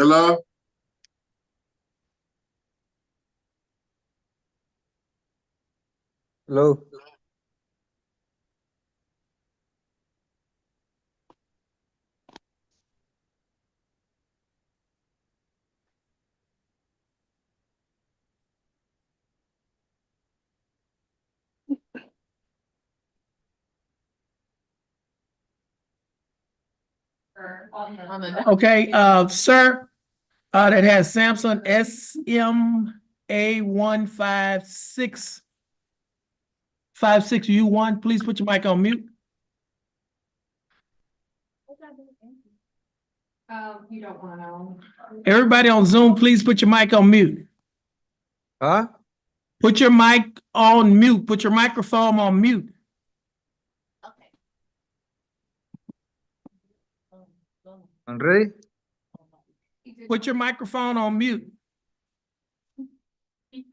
Hello? Hello. Okay, sir, that has Samsung SMA15656U1. Please put your mic on mute. You don't want to know. Everybody on Zoom, please put your mic on mute. Huh? Put your mic on mute. Put your microphone on mute. Ready? Put your microphone on mute.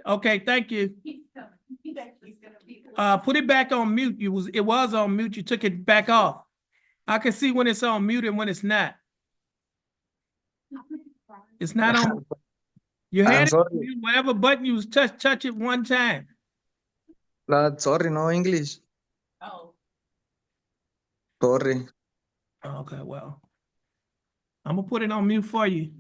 Okay, thank you. Put it back on mute. It was on mute. You took it back off. I can see when it's on mute and when it's not. It's not on. You I'm had it on sorry. mute. Whatever button you touch it one time. Sorry, no English. Oh. Sorry. Okay, well, I'm gonna put it on mute for you.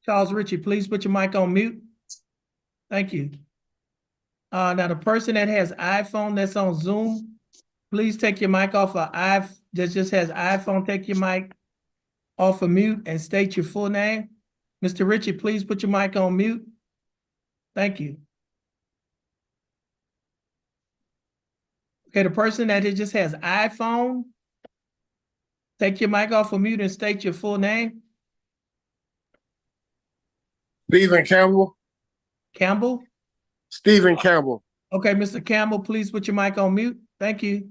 Charles Ritchie, please put your mic on mute. Thank you. Now the person that has iPhone that's on Zoom, please take your mic off that just has iPhone, take your mic off of mute and state your full name. Mr. Ritchie, please put your mic on mute. Thank you. Okay, the person that just has iPhone, take your mic off of mute and state your full name. Stephen Campbell. Campbell? Stephen Campbell. Okay, Mr. Campbell, please put your mic on mute. Thank you.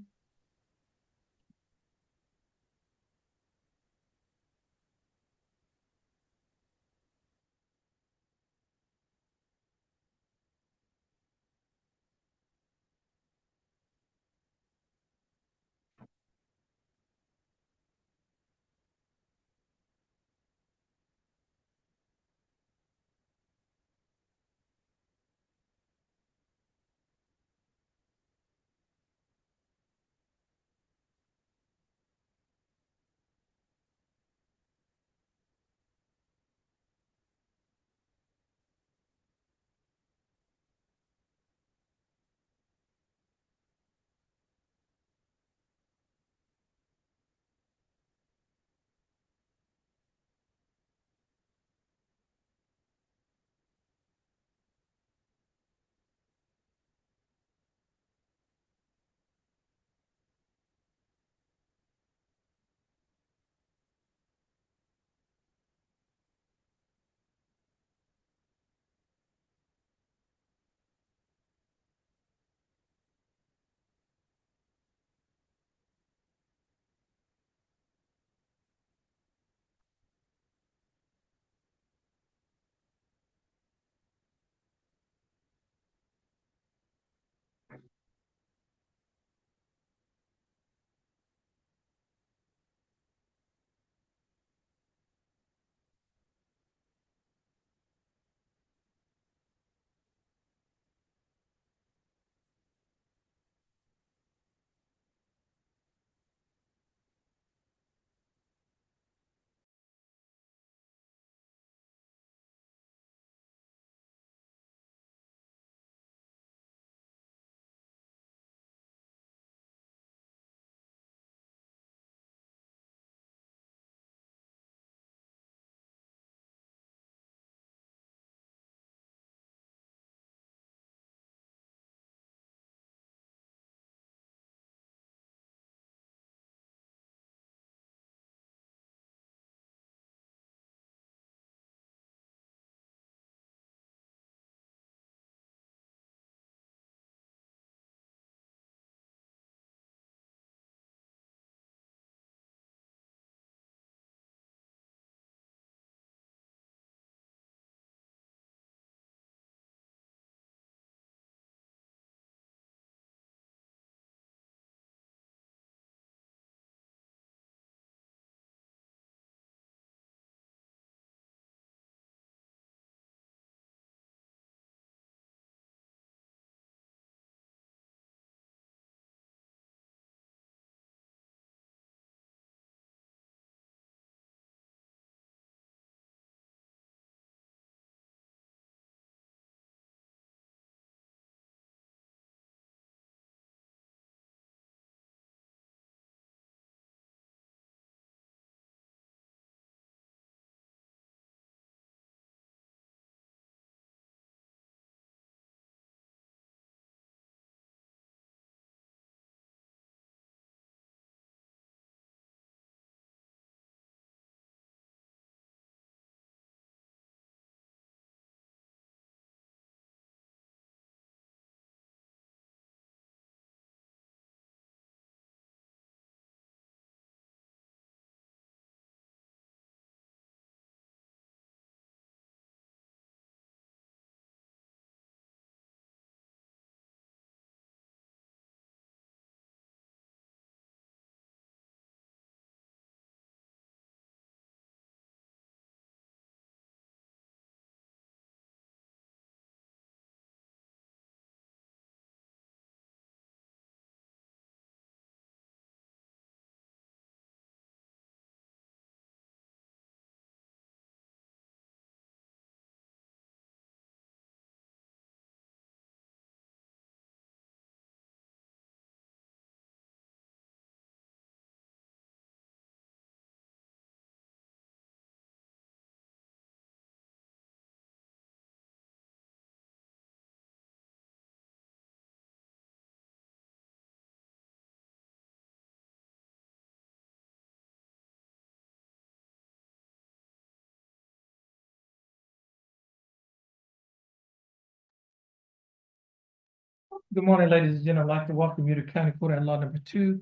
Good morning, ladies and gentlemen. I'd like to welcome you to County Court at Law number 2.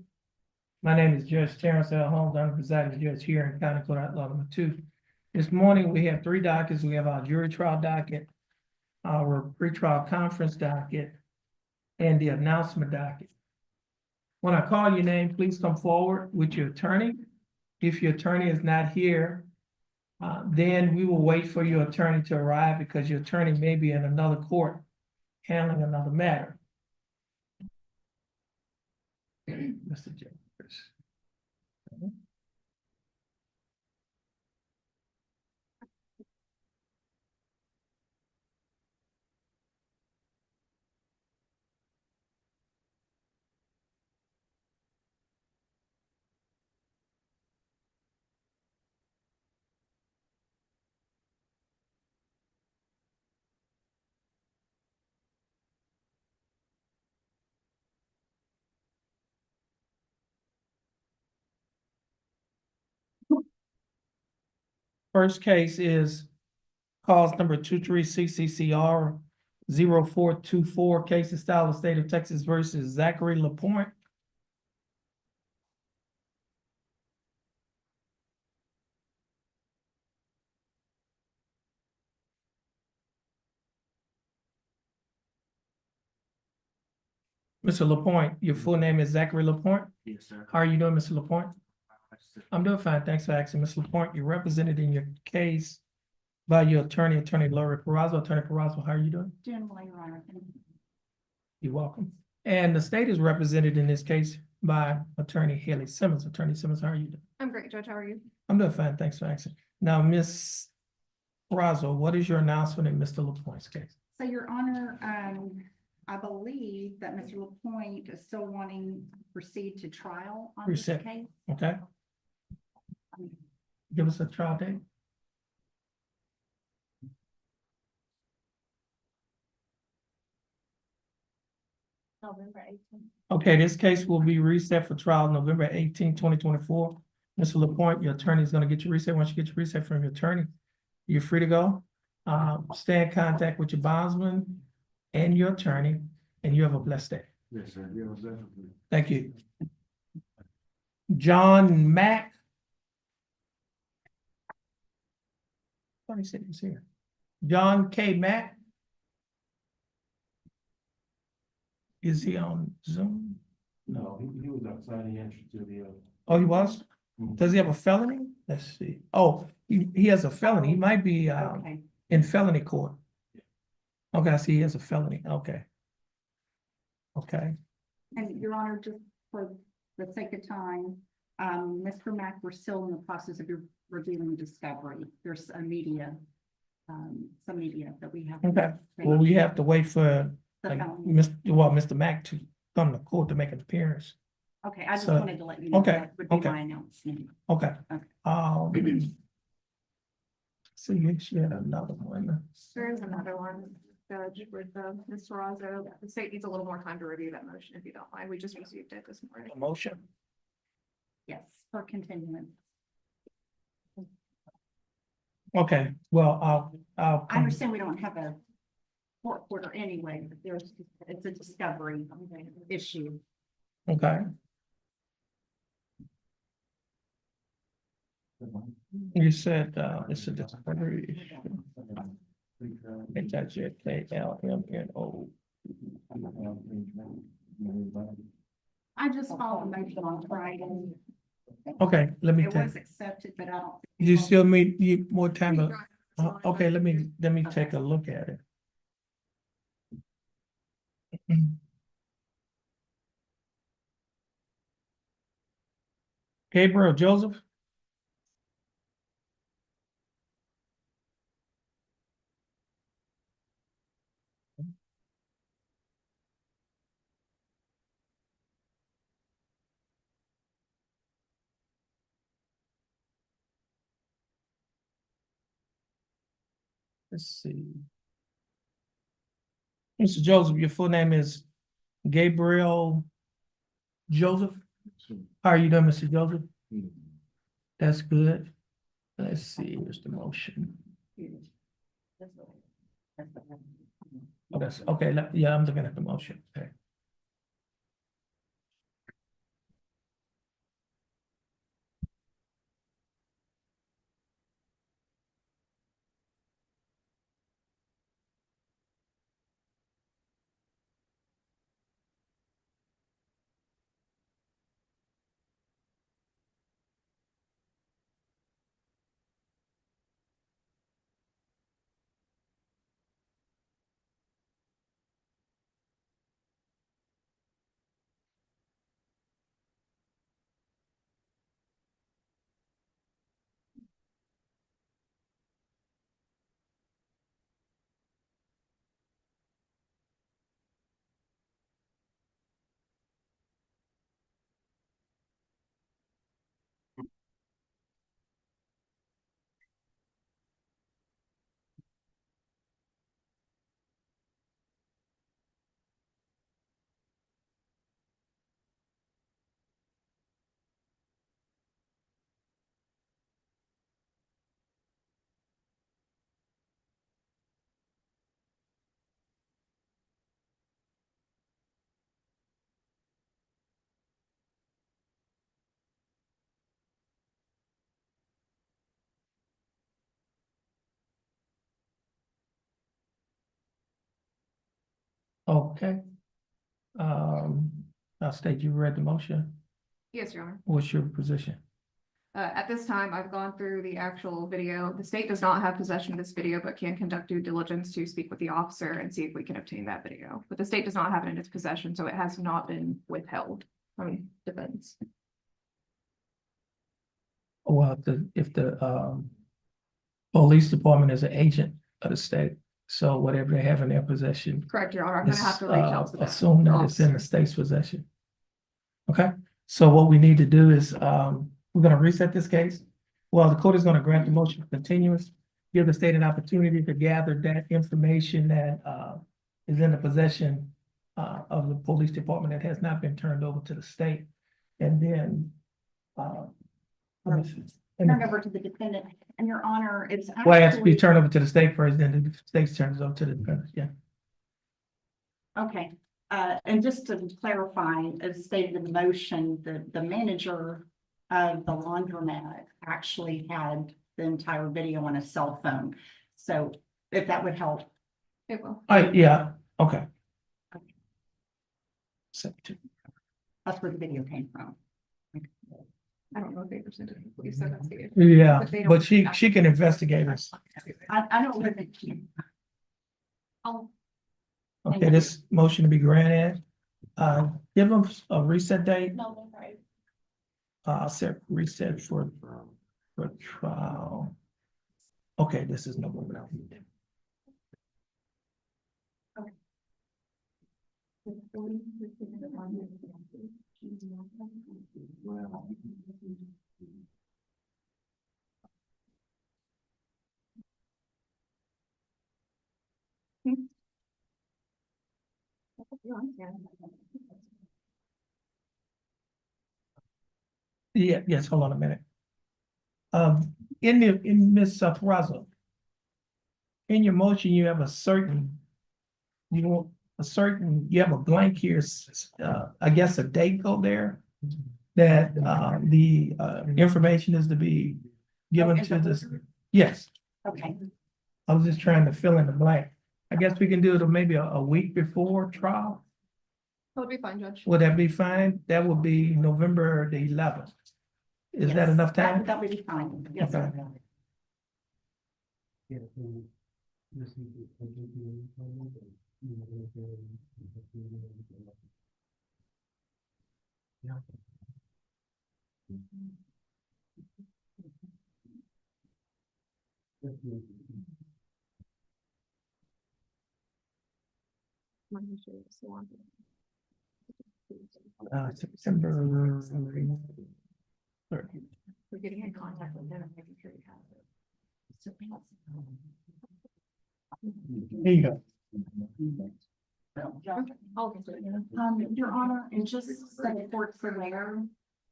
My name is Judge Terrence L. Holmes. I'm the presiding judge here in County Court at Law number 2. This morning, we have 3 dockets. We have our jury trial docket, our pretrial conference docket, and the announcement docket. When I call your name, please come forward with your attorney. If your attorney is not here, then we will wait for your attorney to arrive because your attorney may be in another court handling another matter. Mr. Jeffers. First case is cause number 23CCCR 0424, case of style of state of Texas versus Zachary Lapointe. Mr. Lapointe, your full name is Zachary Lapointe? Yes, sir. How are you doing, Mr. Lapointe? I'm doing fine. Thanks for asking. Mr. Lapointe, you're represented in your case by your attorney, Attorney Laurie Perazzo. Attorney Perazzo, how are you doing? Doing well, Your Honor. Thank you. You're welcome. And the state is represented in this case by Attorney Haley Simmons. Attorney Simmons, how are you doing? I'm great, Judge. How are you? I'm doing fine. Thanks for asking. Now, Ms. Perazzo, what is your announcement in Mr. Lapointe's case? So, Your Honor, I believe that Mr. Lapointe is still wanting to proceed to trial on this Proceed. case. Okay, give us a trial date. November 18th. Okay, this case will be reset for trial November 18, 2024. Mr. Lapointe, your attorney is going to get you reset. Once you get your reset from your attorney, you're free to go. Stay in contact with your bondsman and your attorney, and you have a blessed day. Yes, sir. Yeah, definitely. Thank you. John Mack. I thought he said he was here. John K. Mack. Is he on Zoom? No, he was outside. He answered to the. Oh, he was? Does he have a felony? Let's see. Oh, he has a felony. He might be Okay, in felony court. Okay, I see he has a felony. Okay. Okay, and Your Honor, just for the sake of time, Mr. Mack, we're still in the process of reviewing discovery. There's a media, some media that we have. okay. Well, we have to wait for The like felony. Mr. Mack to come to court to make an appearance. Okay, I just so- wanted to let you know okay, that would be okay. my announcement. Okay. Okay. See, she had another one. There is another one, Judge, with Ms. Razzo. The state needs a little more time to review that motion, if you don't mind. We just received it this morning. A motion. Yes, for continuance. Okay, well, I'll. I understand we don't have a court order anyway, but it's a discovery issue. Okay, you said, it's a discovery issue. HIJKLMNO. I just filed a motion on Friday. Okay, let me It take, was accepted, but I don't. you still need more time to, okay, let me take a look at it. Gabriel Joseph? Let's see. Mr. Joseph, your full name is Gabriel Joseph? How are you doing, Mr. Joseph? That's good. Let's see, where's the motion? Oh, that's, okay, yeah, I'm looking at the motion. Okay. Okay. I'll state you read the motion. Yes, Your Honor. What's your position? At this time, I've gone through the actual video. The state does not have possession of this video, but can conduct due diligence to speak with the officer and see if we can obtain that video. But the state does not have it in its possession, so it has not been withheld from defense. Well, if the police department is an agent of the state, so whatever they have in their possession, Correct, Your Honor. I'm gonna have to reach out to them. assume that it's in the state's possession. Okay, so what we need to do is, we're gonna reset this case. Well, the court is gonna grant the motion for continuance, give the state an opportunity to gather that information that, is in the possession, of the police department that has not been turned over to the state. And then, let me see. Turn over to the defendant, and Your Honor, it's Well, it has to be actually, turned over to the state first, then the state turns it over to the defendant, yeah. okay, and just to clarify, as stated in the motion, the manager of the laundromat actually had the entire video on a cell phone. So if that would help, It will. Yeah, okay. that's where the video came from. I don't know if they presented it. You said that's the. Yeah, But they don't- but she can investigate us. I don't live in. Oh, Okay, this motion to be granted. Give them a reset date. no, that's right. Set reset for trial. Okay, this is November. Yeah, yes, hold on a minute. In Ms. Peraza, in your motion, you have a certain, you have a blank here, I guess a date go there. That, the, information is to be given to this, yes, Okay, I was just trying to fill in the blank. I guess we can do it maybe a week before trial, That would be fine, Judge. would that be fine? That would be November the 11th. Is that yes, enough time? that would be fine, yes, sir. Okay. September 30th. We're getting in contact with them and making sure you have it. There you go. Your Honor, and just so the court's aware,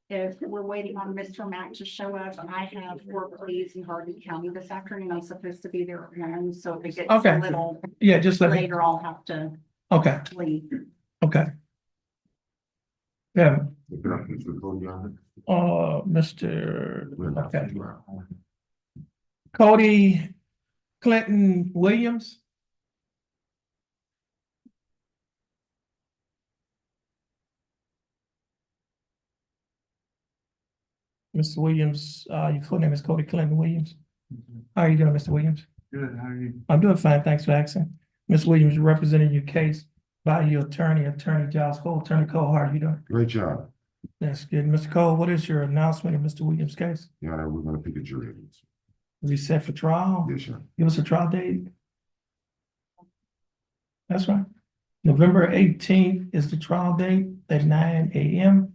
if we're waiting on Mr. Mack to show up, I have 4 pleas in Hardin County this afternoon. I'm supposed to be there at 1, so if it gets Okay. a little Yeah, just let me, later, I'll have to okay, leave. okay. Yeah, Mr. Mr. Okay. Cody Clinton Williams. Mr. Williams, your full name is Cody Clinton Williams. How are you doing, Mr. Williams? Good, how are you? I'm doing fine, thanks for asking. Ms. Williams, representing your case by your Attorney Giles Cole. Attorney Cole, how are you doing? Great job. That's good. Mr. Cole, what is your announcement in Mr. Williams' case? Your Honor, we're gonna pick a jury. Is he set for trial? Yes, sir. Give us a trial date. That's right. November 18th is the trial date at 9 a.m.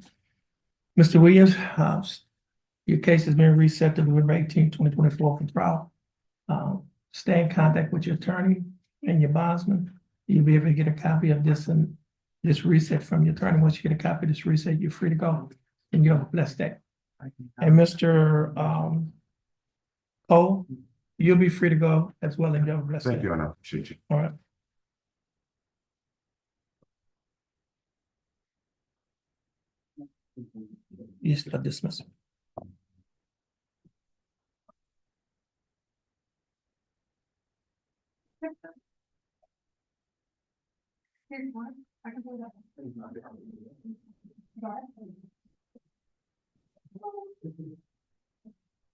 Mr. Williams, your case has been reset to November 18th, 2024 for trial. Stay in contact with your attorney and your bondsman. You'll be able to get a copy of this and this reset from your attorney. Once you get a copy of this reset, you're free to go and you have a blessed day. And Mr. Cole, you'll be free to go as well and you have a blessed day. Thank you, Your Honor. Appreciate you. All right. You still dismiss.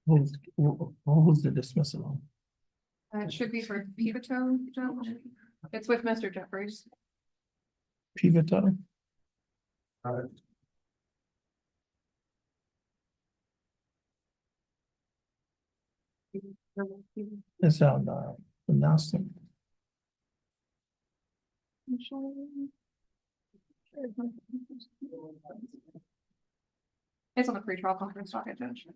Who's the dismissal on? It should be for Pivot-O, Judge. It's with Mr. Jeffries. Pivot. It's on announcement. It's on the pre-trial conference docket, Judge.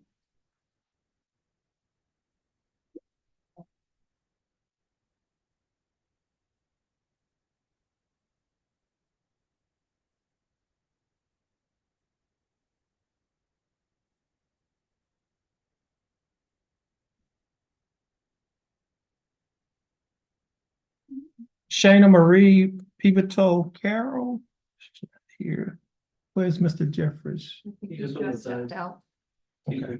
Shayna Marie Pivot Carroll. She's not here. Where's Mr. Jeffries? He just stepped out. Okay.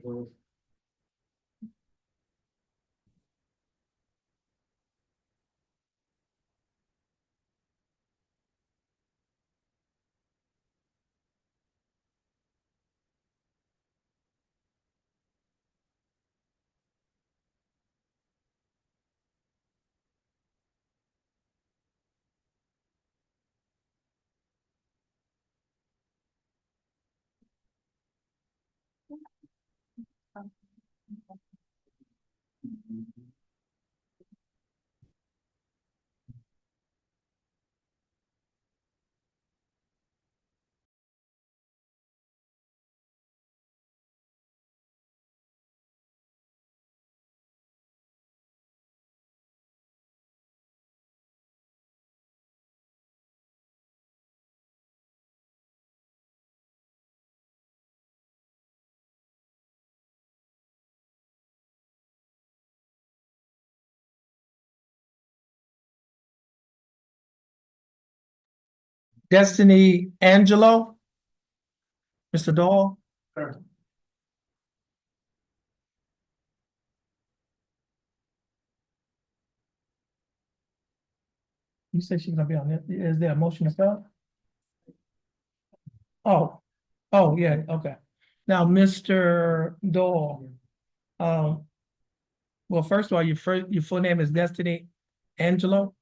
Destiny Angelo. Mr. Dahl. You said she's gonna be on it. Is there a motion to start? Oh, yeah, okay. Now, Mr. Dahl. Well, first of all, your full name is Destiny Angelo?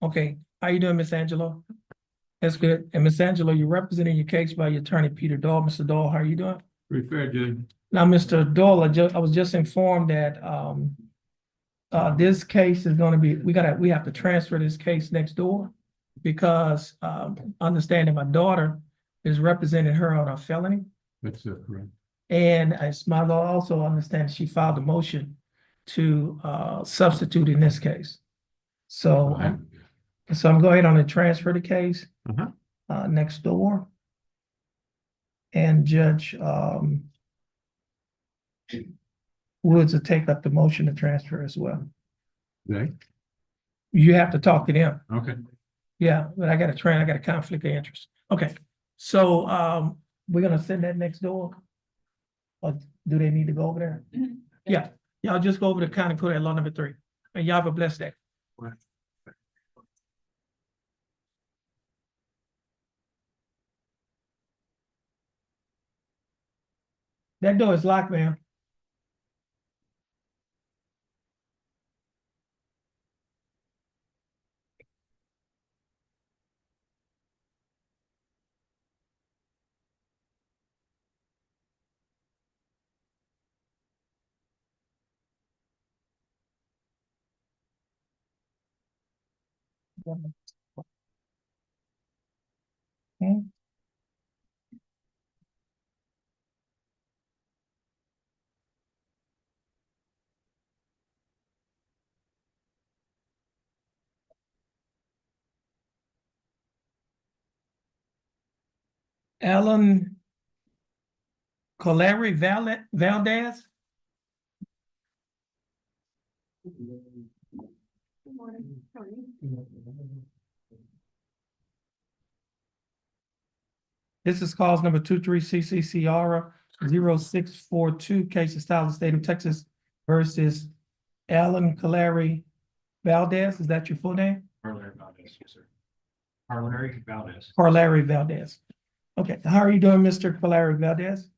Okay, how you doing, Miss Angelo? That's good. And Miss Angelo, you're representing your case by your attorney, Peter Dahl. Mr. Dahl, how are you doing? Pretty fair, Judge. Now, Mr. Dahl, I was just informed that this case is gonna be, we have to transfer this case next door because understanding my daughter is representing her on a felony. That's correct. And as my law also understands, she filed a motion to substitute in this case. So I'm going on to transfer the case next door. And Judge Woods will take up the motion to transfer as well. Okay. You have to talk to them. Okay. Yeah, but I got a conflict of interest. Okay, so we're gonna send that next door? Or do they need to go over there? Yeah, y'all just go over to county court at law number 3. And y'all have a blessed day. Right. That door is locked, ma'am. Hmm? Alan Coleri Valdez? Good morning. How are you? This is cause number 23CC 0642, case of style of the state of Texas versus Alan Coleri Valdez. Is that your full name? Yes, sir. Larry Valdez. Larry Valdez. Okay, how are you doing, Mr. Larry Valdez?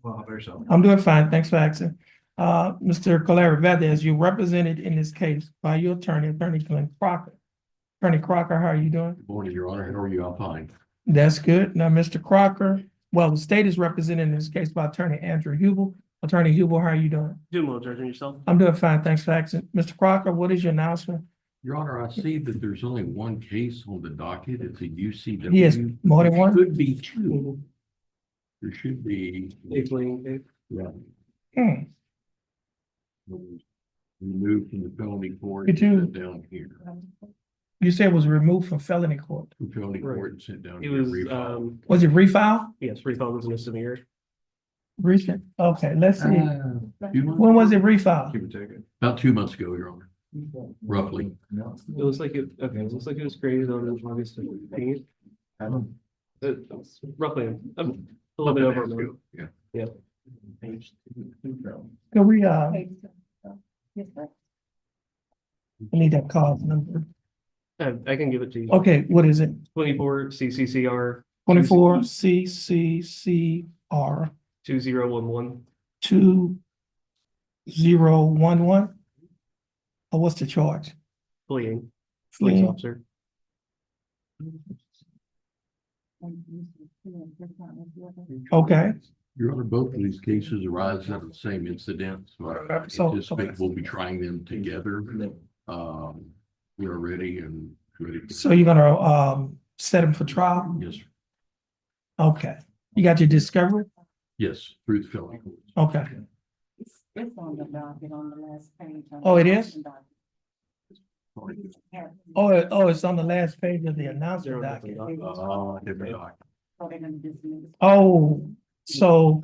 Well, how about yourself? I'm doing fine, thanks for asking. Mr. Larry Valdez, you're represented in this case by your attorney, Attorney Glenn Crocker. Attorney Crocker, how are you doing? Good morning, Your Honor. How are you? I'm fine. That's good. Now, Mr. Crocker, well, the state is represented in this case by Attorney Andrew Hubel. Attorney Hubel, how are you doing? Doing well, Judge, and yourself? I'm doing fine, thanks for asking. Mr. Crocker, what is your announcement? Your Honor, I see that there's only one case on the docket. It's a UCW. Yes, more than one? Could be two. There should be. Yeah. Hmm, Removed from the felony court. Could you- and sent down here. you said it was removed from felony court. From felony Right. court and sent down. It here, was, refiled. Was it refiled? yes, refund was a misdemeanor. Recent? Okay, let's see. 2 months? When was it refiled? Give or take it. About 2 months ago, Your Honor, roughly. It looks like it, okay, it looks like it was created on August 15th. Roughly, a little bit over a month. Yeah. Yeah. Can we, Yes, sir. I need that card number. I can give it to you. Okay, what is it? 24 CCCR 24 CCCR 2011. 2011? Or what's the charge? Fleeing police Fleeing. officer. Okay, Your Honor, both of these cases arise out of the same incident, so I So- anticipate we'll be trying them together. We are ready and ready. so you're gonna, set him for trial? Yes, sir. Okay, you got your discovery? Yes, through the felony court. Okay, It's on the docket on the last page. Oh, it is? oh, it's on the last page of the announcement document. Different doc. Oh, so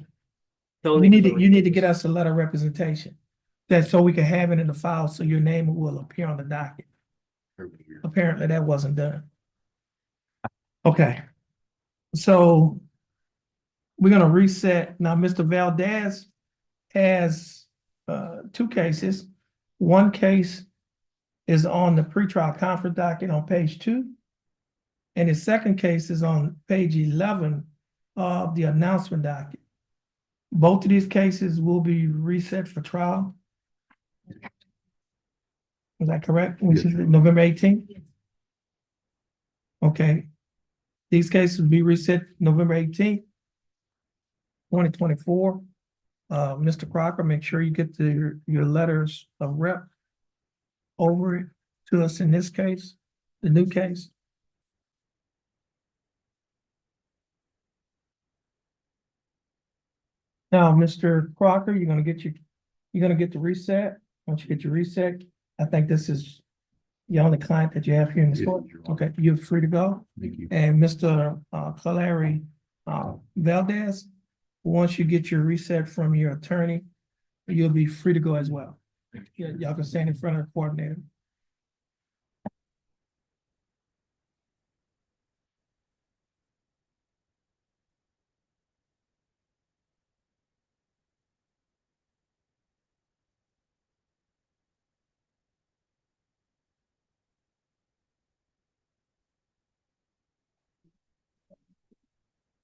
Felony you need to get us a letter of representation. That so we can have it in the file, so your name will appear on the docket. Every year. Apparently that wasn't done. Okay. So we're gonna reset. Now, Mr. Valdez has two cases. One case is on the pretrial conference docket on page 2. And his second case is on page 11 of the announcement docket. Both of these cases will be reset for trial. Is that correct? Which is November 18th? Okay. These cases will be reset November 18th, 2024. Mr. Crocker, make sure you get your letters of rep over it to us in this case, the new case. Now, Mr. Crocker, you're gonna get the reset. Once you get your reset, I think this is the only client that you have here in this Yes, court. Your Honor. Okay, you're free to go. Thank you. And Mr. Larry Valdez, once you get your reset from your attorney, you'll be free to go as well. Y'all can stand in front of the coordinator.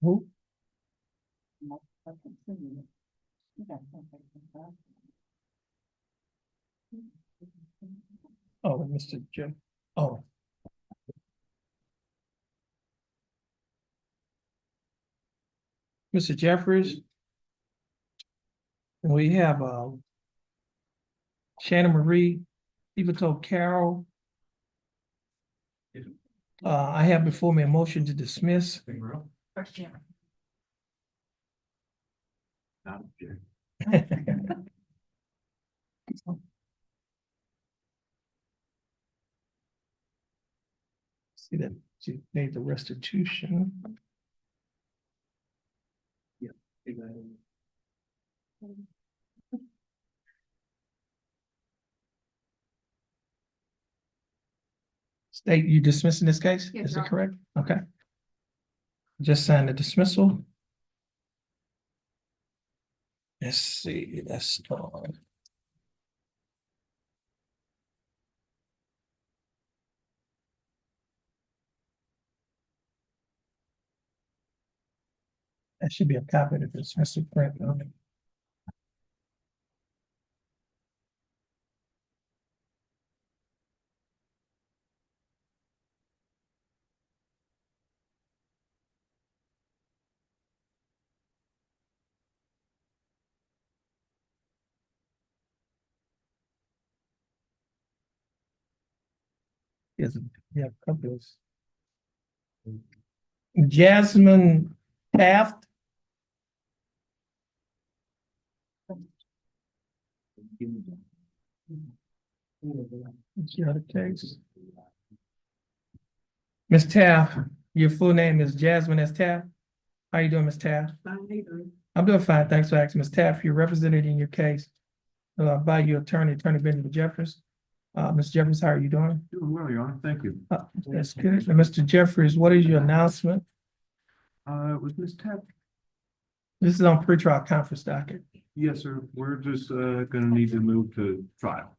Who? Oh, Mr. Jim. Oh. Mr. Jeffries. We have Shannon Marie, Evato Carroll. I have before me a motion to dismiss. Not object. See that she made the restitution. State, you dismissing this case? Yes, Is Your it Honor. correct? Okay. Just sign the dismissal. Let's see, let's start. That should be a copy of this, Mr. Brent. Yes, yeah, copies. Jasmine Taft. What's the other case? Ms. Taft, your full name is Jasmine S. Taft. How you doing, Ms. Taft? I'm doing fine. Thanks for asking. Ms. Taft, you're represented in your case by your attorney, Attorney Benjamin Jeffers. Mr. Jeffers, how are you doing? Doing well, Your Honor. Thank you. That's good. And Mr. Jeffers, what is your announcement? Was Ms. Tapp? This is on pretrial conference docket. Yes, sir. We're just gonna need to move to trial.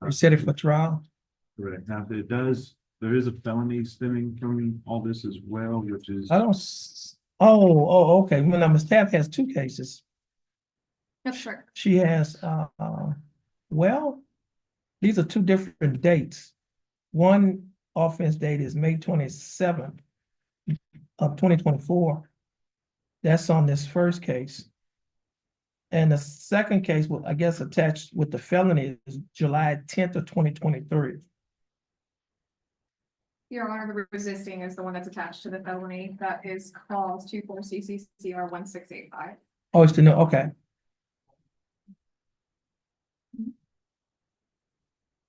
You set it for trial? Correct. Now, there is a felony stemming from all this as well, which is. I don't, okay. Well, now, Ms. Taft has two cases. That's correct. She has, well, these are two different dates. One offense date is May 27th of 2024. That's on this first case. And the second case, well, I guess attached with the felony is July 10th of 2023. Your Honor, the resisting is the one that's attached to the felony. That is clause 24 CCCR 1685. Oh, it's the new, okay.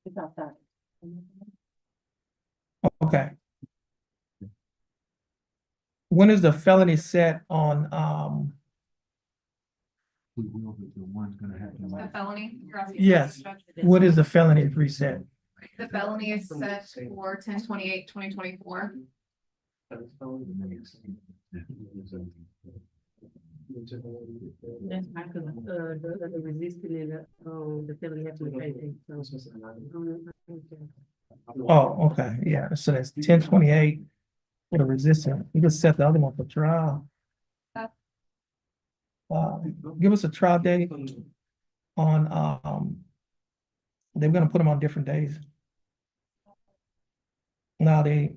About that. Okay. When is the felony set on, We will, but the one's gonna have to. The felony? You're asking Yes. Judge? what is the felony reset? The felony is set for 10/28/2024. That's right, because the resisting and the felony have to be paid. Oh, okay, yeah, so that's 10/28 for the resistance. We just set the other one for trial. Give us a trial date on, they're gonna put them on different days. Now they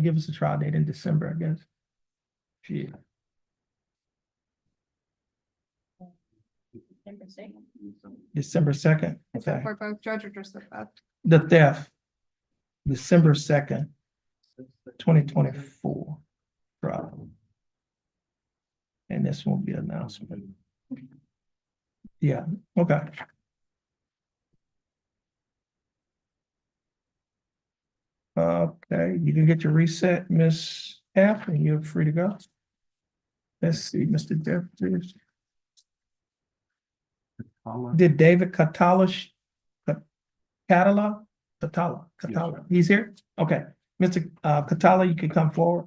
give us a trial date in December, I guess. Yeah. December 2nd, Is that okay. for both judge or just the theft? The theft, December 2nd, 2024. Trial. And this won't be an announcement. Yeah, okay. Okay, you can get your reset, Miss F, and you're free to go. Let's see, Mr. Jeffries. Did David Catala, he's here? Okay, Mr. Catala, you can come forward.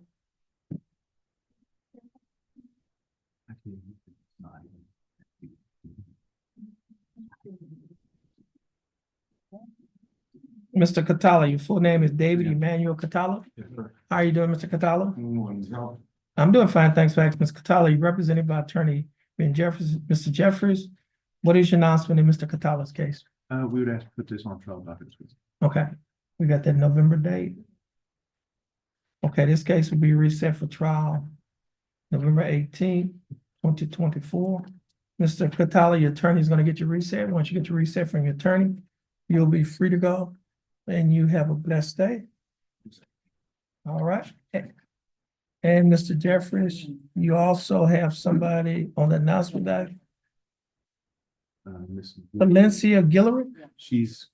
Mr. Catala, your full name is David Emmanuel Catala. How are you doing, Mr. Catala? I'm doing fine, thanks for asking, Ms. Catala. You're represented by Attorney Ben Jeffers. Mr. Jeffers, what is your announcement in Mr. Catala's case? We would ask to put this on trial docket. Okay, we got that November date. Okay, this case will be reset for trial November 18th, 2024. Mr. Catala, your attorney is going to get your reset. Once you get your reset from your attorney, you'll be free to go, and you have a blessed day. All right. And Mr. Jeffries, you also have somebody on the announcement that Miss Valencia Guillory, She's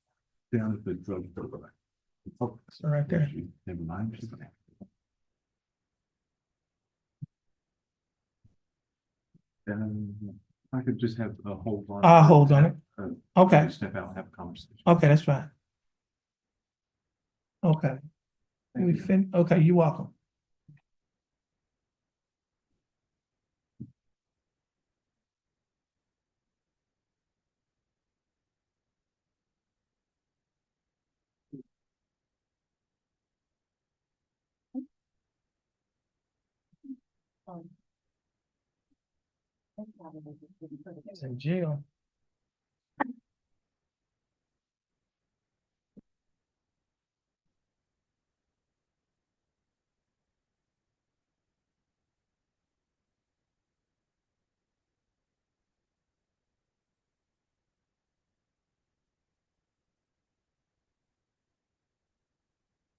down at the drug. right there. Never mind. I could just have a hold on. I'll hold on it. Okay. Step out, and have a conversation. Okay, that's fine. Okay. Okay, you're welcome. He's in jail.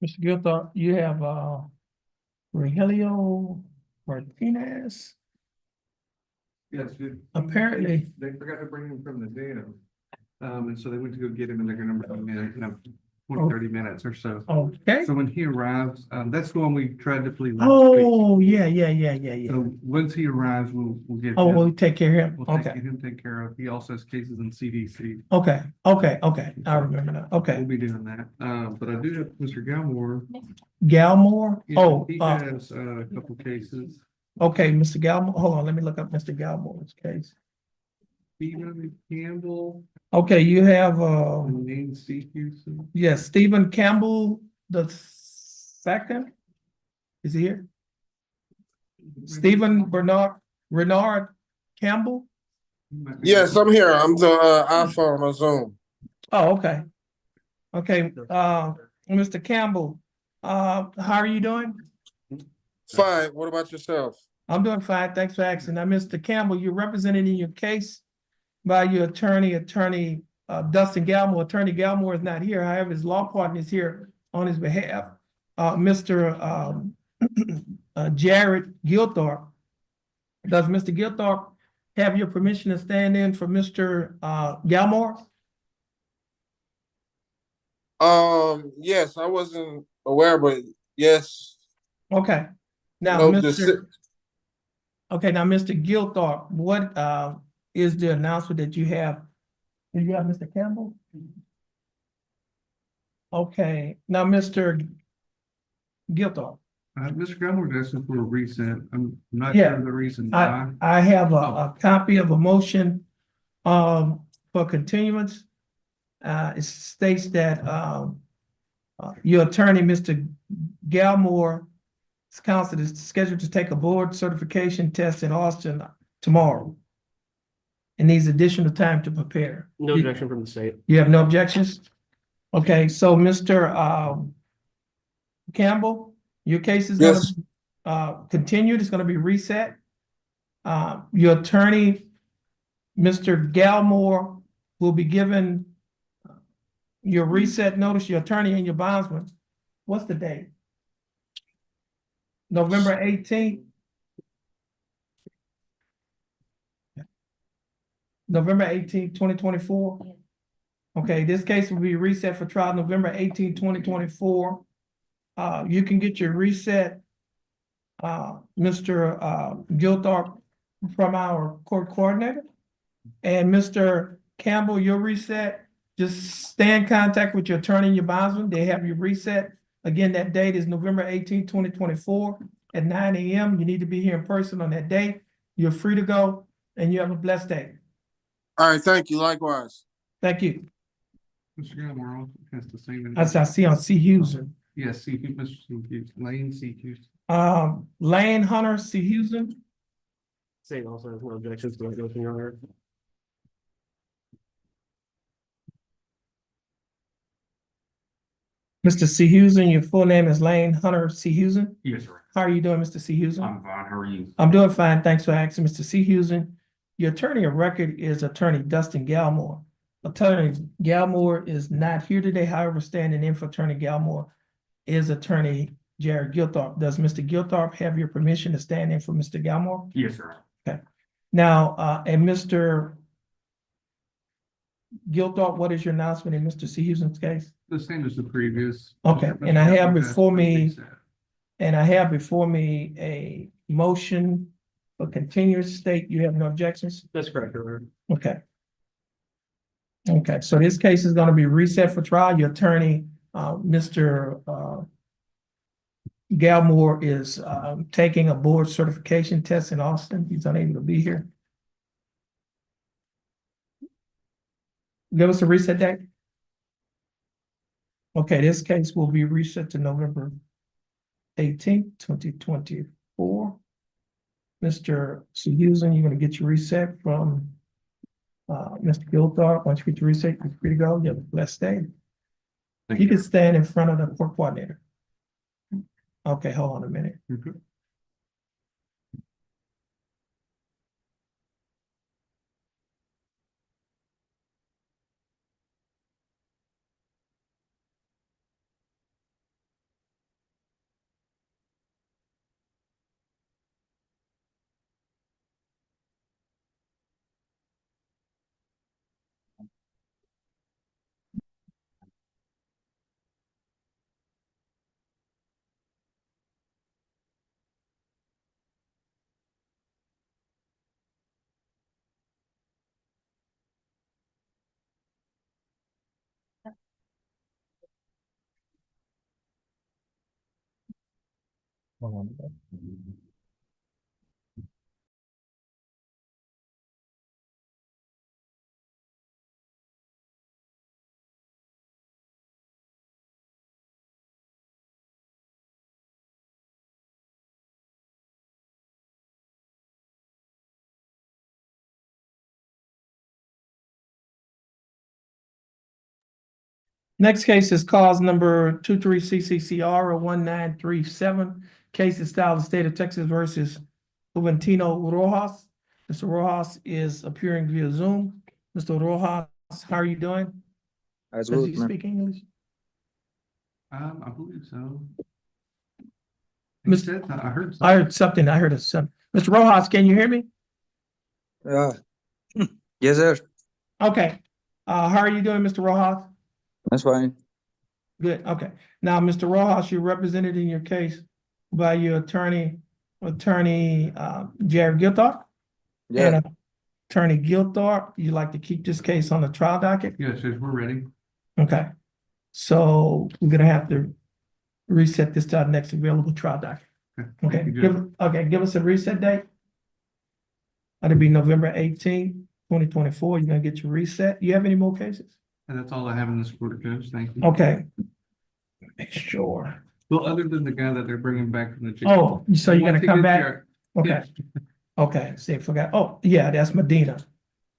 Mr. Gilthorpe, you have, Rogelio Martinez. Yes. Apparently. They forgot to bring him from the jail. And so they went to go get him and they're gonna bring him in, 30 minutes or so. Okay. So when he arrives, that's the one we tried to plead last week. Oh, yeah. So once he arrives, we'll get Oh, him. we'll take care of him. We'll take Okay, him taken care of. He also has cases in CDC. okay. I remember now. We'll Okay. be doing that. But I do have Mr. Galmore. Galmore? Yeah, Oh, he has a couple cases. okay, Mr. Galmore. Hold on, let me look up Mr. Galmore's case. Stephen Campbell Okay, you have, and Lane C. Houston. yes, Stephen Campbell the second. Is he here? Stephen Renard Campbell? Yes, I'm here. I'm the iPhone on Zoom. Oh, okay. Okay, Mr. Campbell, how are you doing? Fine. What about yourself? I'm doing fine, thanks for asking. Now, Mr. Campbell, you're represented in your case by your attorney, Dustin Galmore. Attorney Galmore is not here, however, his law partner is here on his behalf. Mr. Jared Gilthorpe. Does Mr. Gilthorpe have your permission to stand in for Mr. Galmore? Yes, I wasn't aware, but yes. Okay. Now, No, okay, now, Mr. Gilthorpe, what is the announcement that you have? Do you have Mr. Campbell? Okay, now, Mr. Gilthorpe, Mr. Galmore is asking for a reset. I'm not Yeah. sure the reason why. I have a copy of a motion for continuance. It states that your attorney, Mr. Galmore, counsel is scheduled to take a board certification test in Austin tomorrow. And needs additional time to prepare. No objection from the state. You have no objections? Okay, so Mr. Campbell, your case is gonna Yes. continued, it's gonna be reset. Your attorney, Mr. Galmore, will be given your reset notice, your attorney and your bondsman. What's the date? November 18th? November 18th, 2024? Okay, this case will be reset for trial November 18th, 2024. You can get your reset, Mr. Gilthorpe, from our court coordinator. And Mr. Campbell, your reset, just stay in contact with your attorney and your bondsman. They have your reset. Again, that date is November 18th, 2024 at 9 a.m. You need to be here in person on that day. You're free to go and you have a blessed day. All right. Thank you. Likewise. Thank you. Mr. Galmore also has the same. As I see on C. Houston. Yes, Mr. C. Houston, Lane C. Houston. Lane Hunter C. Houston. State also has no objections to that motion, Your Honor. Mr. C. Houston, your full name is Lane Hunter C. Houston. Yes, sir. How are you doing, Mr. C. Houston? I'm fine. How are you? I'm doing fine. Thanks for asking, Mr. C. Houston. Your attorney of record is Attorney Dustin Galmore. Attorney Galmore is not here today. However, standing in for Attorney Galmore is Attorney Jared Gilthorpe. Does Mr. Gilthorpe have your permission to stand in for Mr. Galmore? Yes, sir. Now, and Mr. Gilthorpe, what is your announcement in Mr. C. Houston's case? The same as the previous. Okay, and I have before me, a motion for continuous state. You have no objections? That's correct, Your Honor. Okay. Okay, so this case is gonna be reset for trial. Your attorney, Mr. Galmore is taking a board certification test in Austin. He's unable to be here. Give us a reset date. Okay, this case will be reset to November 18th, 2024. Mr. Susan, you're gonna get your reset from Mr. Gilthorpe. Once you get your reset, you're free to go. You have a blessed day. Thank You can stand in front of the court coordinator. Okay, hold on a minute. Mhm. Hold on. Next case is cause number 23CCCR 1937. Case is styled the state of Texas versus Juventino Rojas. Mr. Rojas is appearing via Zoom. Mr. Rojas, how are you doing? That's Does good, he man. speak English? I believe so. Mis- I heard. I heard something. I heard a something. Mr. Rojas, can you hear me? Yeah. Yes, sir. Okay. How are you doing, Mr. Rojas? That's fine. Good. Okay. Now, Mr. Rojas, you're represented in your case by your attorney, Jared Gilthorpe. Yeah. And Attorney Gilthorpe, you like to keep this case on the trial docket? Yes, yes, we're ready. Okay. So we're gonna have to reset this to our next available trial docket. Okay, Thank you, Judge. give us a reset date. That'll be November 18th, 2024. You're gonna get your reset. You have any more cases? And that's all I have in this court, Judge. Thank you. Okay. Make sure. Well, other than the guy that they're bringing back from the jail. Oh, so you're Once gonna he come gets back? here- Okay, Yes. okay. See, I forgot. Oh, yeah, that's Medina.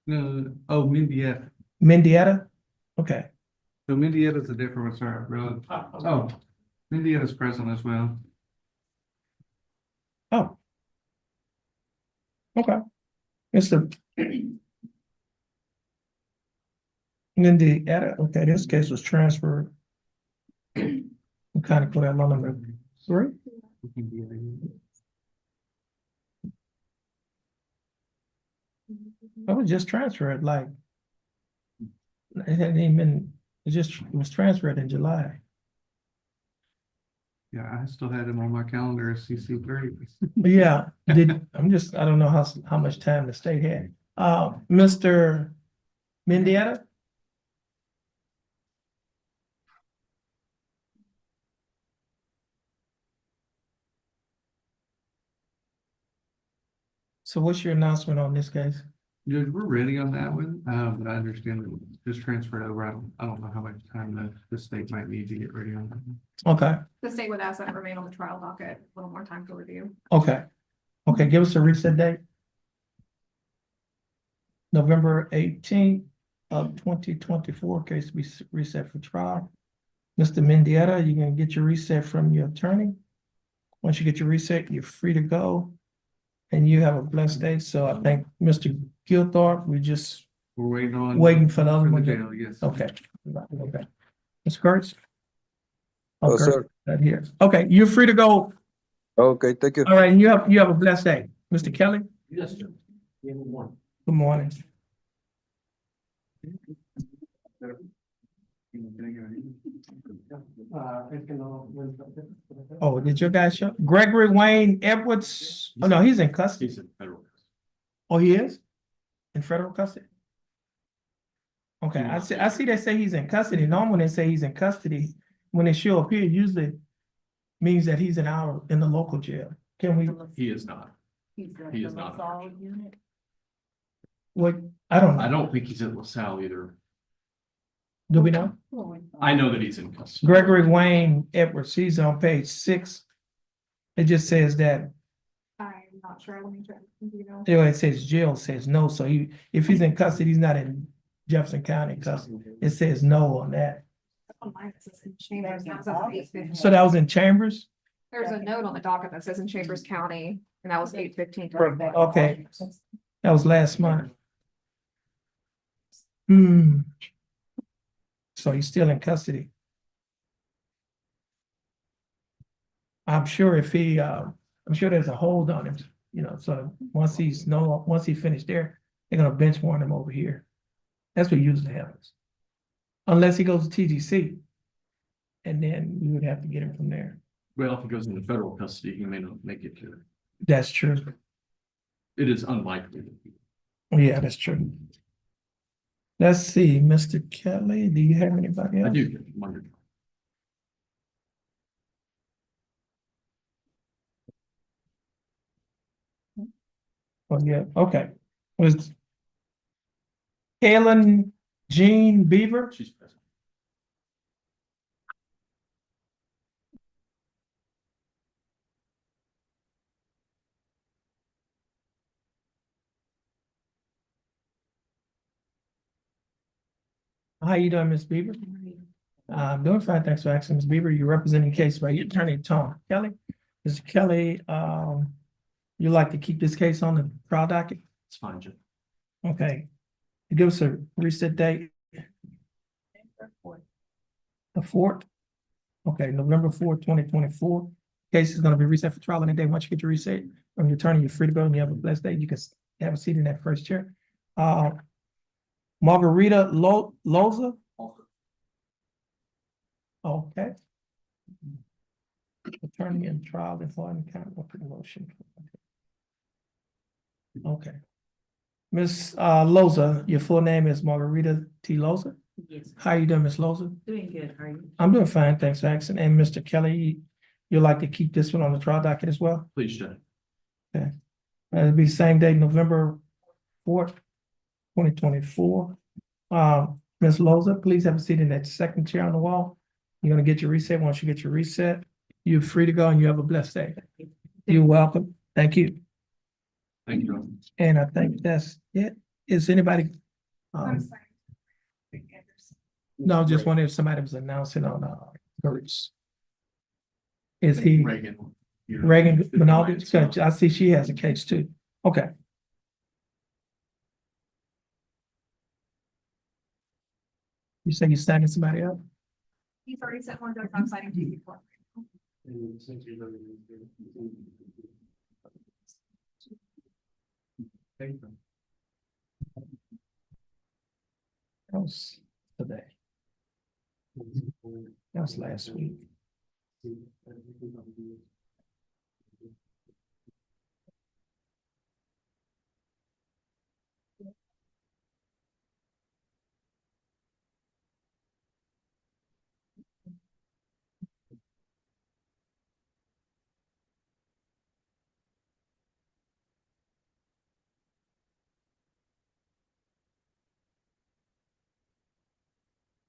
No, oh, Mendieta. Mendieta? Okay. So Mendieta's a different one, sorry, really. Oh, Mendieta's present as well. Oh. Okay. Mr. Mendieta, okay, this case was transferred. We kind of put that on number 3. I was just transferred, like. It hadn't even been, it was transferred in July. Yeah, I still had him on my calendar as CC3. But yeah, I don't know how much time the state had. Mr. Mendieta? So what's your announcement on this case? Judge, we're ready on that one, but I understand that it's just transferred over. I don't know how much time the state might need to get ready on that. Okay, The state would ask that remain on the trial docket, a little more time to review. okay. Okay, give us a reset date. November 18th of 2024, case to be reset for trial. Mr. Mendieta, you're gonna get your reset from your attorney. Once you get your reset, you're free to go. And you have a blessed day. So I think Mr. Gilthorpe, We're waiting waiting for the other one. jail, yes. Okay, okay. Ms. Kurtz? Oh, Okay, sir. right here. Okay, you're free to go. Okay, thank you. All right, and you have a blessed day. Mr. Kelly? Yes, sir. Good morning. Good morning. Oh, did your guy show? Gregory Wayne Edwards? Oh, no, he's in custody. He's in federal. Oh, he is? In federal custody? Okay, I see they say he's in custody. Normally when they say he's in custody, when they show up here, usually means that he's in the local jail. Can we, He is not. He's the He is not. LaSalle unit. what, I don't I know. don't think he's at LaSalle either. Do we know? I know that he's in custody. Gregory Wayne Edwards, he's on page 6. It just says that Not sure, let me check, you know. Anyway, it says jail says no, so if he's in custody, he's not in Jefferson County custody. It says no on that. On mine, it says in Chambers, that was at 8:15. So that was in Chambers? There's a note on the docket that says in Chambers County, and that was 8:15. Okay, that was last month. Hmm. So he's still in custody. I'm sure I'm sure there's a hold on him, so once he finished there, they're gonna bench warrant him over here. That's what usually happens. Unless he goes to TGC. And then we would have to get him from there. Well, if he goes into federal custody, he may not make it to it. That's true. It is unlikely. Yeah, that's true. Let's see, Mr. Kelly, do you have anybody I else? do wonder. Oh, yeah, okay. Was Kaylin Jean Beaver? She's present. How you doing, Ms. Beaver? I'm doing fine, thanks for asking, Ms. Beaver. You're representing case by your attorney, Tom Kelly. Mr. Kelly, you like to keep this case on the trial docket? It's fine, Jim. Okay. Give us a reset date. The 4th? Okay, November 4th, 2024. Case is gonna be reset for trial any day. Once you get your reset from your attorney, you're free to go and you have a blessed day. You can have a seat in that first chair. Margarita Loza? Okay. Attorney in trial in Hardin County, what promotion? Okay. Miss Loza, your full name is Margarita T. Loza? Yes, How you doing, Miss Loza? doing good, how are you? I'm doing fine, thanks for asking. And Mr. Kelly, you'd like to keep this one on the trial docket as well? Please, Judge. It'll be same day, November 4th, 2024. Ms. Loza, please have a seat in that second chair on the wall. You're gonna get your reset. Once you get your reset, you're free to go and you have a blessed day. You're welcome. Thank you. Thank you. And I think that's it. Is anybody? No, just wondering if somebody was announcing on Gertz. Is he Reagan. Reagan Minaldi? So I see she has a case too. Okay. You say you're signing somebody up? He's already sent one, Judge, I'm signing to you before. That was today. That was last week.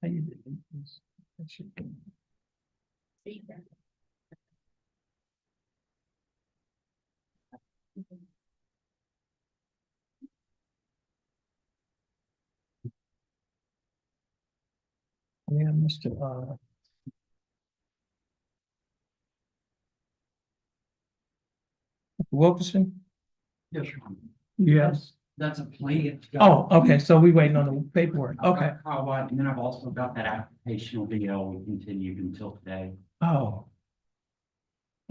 How you doing? That should be- Yeah, Mr. Wilkerson? Yes, Yes. that's a plan. Oh, okay, so we waiting on the paperwork. Okay. And then I've also got that application video continued until today. Oh.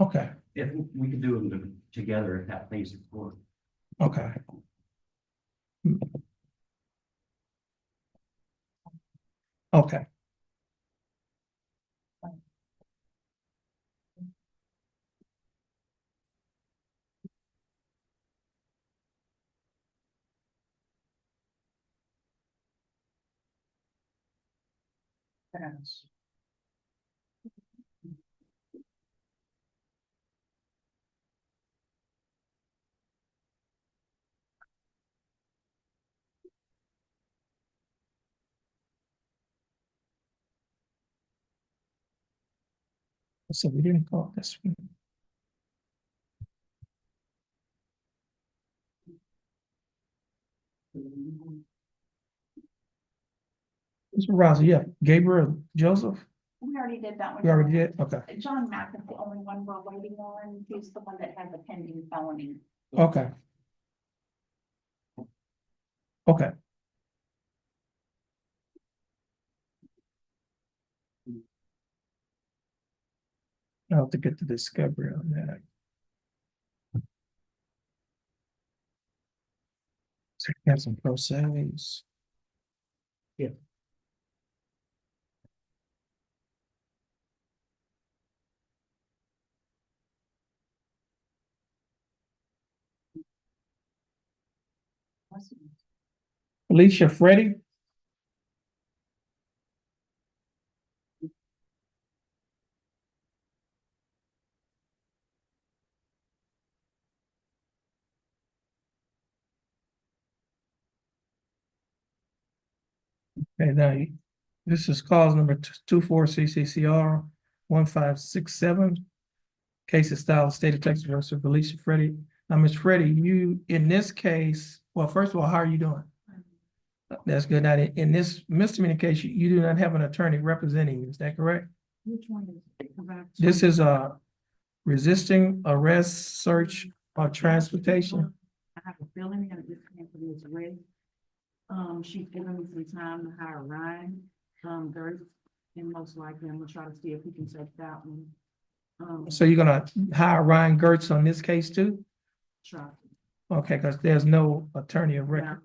Okay, If we could do them together, if that pleases the court. okay. Okay. Yes. So we didn't call this one. Mr. Rosa, yeah, Gabriel Joseph, We already did that one. you already did, okay, John Mack is the only one we're waiting on. He's the one that has a pending felony. okay. Okay. I'll have to get the discovery on that. So we have some pro se's. Yeah. Alicia Freddie. Okay, now this is cause number 24 CCCR 1567. Case is style state of Texas versus Alicia Freddie. Now, Ms. Freddie, you in this case, well, first of all, how are you doing? That's good. Now, in this misdemeanor case, you do not have an attorney representing you, is that correct? Which one is it? This is resisting arrest, search, or transportation. I have a feeling that this came from Ms. Ray. She's giving me some time to hire Ryan, Gertz, and most likely I'm gonna try to see if we can take that one. So you're gonna hire Ryan Gertz on this case too? Try. Okay, because there's no attorney of Yeah, record.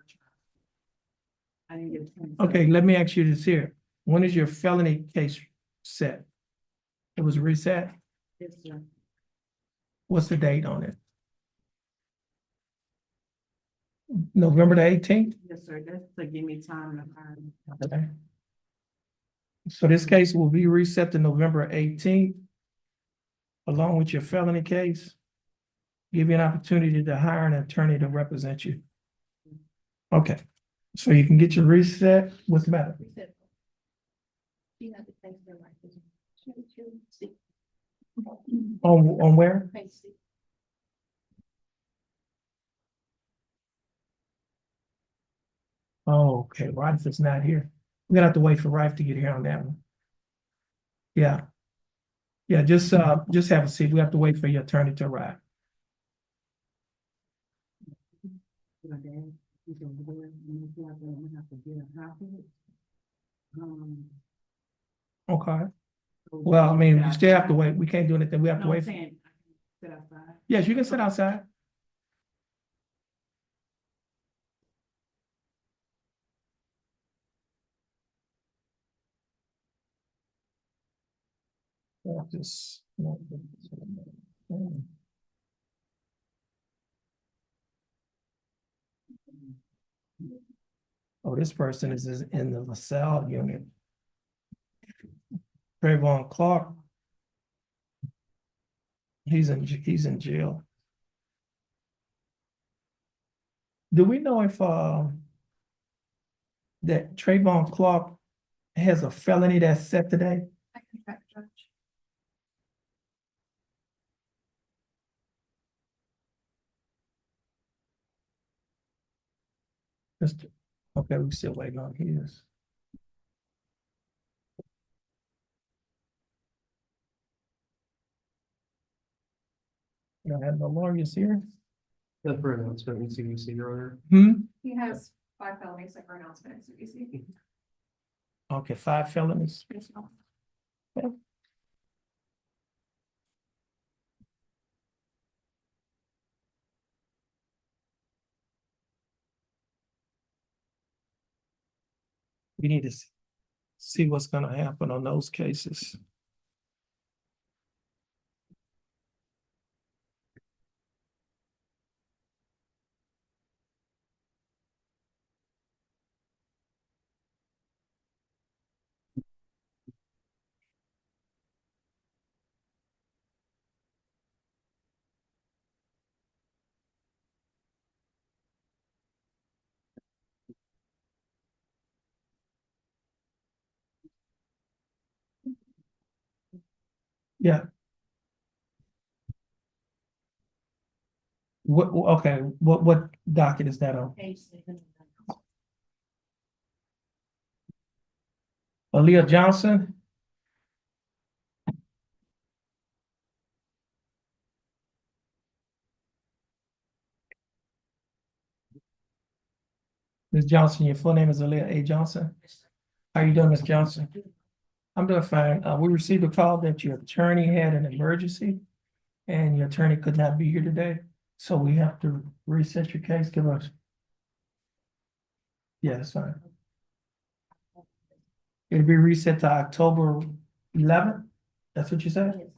I didn't get a chance. Okay, let me ask you this here. When is your felony case set? It was reset? Yes, sir. What's the date on it? November the 18th? Yes, sir. That's to give me time to hire. Okay. So this case will be reset to November 18th, along with your felony case. Give you an opportunity to hire an attorney to represent you. Okay, so you can get your reset. What's the matter? On where? Oh, okay, Rife is not here. We're gonna have to wait for Rife to get here on that one. Yeah. Yeah, just have a seat. We have to wait for your attorney to arrive. My dad, he's over there, and I feel like I'm gonna have to get a copy. Okay, So well, I mean, sit you still have to outside. wait. We can't do anything. We have to No, I'm wait. saying, I can sit outside. Yes, you can sit outside. Yeah, just. Oh, this person is in the LaSalle unit. Trayvon Clark. He's in jail. Do we know if that Trayvon Clark has a felony that's set today? I can check, Judge. Okay, we're still waiting on his. You don't have no lawyers here? That's for announcement in CDC, Your Honor. He has 5 felonies that were announcement in CBC. Okay, 5 felonies. We need to see what's gonna happen on those cases. Yeah. Okay, what docket is that on? Page 7. Aaliyah Johnson. Ms. Johnson, your full name is Aaliyah A. Johnson. How you doing, Ms. Johnson? I'm doing fine. We received a call that your attorney had an emergency and your attorney could not be here today. So we have to reset your case. Give us. Yeah, that's fine. It'll be reset to October 11th. That's what you said?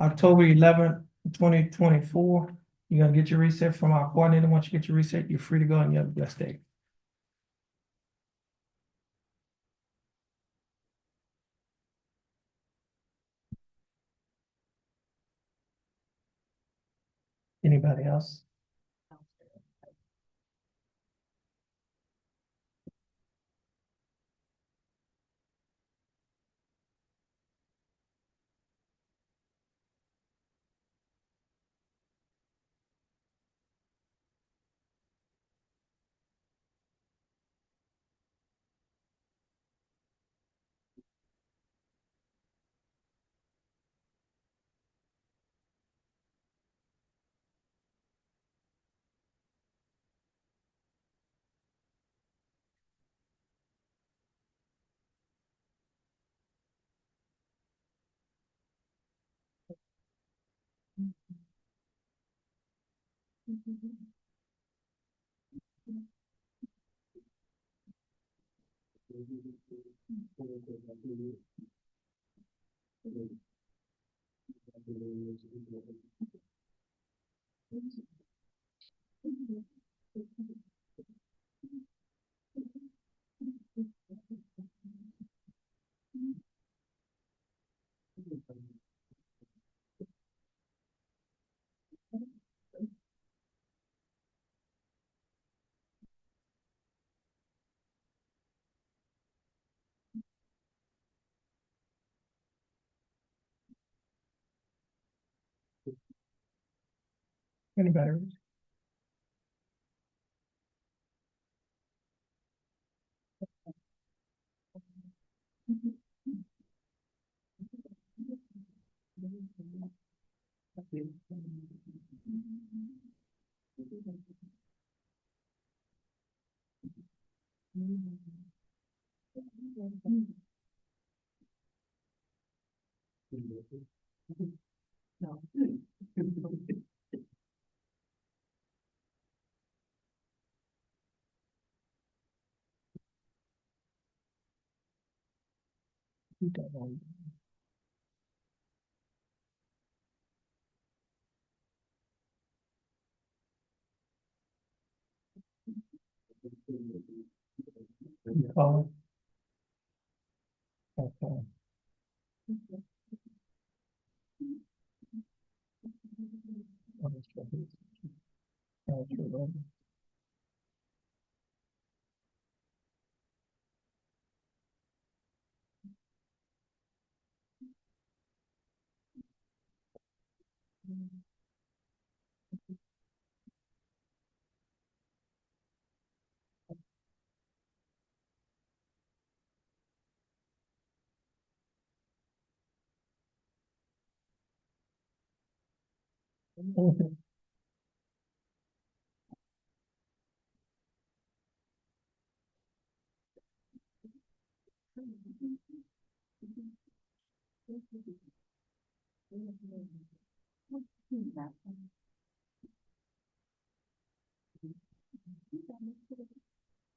October 11th, 2024. You're gonna get your reset from our coordinator. Once you get your reset, you're free to go and you have a blessed day. Anybody else? Anybody? You call it? Okay.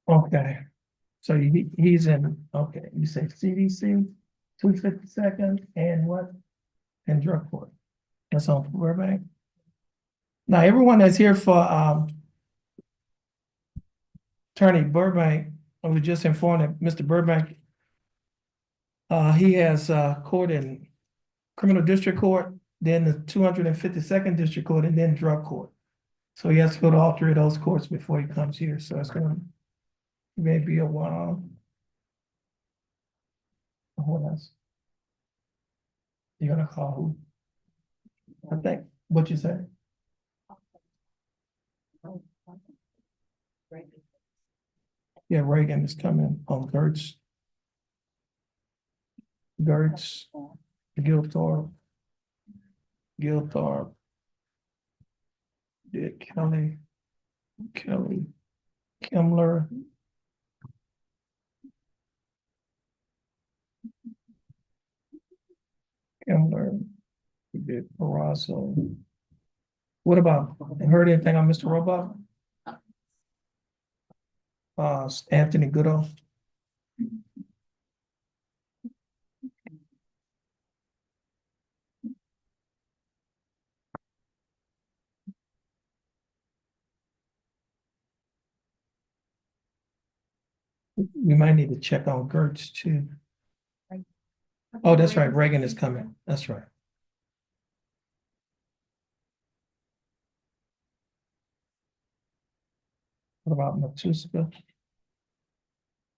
Okay, so he's in, okay, you say CDC, 252nd, and what? And drug court. That's on Burbank. Now, everyone that's here for, Attorney Burbank, I was just informed that Mr. Burbank, he has, court in criminal district court, then the 252nd district court, and then drug court. So he has to go to all three of those courts before he comes here, so it's gonna maybe a while. What else? You're gonna call who? I think, what you say? Yeah, Reagan is coming on Gertz. Gertz, Gilthorpe, Dick Kelly, Kimler, we did Barrasso. What about, heard anything on Mr. Robot? Anthony Goodall? We might need to check on Gertz too. Oh, that's right, Reagan is coming, that's right. What about Matuska?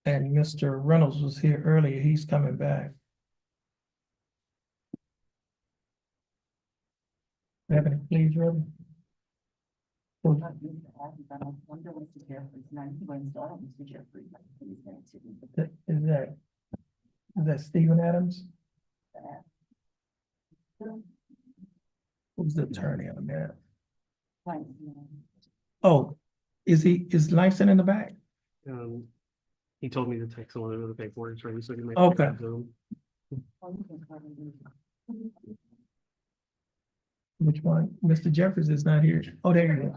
And Mr. Reynolds was here earlier, he's coming back. Have any please, ready? Is that Stephen Adams? Who's the attorney on that? Oh, is Langston in the back? He told me to text one of the paperwork, ready, so he can make. Okay. Which one? Mr. Jeffers is not here. Oh, there he is.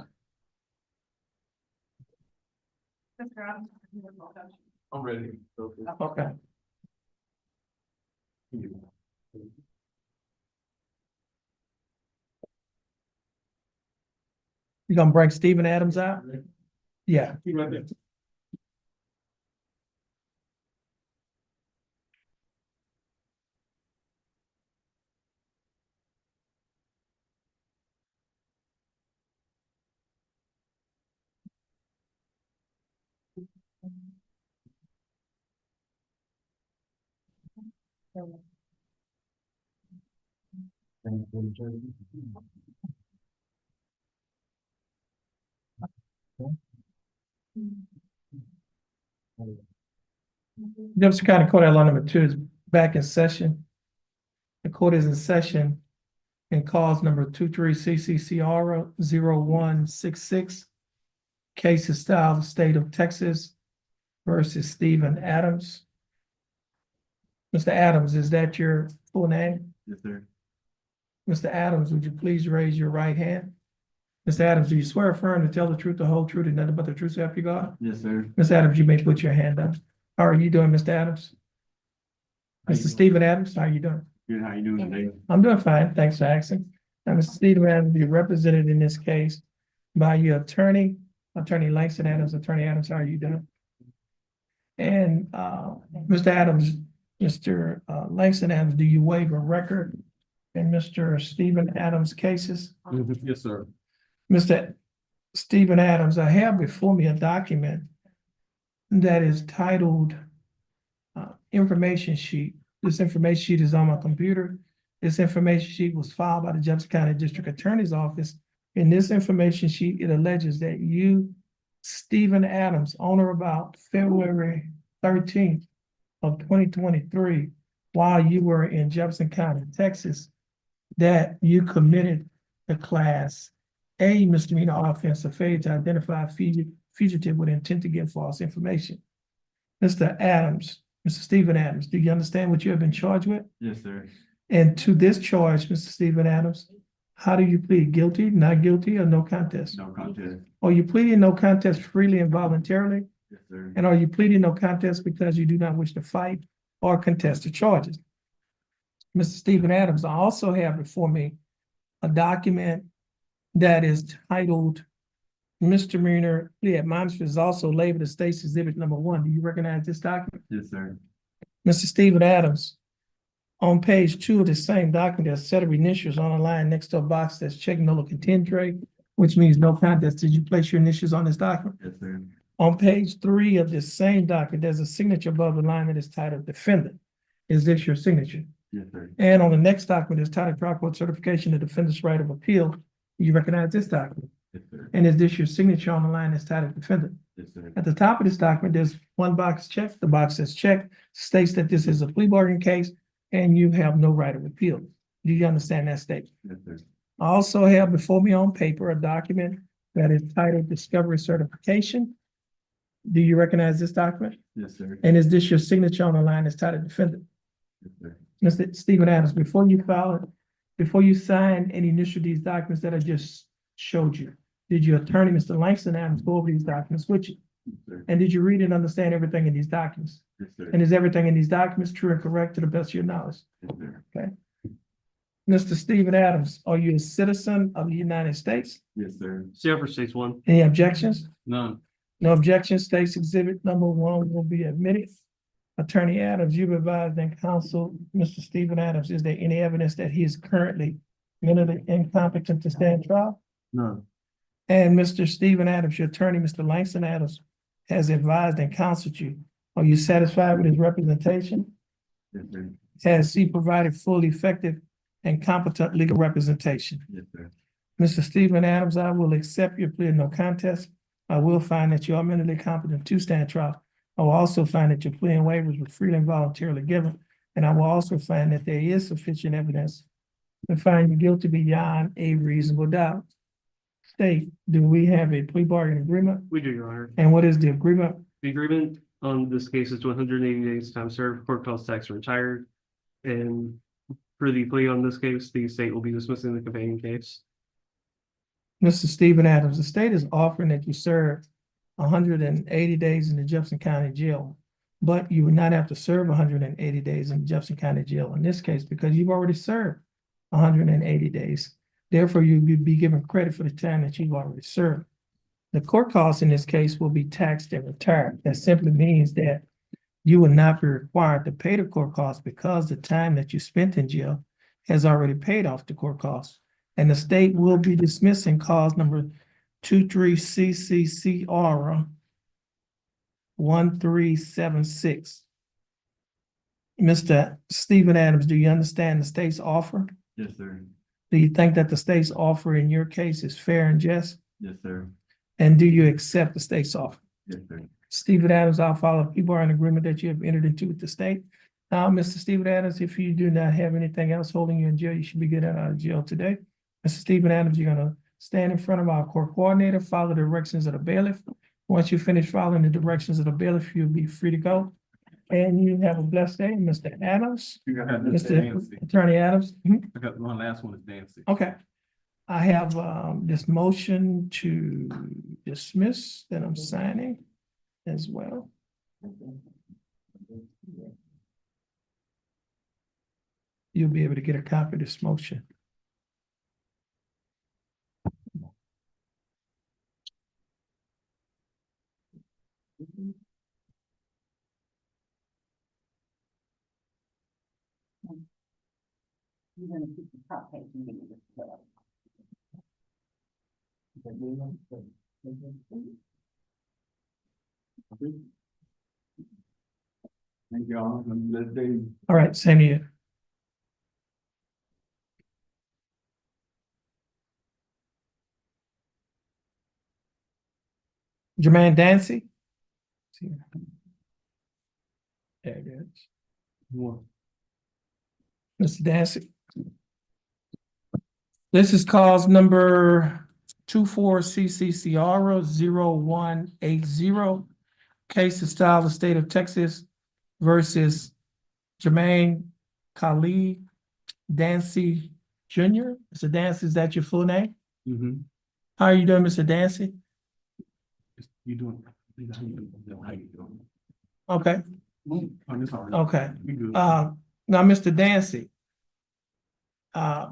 I'm ready. Okay. You gonna bring Stephen Adams out? Yeah. Jefferson County Court Law number 2 is back in session. The court is in session in cause number 23 CCCR 0166. Case is styled State of Texas versus Stephen Adams. Mr. Adams, is that your full name? Yes, sir. Mr. Adams, would you please raise your right hand? Mr. Adams, do you swear or affirm to tell the truth, the whole truth, and nothing but the truth, so help you God? Yes, sir. Ms. Adams, you may put your hand up. How are you doing, Mr. Adams? Mr. Stephen Adams, how are you doing? Good, how you doing today? I'm doing fine, thanks for asking. Now, Mr. Stephen Adams, you're represented in this case by your attorney, Attorney Langston Adams. Attorney Adams, how are you doing? And Mr. Adams, Mr. Langston Adams, do you waive a record in Mr. Stephen Adams' cases? Yes, sir. Mr. Stephen Adams, I have before me a document that is titled information sheet. This information sheet is on my computer. This information sheet was filed by the Jefferson County District Attorney's Office. In this information sheet, it alleges that you, Stephen Adams, on or about February 13th of 2023, while you were in Jefferson County, Texas, that you committed the Class A misdemeanor offense of failure to identify a fugitive with intent to give false information. Mr. Adams, Mr. Stephen Adams, do you understand what you have been charged with? Yes, sir. And to this charge, Mr. Stephen Adams, how do you plead? Guilty, not guilty, or no contest? No contest. Are you pleading no contest freely and voluntarily? Yes, sir. And are you pleading no contest because you do not wish to fight or contest the charges? Mr. Stephen Adams, I also have before me a document that is titled misdemeanor plea admonishment, is also labeled as State's Exhibit number 1. Do you recognize this document? Yes, sir. Mr. Stephen Adams, on page 2 of the same document, there's a set of initials on a line next to a box that's checked nolo contendere, which means no contest. Did you place your initials on this document? Yes, sir. On page 3 of this same document, there's a signature above the line that is titled defendant. Is this your signature? Yes, sir. And on the next document is titled trial court certification of defendant's right of appeal. You recognize this document? Yes, sir. And is this your signature on the line that's titled defendant? Yes, sir. At the top of this document, there's one box checked. The box that's checked states that this is a plea bargain case. and you have no right of appeal. Do you understand that statement? Yes, sir. I also have before me on paper a document that is titled Discovery Certification. Do you recognize this document? Yes, sir. And is this your signature on the line that's titled Defendant? Yes, sir. Mr. Stephen Adams, before you file it, before you sign and initial these documents that I just showed you, did your attorney, Mr. Langston Adams, go over these documents with you? Yes, sir. And did you read and understand everything in these documents? Yes, sir. And is everything in these documents true and correct to the best of your knowledge? Yes, sir. Okay. Mr. Stephen Adams, are you a citizen of the United States? Yes, sir. Several states one, Any objections? none. No objections. States exhibit number 1 will be admitted. Attorney Adams, you've advised and counsel Mr. Stephen Adams. Is there any evidence that he is currently mentally incompetent to stand trial? None. And Mr. Stephen Adams, your attorney, Mr. Langston Adams, has advised and counseled you. Are you satisfied with his representation? Yes, sir. Has he provided full, effective, and competent legal representation? Yes, sir. Mr. Stephen Adams, I will accept your plea of no contest. I will find that you are mentally competent to stand trial. I will also find that your plea and waivers were freely and voluntarily given. And I will also find that there is sufficient evidence to find you guilty beyond a reasonable doubt. State, do we have a plea bargain agreement? We do, Your Honor. And what is the agreement? The agreement on this case is 180 days time served, court calls tax retired. And for the plea on this case, the state will be dismissing the companion case. Mr. Stephen Adams, the state is offering that you serve 180 days in the Jefferson County Jail, but you would not have to serve 180 days in Jefferson County Jail in this case because you've already served 180 days. Therefore, you would be given credit for the time that you've already served. The court costs in this case will be taxed and retired. That simply means that you will not be required to pay the court costs because the time that you spent in jail has already paid off the court costs. And the state will be dismissing cause number 23CCCR 1376. Mr. Stephen Adams, do you understand the state's offer? Yes, sir. Do you think that the state's offer in your case is fair and just? Yes, sir. And do you accept the state's offer? Yes, sir. Stephen Adams, I'll follow people are in agreement that you have entered into with the state. Now, Mr. Stephen Adams, if you do not have anything else holding you in jail, you should be getting out of jail today. Mr. Stephen Adams, you're gonna stand in front of our court coordinator, follow the directions of the bailiff. Once you finish following the directions of the bailiff, you'll be free to go. And you have a blessed day, Mr. Adams, Mr. Attorney Adams. Mhm. I got one last one is Nancy. Okay. I have this motion to dismiss that I'm signing as well. You'll be able to get a copy of this motion. You're gonna keep the top page and give me this. Thank y'all. Have a good day. All right, same to you. Jermaine Dancy. There it is. Mr. Dancy. This is cause number 24CCCR 0180. Case to style the state of Texas versus Jermaine Khalid Dancy Jr. Mr. Dancy, is that your full name? Mm-hmm. How are you doing, Mr. Dancy? You doing? How you doing? Okay, I'm just all right. okay. You good. Now, Mr. Dancy,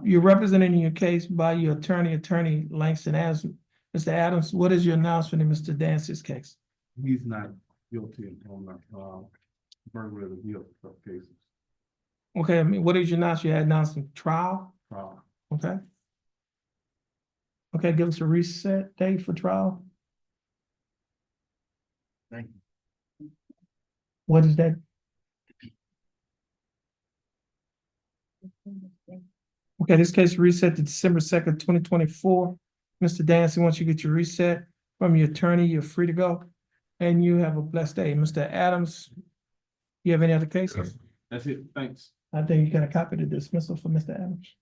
you're represented in your case by your attorney Langston Adams. Mr. Adams, what is your announcement in Mr. Dancy's case? He's not guilty on the burglary of the vehicle cases. Okay, I mean, what is your announcement? You had announced in trial? Okay. Okay, give us a reset date for trial. Thank you. What is that? Okay, this case reset to December 2nd, 2024. Mr. Dancy, once you get your reset from your attorney, you're free to go. And you have a blessed day. Mr. Adams, you have any other cases? That's it, thanks. I think you got a copy of the dismissal for Mr. Adams.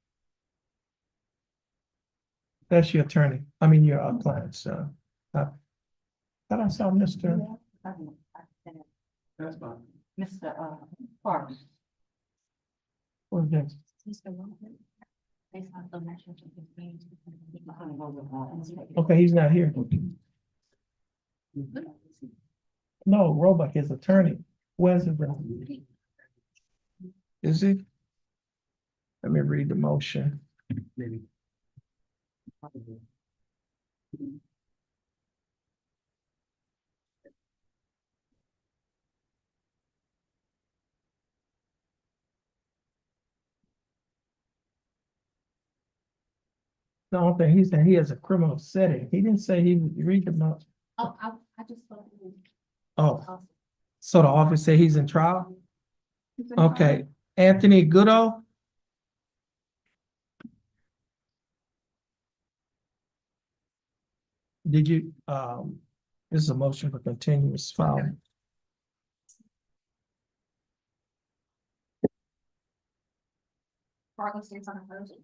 That's your attorney, I mean, your client, so. I don't saw Mr. That's fine. Mr. Parks. What's this? Okay, he's not here. No, Roebuck, his attorney. Where's it? Is he? Let me read the motion. Maybe. The only thing he said, he has a criminal setting. He didn't say he would read the motion. Oh, I just thought it was. Oh, so the office say he's in trial? Okay, Anthony Goodo. Did you, this is a motion for continuous filing. Bartlett stays unopposed.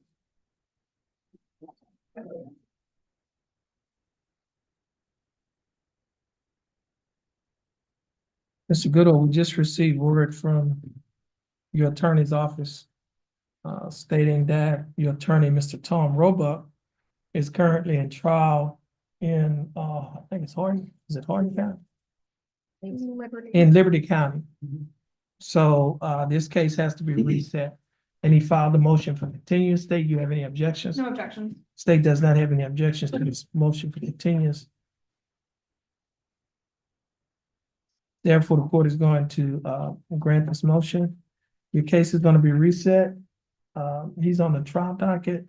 Mr. Goodall, we just received word from your attorney's office stating that your attorney, Mr. Tom Roebuck, is currently in trial in, I think it's Hardin, is it Hardin County? Liberty. In Liberty County. So this case has to be reset. And he filed a motion for continuance. State, you have any objections? No objections. State does not have any objections to this motion for continuance. Therefore, the court is going to grant this motion. Your case is going to be reset. He's on the trial docket.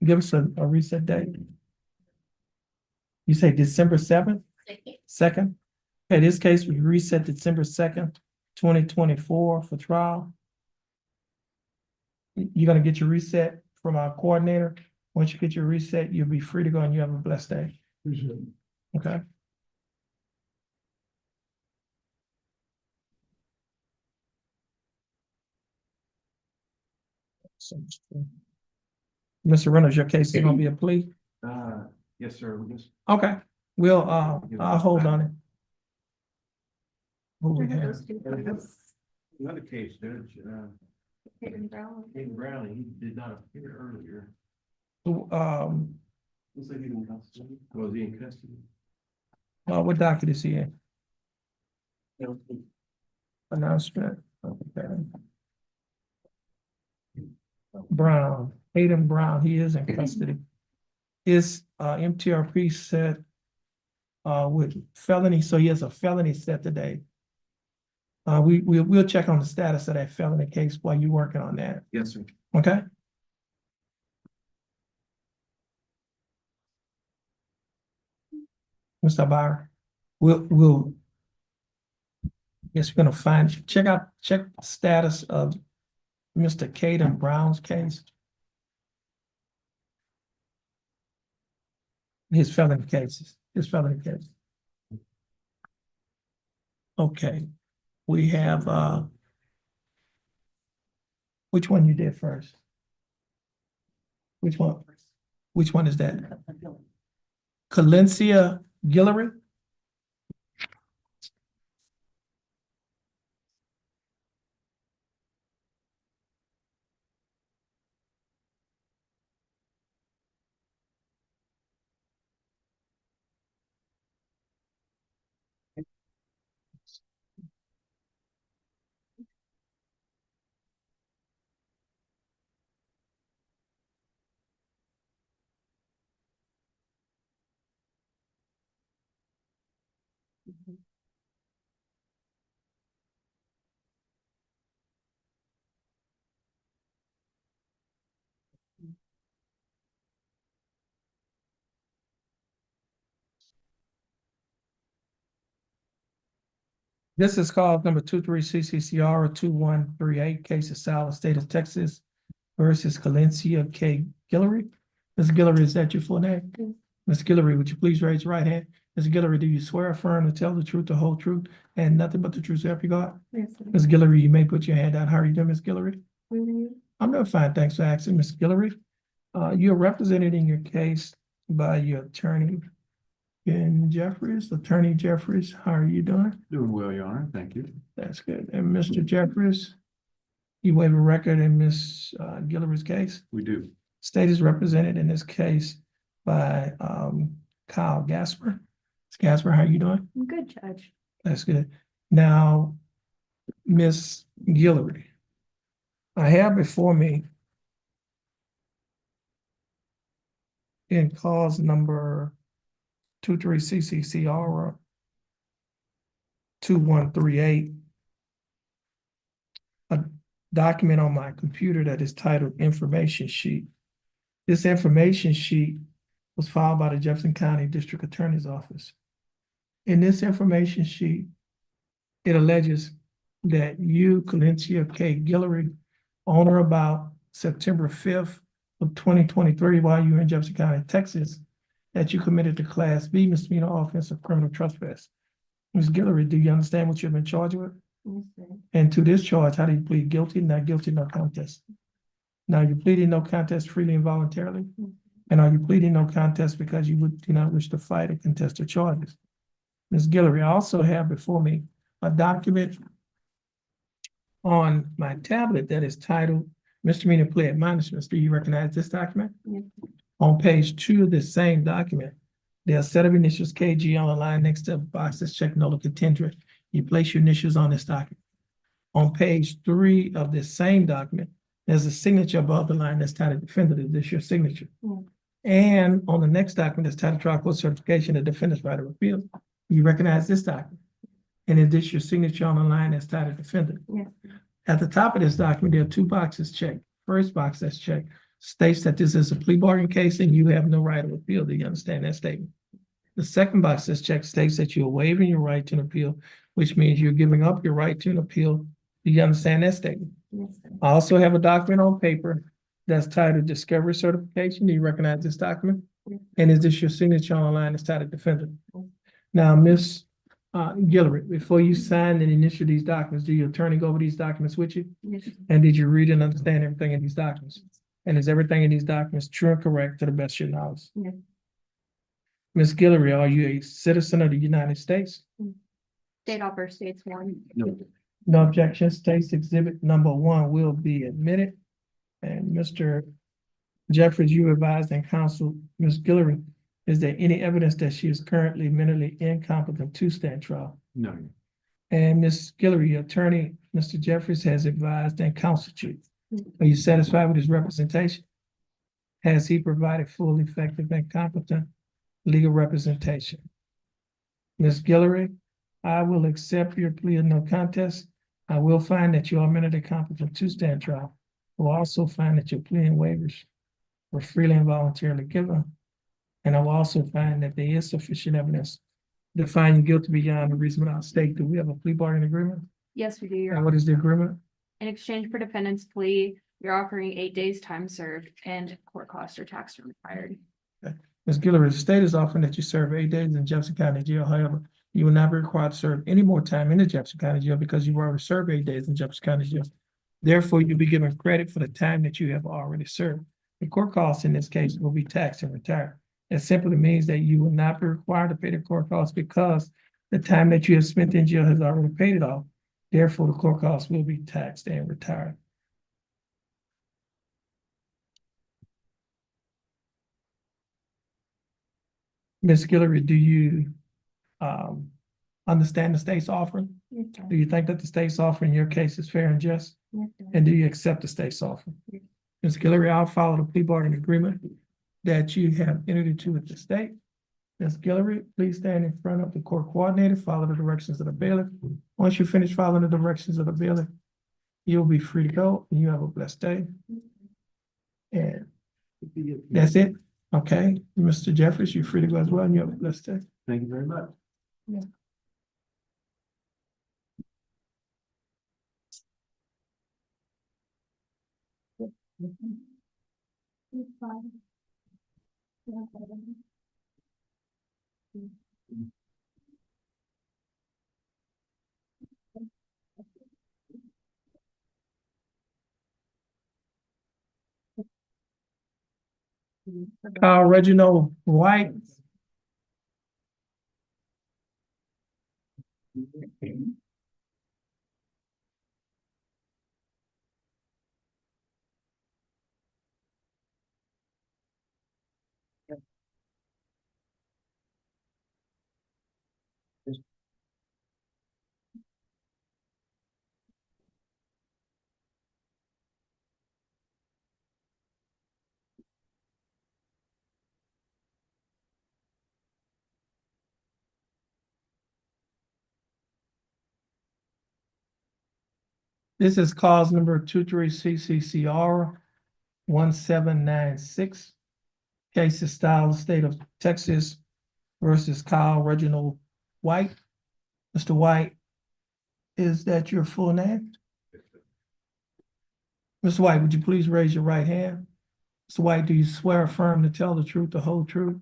Give us a reset date. You say December 7th? Second? Okay, this case was reset December 2nd, 2024 for trial. You're gonna get your reset from our coordinator. Once you get your reset, you'll be free to go and you have a blessed day. Okay? Mr. Reynolds, your case is gonna be a plea? Yes, sir, we just. Okay, we'll, I'll hold on it. Who we have? Those two photos. Another case, Judge, Hayden Brown. Hayden Brown, he did not appear earlier. Looks like he's in custody. Was he in custody? What docket is he in? Announcement. Okay. Brown, Hayden Brown, he is in custody. His MTRP set with felony, so he has a felony set today. We'll check on the status of that felony case while you're working on that, Yes, sir. okay? Mr. Byron, we'll yes, we're gonna check the status of Mr. Caden Brown's case. His felony cases, Okay, we have, which one you did first? Which one? Which one is that? Calencia Guillory? This is called number 23 CCCR 2138, case of South State of Texas versus Calencia K. Guillory. Ms. Guillory, is that your full name? Ms. Guillory, would you please raise your right hand? Ms. Guillory, do you swear or affirm to tell the truth, the whole truth, and nothing but the truth, so help you God? Yes, sir. Ms. Guillory, you may put your hand out. How are you doing, Ms. Guillory? Mhm. I'm doing fine, thanks for asking, Ms. Guillory. You're represented in your case by your attorney, Ben Jeffries. Attorney Jeffries, how are you doing? Doing well, Your Honor. Thank you. That's good. And Mr. Jeffries, you waive a record in Ms. Guillory's case. We do. State is represented in this case by Kyle Gasper. Ms. Gasper, how are you doing? I'm good, Judge. That's good. Now, Ms. Guillory, I have before me in cause number 23CCCR 2138, a document on my computer that is titled Information Sheet. This information sheet was filed by the Jefferson County District Attorney's Office. In this information sheet, it alleges that you, Calencia K. Guillory, on or about September 5th of 2023, while you were in Jefferson County, Texas, that you committed the Class B misdemeanor offense of criminal trespass. Ms. Guillory, do you understand what you've been charged with? Yes, sir. And to this charge, how do you plead guilty? Not guilty, no contest. Now, you're pleading no contest freely and voluntarily? And are you pleading no contest because you do not wish to fight or contest the charges? Ms. Guillory, I also have before me a document on my tablet that is titled Misdemeanor Plea Admonishments. Do you recognize this document? Yes. On page 2 of this same document, there are a set of initials KG on the line next to a box that's checked Nola Contendra. You place your initials on this document. On page 3 of this same document, there's a signature above the line that's titled Defendant. Is this your signature? Mm. And on the next document that's titled Trial Court Certification of Defendant's Right of Appeal, you recognize this document. And is this your signature on the line that's titled Defendant? Yes. At the top of this document, there are 2 boxes checked. First box that's checked states that this is a plea bargain case and you have no right of appeal. Do you understand that statement? The second box that's checked states that you're waiving your right to an appeal, which means you're giving up your right to an appeal. Do you understand that statement? Yes, sir. I also have a document on paper that's titled Discovery Certification. Do you recognize this document? Yes. And is this your signature on the line that's titled Defendant? Now, Ms. Guillory, before you sign and initial these documents, do your attorney go over these documents with you? Yes, sir. And did you read and understand everything in these documents? And is everything in these documents true and correct to the best of your knowledge? Yes. Ms. Guillory, are you a citizen of the United States? State offer states one. No. No objection. States exhibit number 1 will be admitted. And Mr. Jeffries, you advised and counsel Ms. Guillory, is there any evidence that she is currently mentally incompetent to stand trial? No. And Ms. Guillory, your attorney, Mr. Jeffries, has advised and counseled you. Are you satisfied with his representation? Has he provided full, effective, and competent legal representation? Ms. Guillory, I will accept your plea of no contest. I will find that you are mentally competent to stand trial. I will also find that your plea and waivers were freely and voluntarily given. And I will also find that there is sufficient evidence to find you guilty beyond a reasonable doubt. State, do we have a plea bargain agreement? Yes, we do, Your And Honor. what is the agreement? In exchange for defendant's plea, you're offering 8 days time served and court costs or tax are required. Ms. Guillory, the state is offering that you serve 8 days in Jefferson County Jail. However, you will not be required to serve any more time in the Jefferson County Jail because you've already served 8 days in Jefferson County Jail. Therefore, you'll be given credit for the time that you have already served. The court costs in this case will be taxed and retired. It simply means that you will not be required to pay the court costs because the time that you have spent in jail has already paid it off. Therefore, the court costs will be taxed and retired. Ms. Guillory, do you understand the state's offering? Yes, sir. Do you think that the state's offer in your case is fair and just? Yes, sir. And do you accept the state's offer? Yes. Ms. Guillory, I'll follow the plea bargain agreement that you have entered into with the state. Ms. Guillory, please stand in front of the court coordinator, follow the directions of the bailiff. Once you finish following the directions of the bailiff, you'll be free to go and you have a blessed day. And that's it. Okay, Mr. Jeffries, you're free to go as well and you have a blessed day. Thank you very much. Kyle Reginald White. This is cause number 23CCCR 1796. Case is style state of Texas versus Kyle Reginald White. Mr. White, is that your full name? Mr. White, would you please raise your right hand? Mr. White, do you swear or affirm to tell the truth, the whole truth,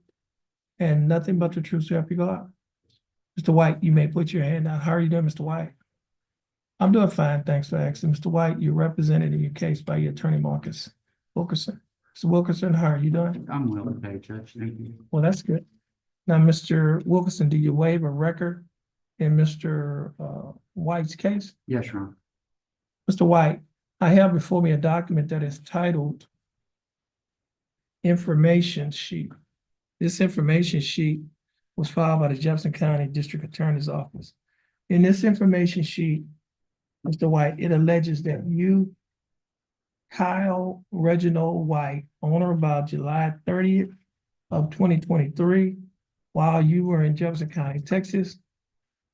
and nothing but the truth to help you God? Mr. White, you may put your hand down. How are you doing, Mr. White? I'm doing fine, thanks for asking. Mr. White, you're represented in your case by your attorney, Marcus Wilkerson. Mr. Wilkerson, how are you doing? I'm well paid, Judge. Thank you. Well, that's good. Now, Mr. Wilkerson, do you waive a record in Mr. White's case? Yes, Your Honor. Mr. White, I have before me a document that is titled Information Sheet. This information sheet was filed by the Jefferson County District Attorney's Office. In this information sheet, Mr. White, it alleges that you, Kyle Reginald White, on or about July 30th of 2023, while you were in Jefferson County, Texas,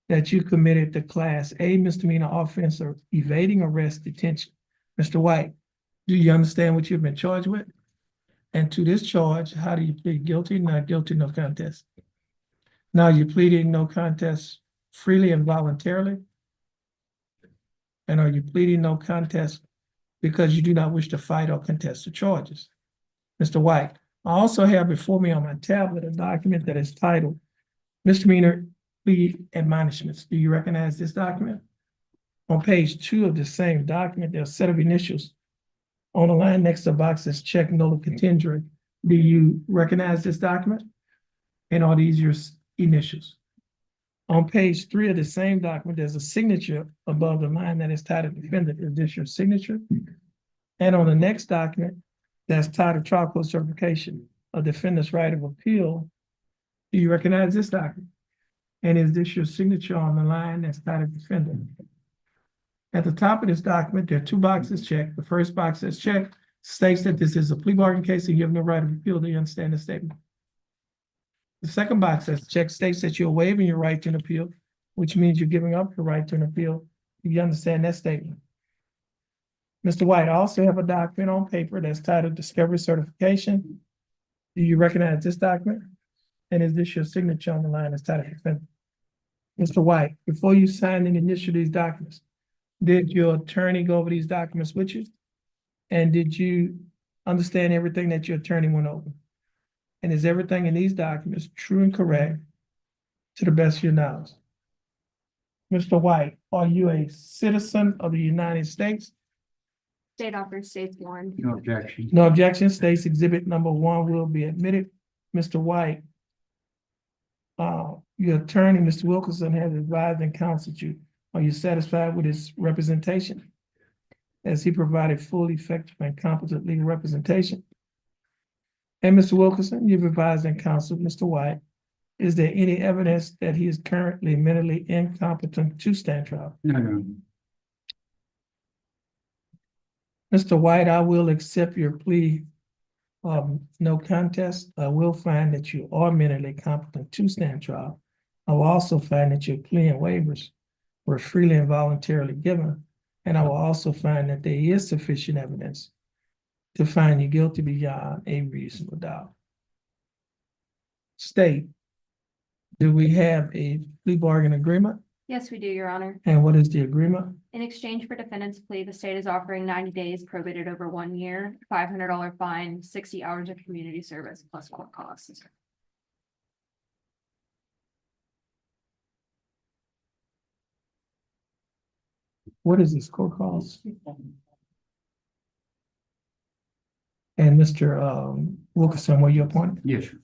that you committed the Class A misdemeanor offense of evading arrest detention. Mr. White, do you understand what you've been charged with? And to this charge, how do you plead guilty, not guilty, no contest? Now, you pleading no contest freely and voluntarily? And are you pleading no contest because you do not wish to fight or contest the charges? Mr. White, I also have before me on my tablet a document that is titled Misdemeanor Plea Admonishments. Do you recognize this document? On page 2 of the same document, there's a set of initials. On the line next to the box says check nolo contendere. Do you recognize this document? And are these your initials? On page 3 of the same document, there's a signature above the line that is titled defendant. Is this your signature? And on the next document, that's titled trial court certification, a defendant's right of appeal. Do you recognize this document? And is this your signature on the line that's titled defendant? At the top of this document, there are 2 boxes checked. The first box that's checked states that this is a plea bargain case and you have no right of appeal. Do you understand the statement? The second box that's checked states that you're waiving your right to an appeal, which means you're giving up your right to an appeal. Do you understand that statement? Mr. White, I also have a document on paper that's titled Discovery Certification. Do you recognize this document? And is this your signature on the line that's titled defendant? Mr. White, before you sign and initial these documents, did your attorney go over these documents with you? And did you understand everything that your attorney went over? And is everything in these documents true and correct to the best of your knowledge? Mr. White, are you a citizen of the United States? State offers states one. No objection. No objection. States exhibit number 1 will be admitted. Mr. White, your attorney, Mr. Wilkerson, has advised and counseled you. Are you satisfied with his representation? Has he provided full, effective, and competent legal representation? And Mr. Wilkerson, you've advised and counseled Mr. White. Is there any evidence that he is currently mentally incompetent to stand trial? No, no. Mr. White, I will accept your plea of no contest. I will find that you are mentally competent to stand trial. I will also find that your plea and waivers were freely and voluntarily given. And I will also find that there is sufficient evidence to find you guilty beyond a reasonable doubt. State, do we have a plea bargain agreement? Yes, we do, Your Honor. And what is the agreement? In exchange for defendant's plea, the state is offering 90 days probated over 1 year, $500 fine, 60 hours of community service plus court costs. What is this court calls? And Mr. Wilkerson, were you appointed? Yes, sir.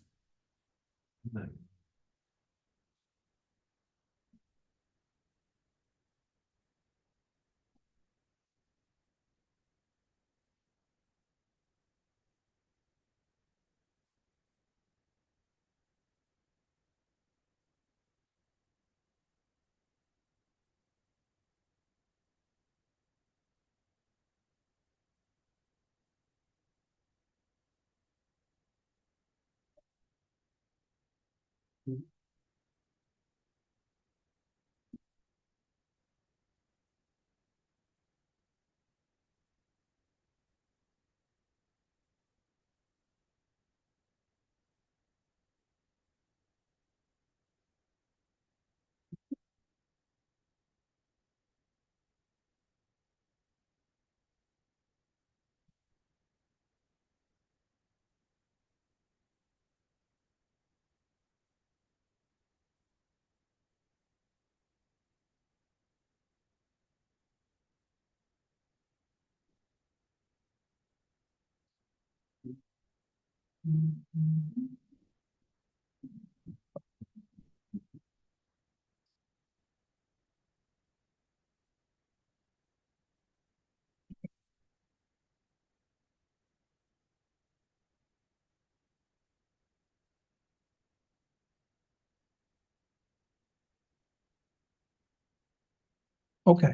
Okay,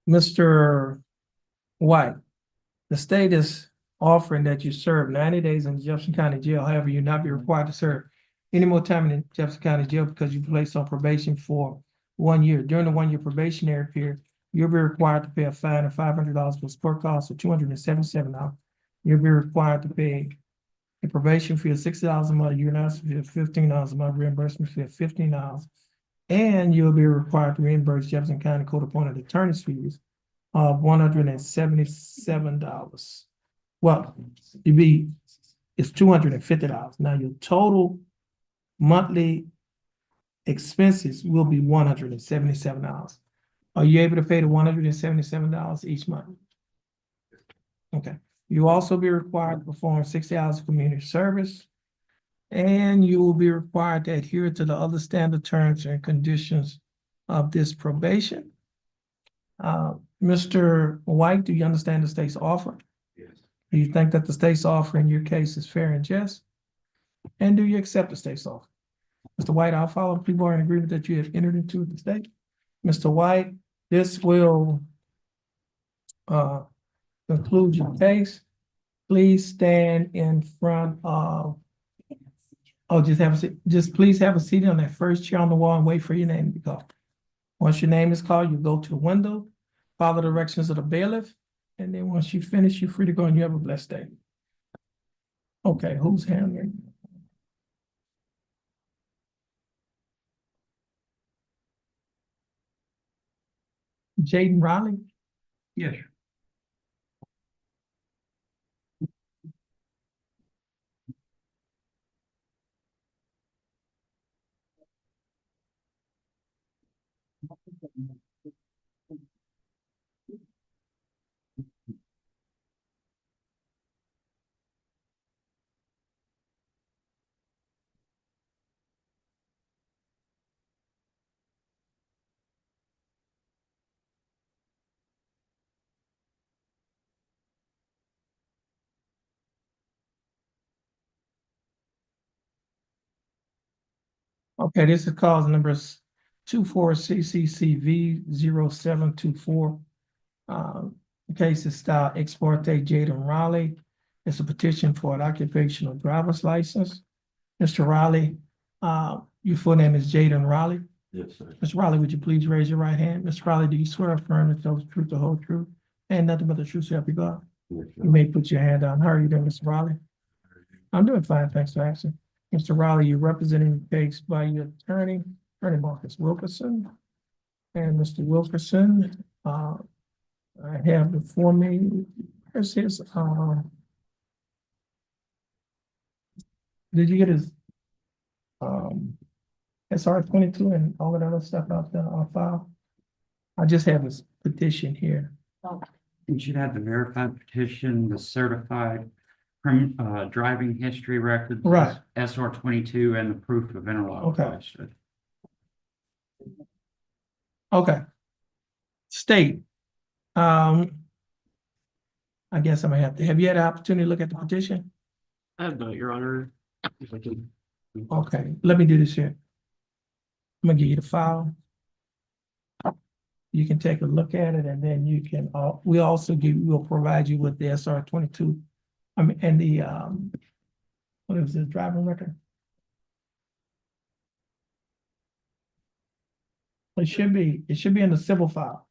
Mr. White, the state is offering that you serve 90 days in Jefferson County Jail. However, you'll not be required to serve any more time in Jefferson County Jail because you placed on probation for 1 year. During the 1 year probationary period, you'll be required to pay a fine of $500 plus court costs of $277. You'll be required to pay a probation fee of $60 a month, a UNS fee of $15 a month, reimbursement fee of $15. And you'll be required to reimburse Jefferson County Court appointed attorney's fees of $177. Well, it's $250. Now your total monthly expenses will be $177. Are you able to pay the $177 each month? Okay. You also be required to perform 60 hours of community service. And you will be required to adhere to the other standard terms and conditions of this probation. Mr. White, do you understand the state's offer? Yes. Do you think that the state's offer in your case is fair and just? And do you accept the state's offer? Mr. White, I'll follow the people who are in agreement that you have entered into with the state. Mr. White, this will conclude your case. Please stand in front of, just please have a seat on that first chair on the wall and wait for your name to be called. Once your name is called, you go to the window, follow the directions of the bailiff, and then once you finish, you're free to go and you have a blessed day. Okay, who's handling? Jaden Riley? Yes. Okay, this is cause numbers 24CCCV0724. The case is style ex parte Jaden Riley. It's a petition for an occupational driver's license. Mr. Riley, your full name is Jaden Riley. Yes, sir. Mr. Riley, would you please raise your right hand? Mr. Riley, do you swear or affirm to tell the truth, the whole truth, and nothing but the truth so help you God? Yes, sir. You may put your hand down. How are you doing, Mr. Riley? I'm doing fine, thanks for asking. Mr. Riley, you're representing the case by your attorney Marcus Wilkerson. And Mr. Wilkerson, I have before me, here's his, did you get his, SR 22 and all of that other stuff out there on file? I just have this petition here. You should have the verified petition, the certified driving history record. Right. SR 22 and the proof of interlock Okay. question. Okay. State. I guess I'm gonna have you had an opportunity to look at the petition? I have not, Your Honor. If I can. Okay, let me do this here. I'm gonna give you the file. You can take a look at it and then you can, we'll provide you with the SR 22. And the, what is this, driving record? It should be in the civil file.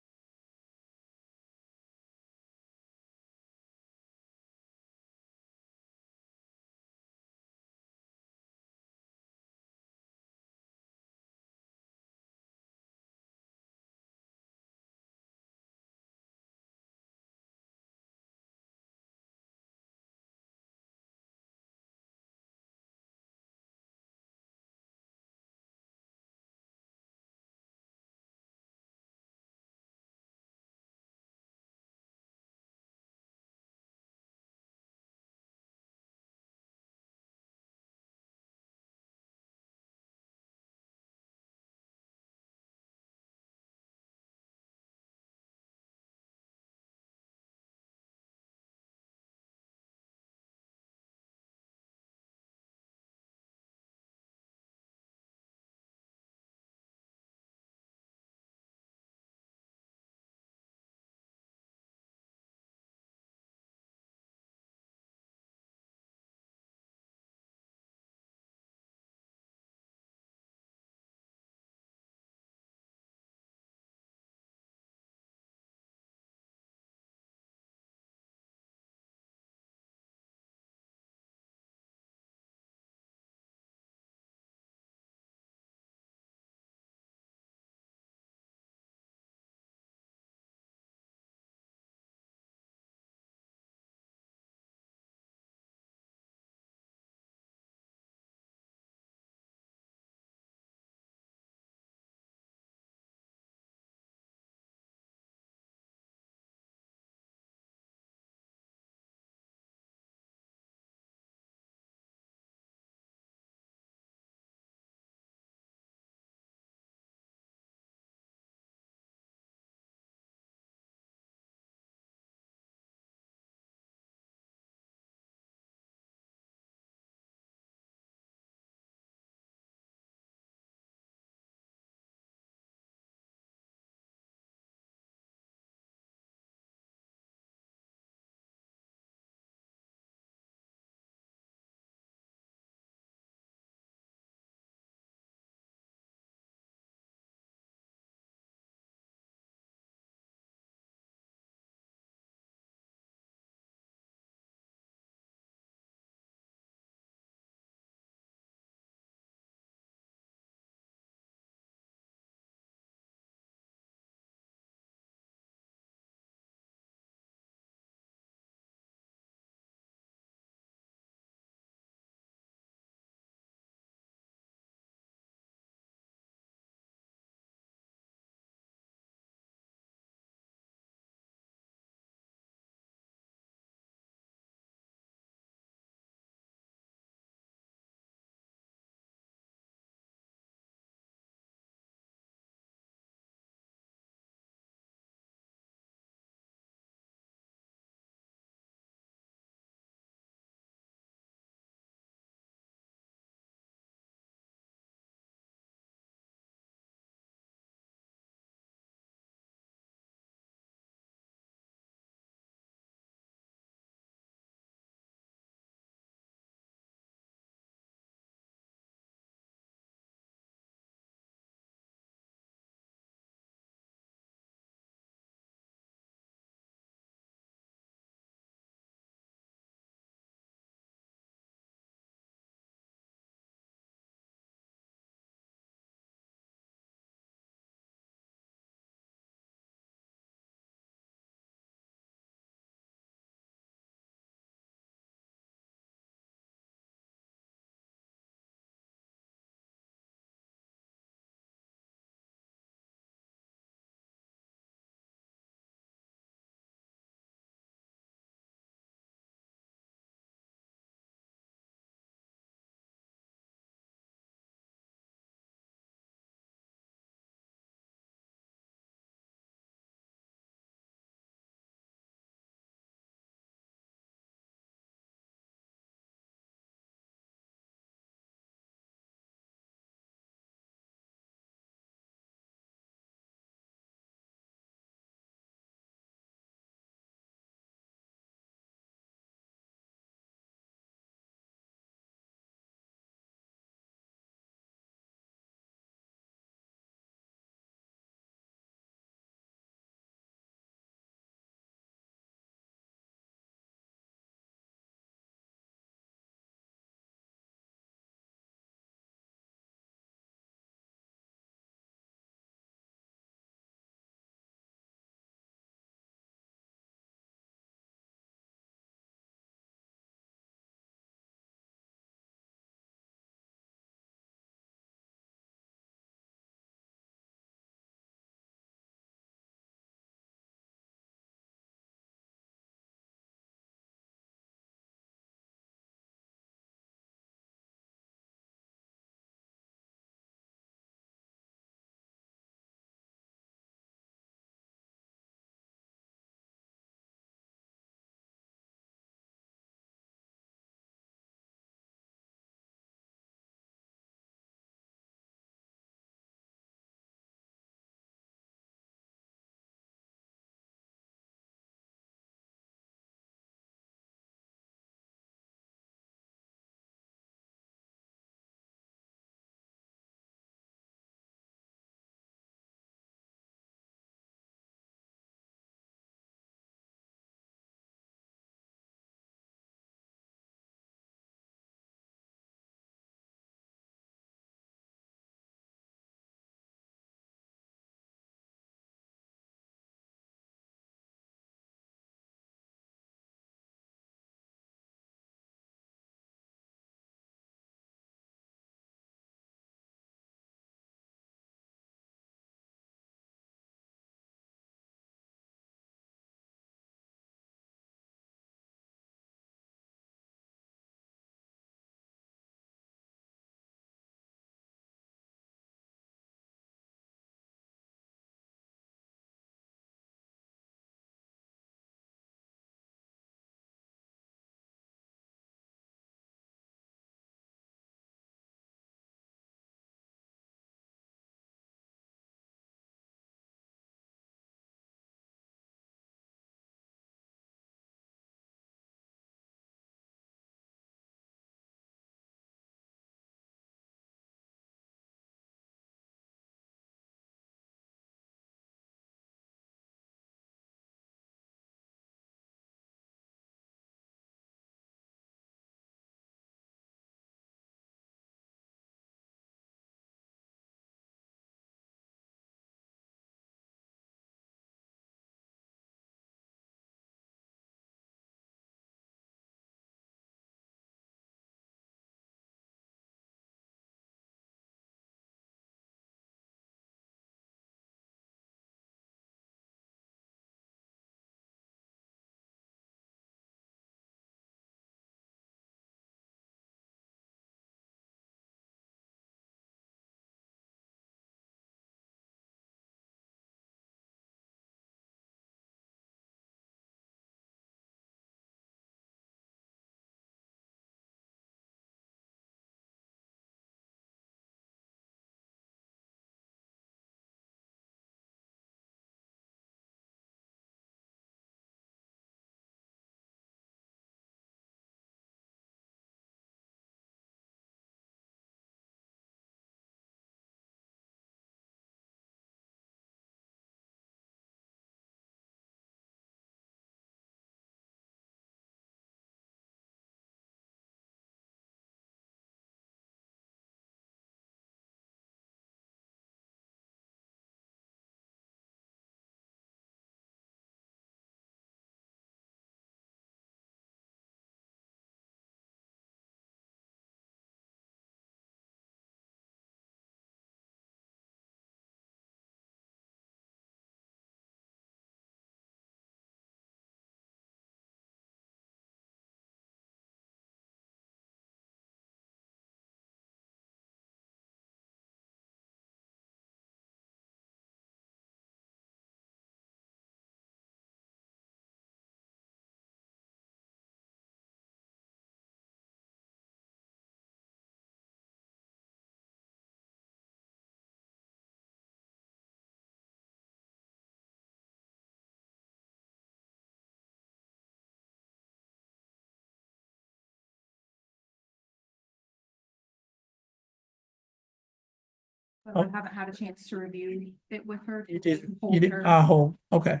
But I haven't had a chance to review it with her. You did, Hold you did, her. hold, okay.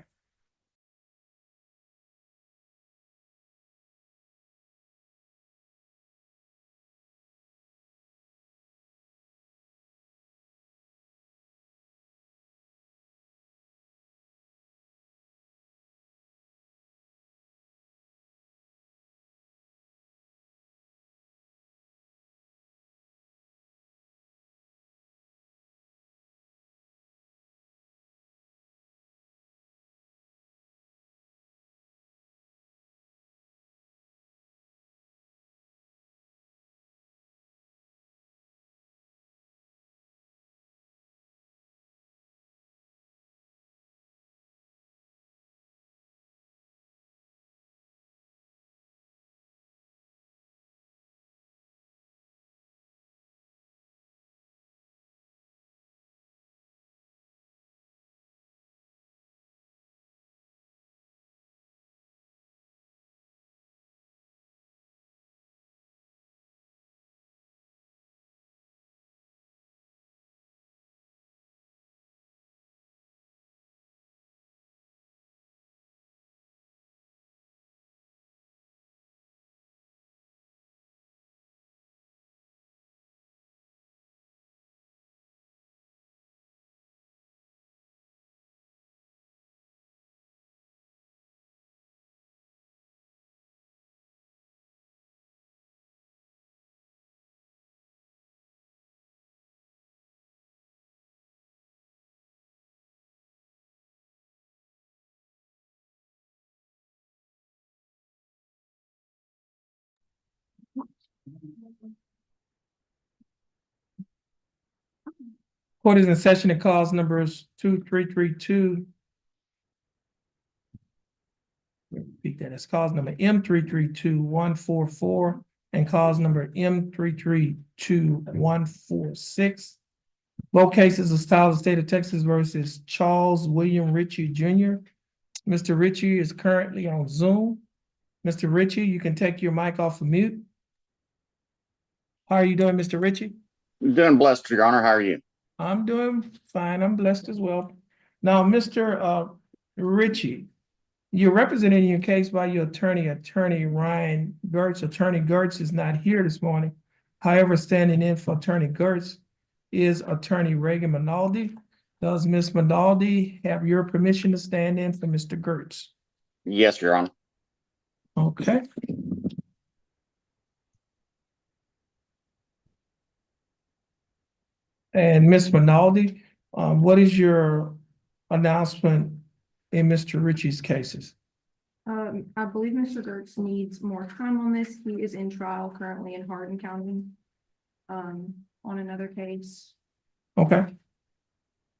Court is in session and calls numbers 2332. Repeat that, it's calls number M332144 and calls number M332146. Both cases are styled the state of Texas versus Charles William Ritchie Jr. Mr. Ritchie is currently on Zoom. Mr. Ritchie, you can take your mic off of mute. How are you doing, Mr. Ritchie? Doing blessed, Your Honor. How are you? I'm doing fine. I'm blessed as well. Now, Mr. Ritchie, you're representing your case by your attorney, Attorney Ryan Gertz. Attorney Gertz is not here this morning. However, standing in for Attorney Gertz is Attorney Reagan Minaldi. Does Ms. Minaldi have your permission to stand in for Mr. Gertz? Yes, Your Honor. Okay. And Ms. Minaldi, what is your announcement in Mr. Ritchie's cases? I believe Mr. Gertz needs more time on this. He is in trial currently in Hardin County. On another case, Okay,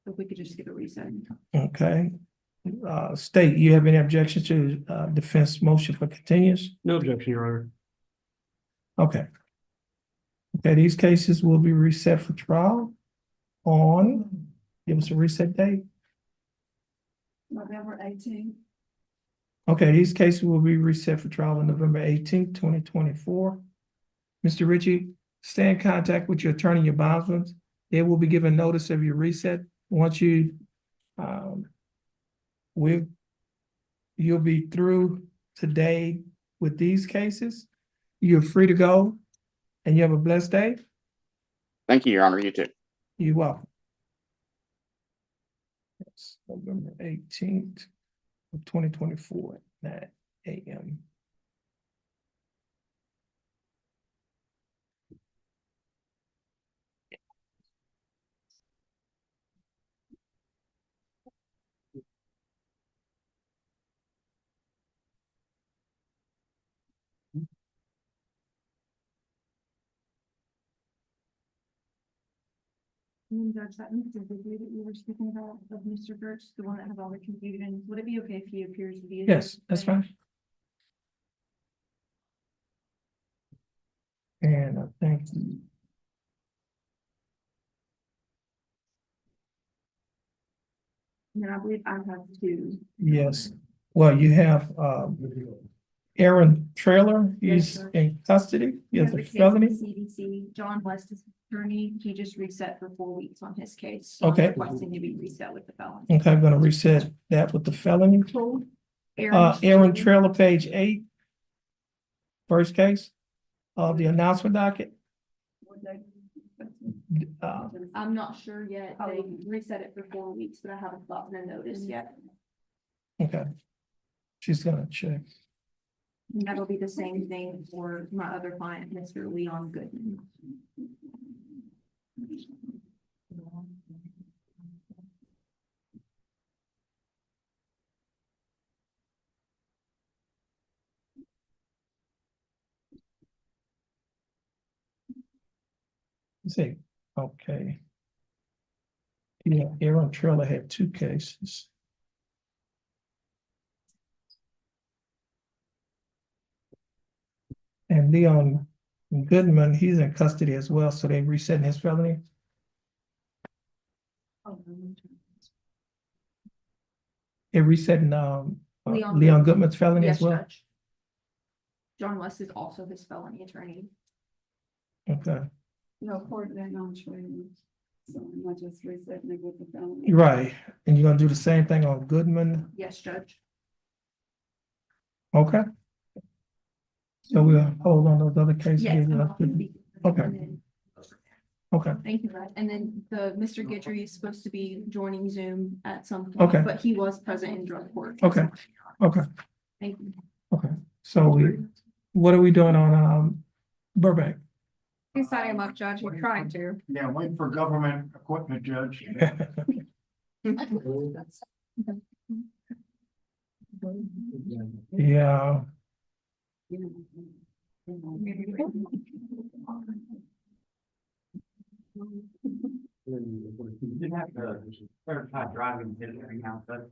if we could just get a reset. okay. State, you have any objections to defense motion for continuance? No objection, Your Honor. Okay. Okay, these cases will be reset for trial on, give us a reset date. November 18th. Okay, these cases will be reset for trial on November 18th, 2024. Mr. Ritchie, stay in contact with your attorney, your bondsman. They will be given notice of your reset. Once you, you'll be through today with these cases. You're free to go and you have a blessed day. Thank you, Your Honor. You too. You're welcome. It's November 18th of 2024 at 9 a.m. Judge, that means the video that you were speaking about of Mr. Gertz, the one that has all the confusion, would it be okay if he appears via? Yes, that's fine. And I think And then I believe I have two. yes. Well, you have Aaron Trailer, he's sir. in custody, he has a case felony. with CDC, John West is attorney, he just reset for 4 weeks on his case. So I'm Okay. requesting to be reset with the felony. Okay, I'm gonna reset that with the felony. Aaron Trailer, page 8. First case, the announcement docket. I'm not sure yet, they reset it for 4 weeks, but I haven't gotten a notice yet. Okay. She's gonna check. And that'll be the same thing for my other client, Mr. Leon Goodman. Let's see, okay. Yeah, Aaron Trailer had 2 cases. And Leon Goodman, he's in custody as well, so they resetting his felony. They're resetting, Leon Goodman's felony as Yes, well. Judge. John West is also his felony attorney. Okay, No court, they're not training. So I'm not just resetting it with the felony. right, and you're gonna do the same thing on Goodman, Yes, Judge. okay? So we'll hold on those other cases. Yes. Okay. Okay, Thank you, Brad. And then the Mr. Guidry is supposed to be joining Zoom at some point. Okay. But he was present in drug court. Okay. okay, Thank you. okay, so what are we doing on, Burbank? He's signing him up, Judge. We're trying to. Yeah, waiting for government equipment, Judge. Yeah, You have to certify driving history now, but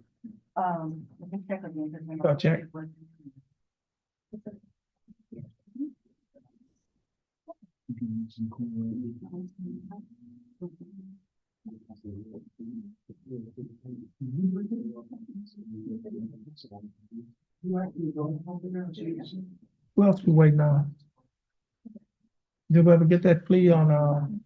Let me check again. Go check. Who else we waiting on? Did we ever get that plea on,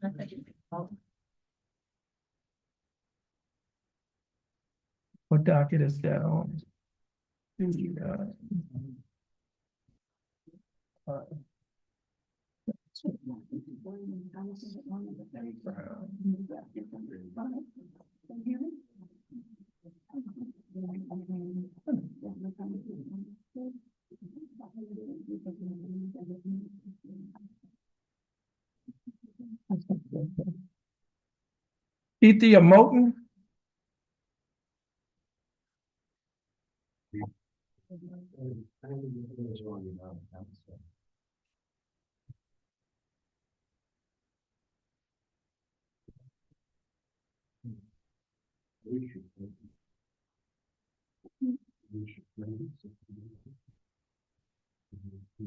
what docket is that on? Ethiopia Moten?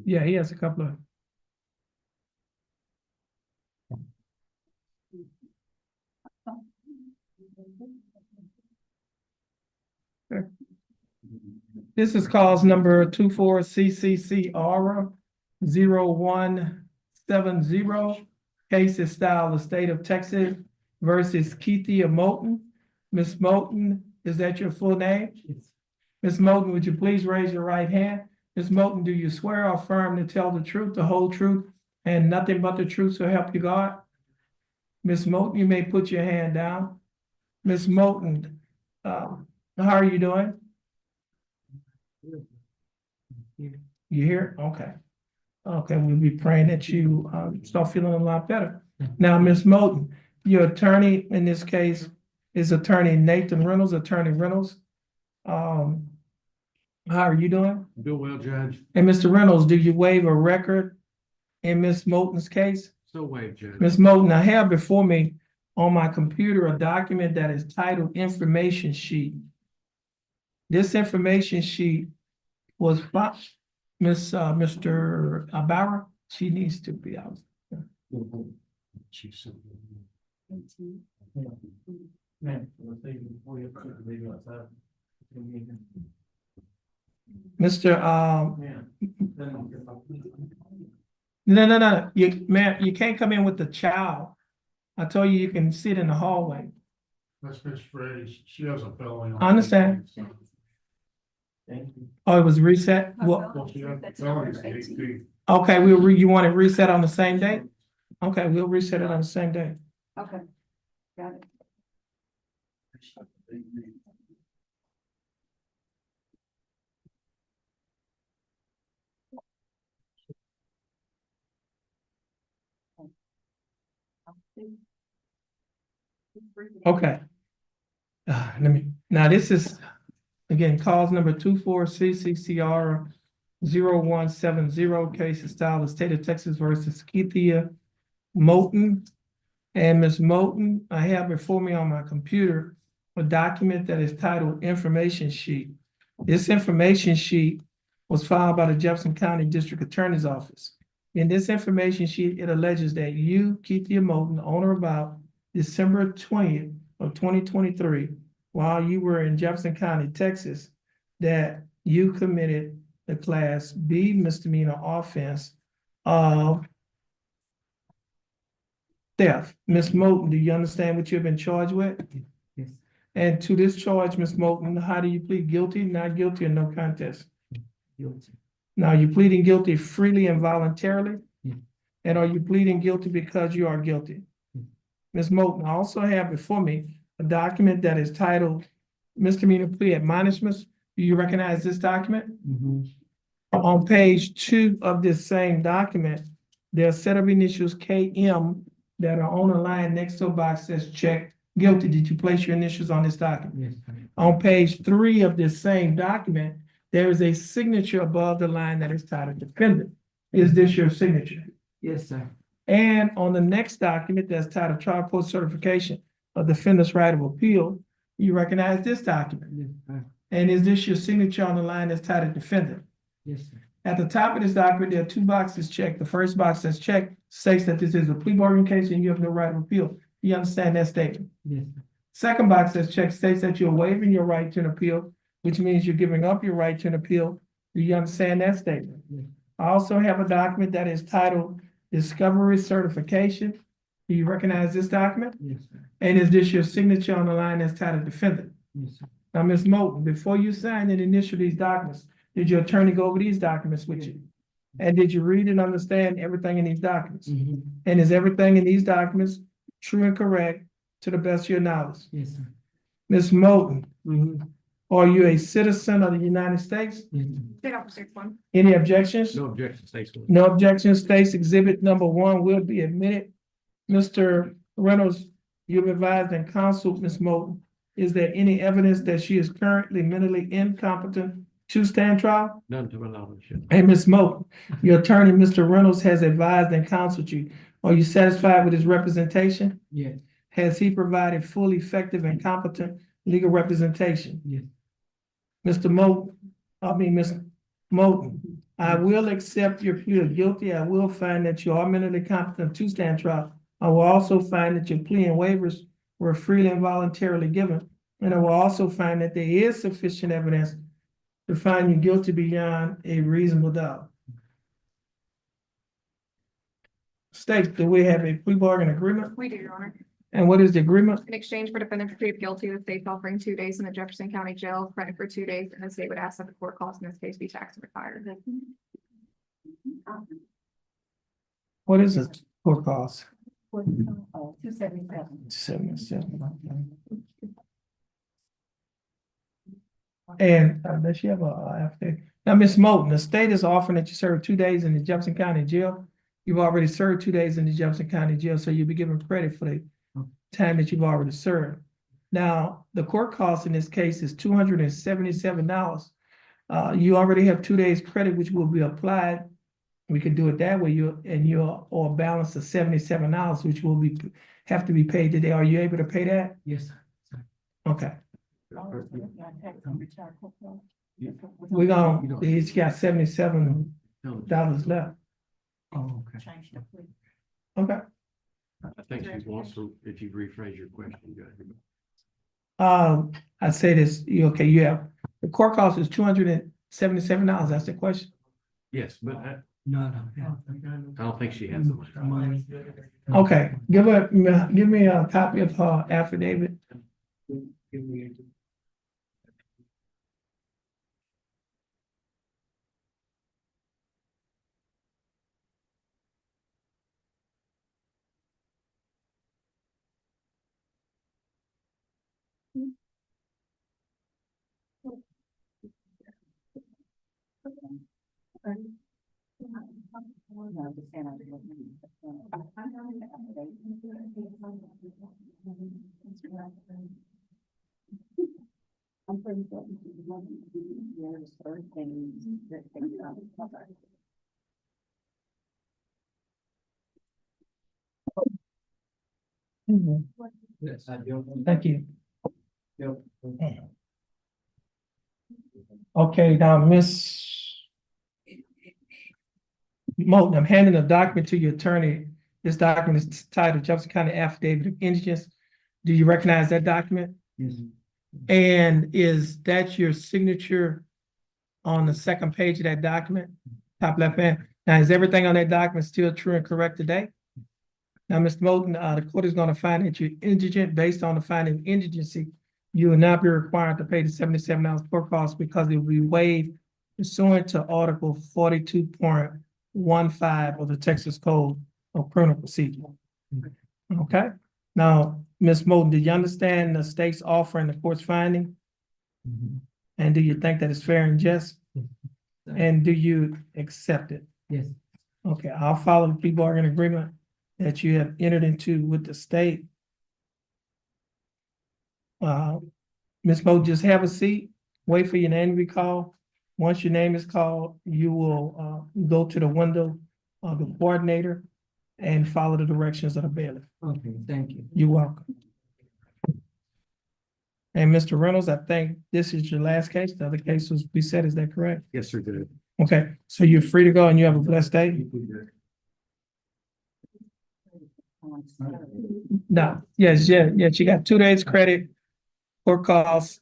Yeah, he has a couple of. This is cause number 24 CCC Aura 0170. Case is style the state of Texas versus Keithia Moten. Ms. Moten, is that your full name? Ms. Moten, would you please raise your right hand? Ms. Moten, do you swear or affirm to tell the truth, the whole truth, and nothing but the truth so help you God? Ms. Moten, you may put your hand down. Ms. Moten, how are you doing? You here? Okay. Okay, we'll be praying that you start feeling a lot better. Now, Ms. Moten, your attorney in this case is attorney Nathan Reynolds, attorney Reynolds. How are you doing? Doing well, Judge. And Mr. Reynolds, do you waive a record in Ms. Moten's case? So wait, Judge. Ms. Moten, I have before me on my computer a document that is titled information sheet. This information sheet was Mr. Abara, she needs to be out. Mr. No, ma'am, you can't come in with the child. I told you you can sit in the hallway. That's Miss Freddie. She has a felony. I understand. Oh, it was reset? Well, Well, she has a felony, it's 18. okay, you want it reset on the same day? Okay, we'll reset it on the same day. Okay, got it. Okay. Now this is, again, cause number 24CCCR 0170, case of style of state of Texas versus Keithia Moulton. And Ms. Moulton, I have before me on my computer a document that is titled Information Sheet. This information sheet was filed by the Jefferson County District Attorney's Office. In this information sheet, it alleges that you, Keithia Moulton, on or about December 20th of 2023, while you were in Jefferson County, Texas, that you committed the Class B misdemeanor offense of theft. Ms. Moulton, do you understand what you've been charged with? Yes. And to this charge, Ms. Moulton, how do you plead guilty, not guilty, or no contest? Guilty. Now, you pleading guilty freely and voluntarily? Yeah. And are you pleading guilty because you are guilty? Yeah. Ms. Moulton, I also have before me a document that is titled Misdemeanor Plea Admonishments. Do you recognize this document? On page 2 of this same document, there are a set of initials KM that are on a line next to a box that says check guilty. Did you place your initials on this document? Yes. On page 3 of this same document, there is a signature above the line that is titled defendant. Is this your signature? Yes, sir. And on the next document that's titled trial court certification of defendant's right of appeal, you recognize this document. Yes, sir. And is this your signature on the line that's titled defendant? Yes, sir. At the top of this document, there are 2 boxes checked. The first box that's checked states that this is a plea bargain case and you have no right of appeal. You understand that statement? Yes, sir. Second box that's checked states that you're waiving your right to an appeal, which means you're giving up your right to an appeal. Do you understand that statement? Yes. I also have a document that is titled Discovery Certification. Do you recognize this document? Yes, sir. And is this your signature on the line that's titled defendant? Yes, sir. Now, Ms. Moulton, before you signed and initial these documents, did your attorney go over these documents with you? And did you read and understand everything in these documents? Mhm. And is everything in these documents true and correct to the best of your knowledge? Yes, sir. Ms. Moulton, Mhm. are you a citizen of the United States? Yes, sir. State officer one. Any objections? No objection, States. No objections. States exhibit number 1 will be admitted. Mr. Reynolds, you've advised and counseled Ms. Moulton. Is there any evidence that she is currently mentally incompetent to stand trial? None to my knowledge. Hey, Ms. Moulton, your attorney, Mr. Reynolds, has advised and counseled you. Are you satisfied with his representation? Yes. Has he provided full, effective, and competent legal representation? Yes. Ms. Moulton, I will accept your plea of guilty. I will find that you are mentally competent to stand trial. I will also find that your plea and waivers were freely and voluntarily given. And I will also find that there is sufficient evidence to find you guilty beyond a reasonable doubt. State, do we have a plea bargain agreement? We do, Your Honor. And what is the agreement? In exchange for defendant to plead guilty, the state's offering 2 days in the Jefferson County Jail, credit for 2 days, and the state would ask that the court costs in this case be taxed and retired. What is it for cost? 277. 77. And does she have a affidavit? Now, Ms. Moulton, the state is offering that you serve 2 days in the Jefferson County Jail. You've already served 2 days in the Jefferson County Jail, so you'll be given credit for the time that you've already served. Now, the court cost in this case is $277. You already have 2 days credit, which will be applied. We could do it that way. Or a balance of $77, which will have to be paid today. Are you able to pay that? Yes, sir. Okay. We're gonna, he's got $77 left. Oh, okay. Okay. I think she wants to, if you rephrase your question, go ahead. I say this, okay, you have, the court cost is $77, that's the question. Yes, but No. I don't think she has the money. Okay, give me a copy of her affidavit. Thank you. Okay, now, Miss Moulton, I'm handing a document to your attorney. This document is titled Jefferson County Affidavit of Indigence. Do you recognize that document? Yes. And is that your signature on the second page of that document? Top left hand. Now, is everything on that document still true and correct today? Now, Mr. Moulton, the court is going to find that you're indigent based on the finding of indigency. You will not be required to pay the $77 per cost because it will be waived pursuant to Article 42.15 of the Texas Code of Criminal Procedure. Okay? Now, Ms. Moulton, do you understand the state's offer and the court's finding? And do you think that it's fair and just? And do you accept it? Yes. Okay, I'll follow the plea bargain agreement that you have entered into with the state. Ms. Moulton, just have a seat, wait for your name to be called. Once your name is called, you will go to the window of the coordinator and follow the directions of the bailiff. Okay, thank you. You're welcome. And Mr. Reynolds, I think this is your last case. The other case was reset, is that correct? Yes, sir, good. Okay, so you're free to go and you have a blessed day. No, yes, you got 2 days credit for costs.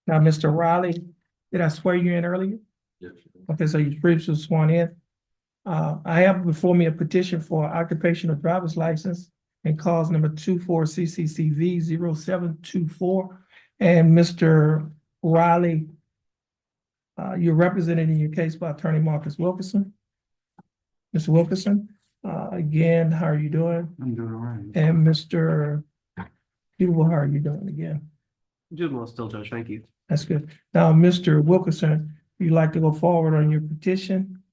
Now, Mr. Riley, did I swear you in earlier? Yes. Okay, so you previously sworn in. I have before me a petition for occupational driver's license and cause number 24CCCV 0724. And Mr. Riley, you're represented in your case by Attorney Marcus Wilkerson. Mr. Wilkerson, again, how are you doing? I'm doing all right. And Mr. Hubel, how are you doing again? Doing well still, Judge, thank you. That's good. Now, Mr. Wilkerson, you'd like to go forward on your petition?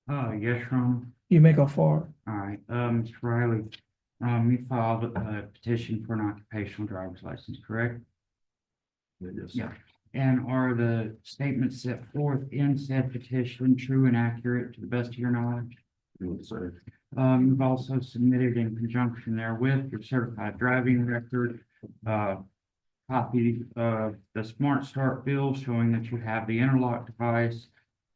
Yes, Your Honor. You may go forward. All right, Mr. Riley, you filed a petition for an occupational driver's license, correct? Yes, Yeah. sir. And are the statements set forth in said petition true and accurate to the best of your knowledge? Yes, sir. You've also submitted in conjunction therewith your certified driving record, copy of the Smart Start bill showing that you have the interlock device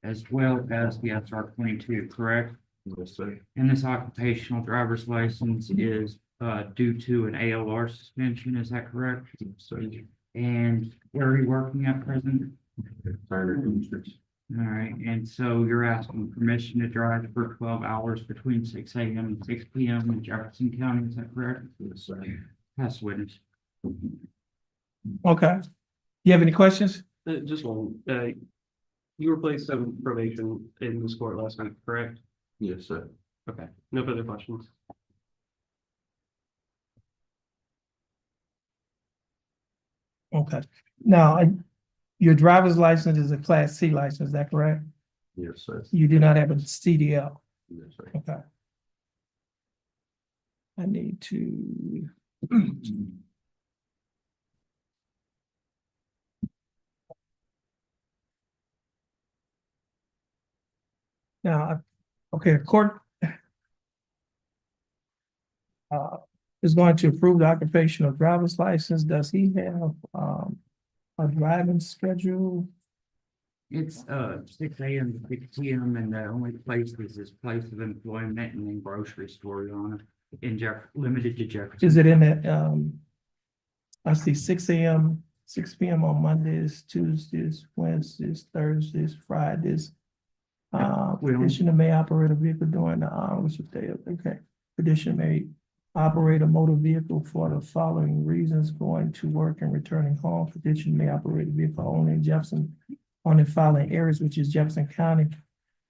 as well as the SR22, correct? Yes, sir. And this occupational driver's license is due to an ALR suspension, is that correct? Yes, sir. And where are you working at present? Tired of Industries. All right, and so you're asking permission to drive for 12 hours between 6 AM and 6 PM in Jefferson County, is that correct? Yes, sir. Pass witness. Okay. You have any questions? Just one, you were placed on probation in this court last week, correct? Yes, sir. Okay, no further questions. Okay. Now, your driver's license is a Class C license, is that correct? Yes, sir. You do not have a CDL. Yes, sir. Okay. I need to. Now, okay, court is going to approve the occupational driver's license. Does he have a driving schedule? It's 6 AM to 6 PM and the only place is his place of employment and then grocery store, Your Honor, in limited to Jefferson. Is it in the I see 6 AM, 6 PM on Mondays, Tuesdays, Wednesdays, Thursdays, Fridays. Petitioner may operate a vehicle during the hours of day. Okay. Petitioner may operate a motor vehicle for the following reasons: going to work and returning home. Petitioner may operate a vehicle only in Jefferson, on the following areas, which is Jefferson County,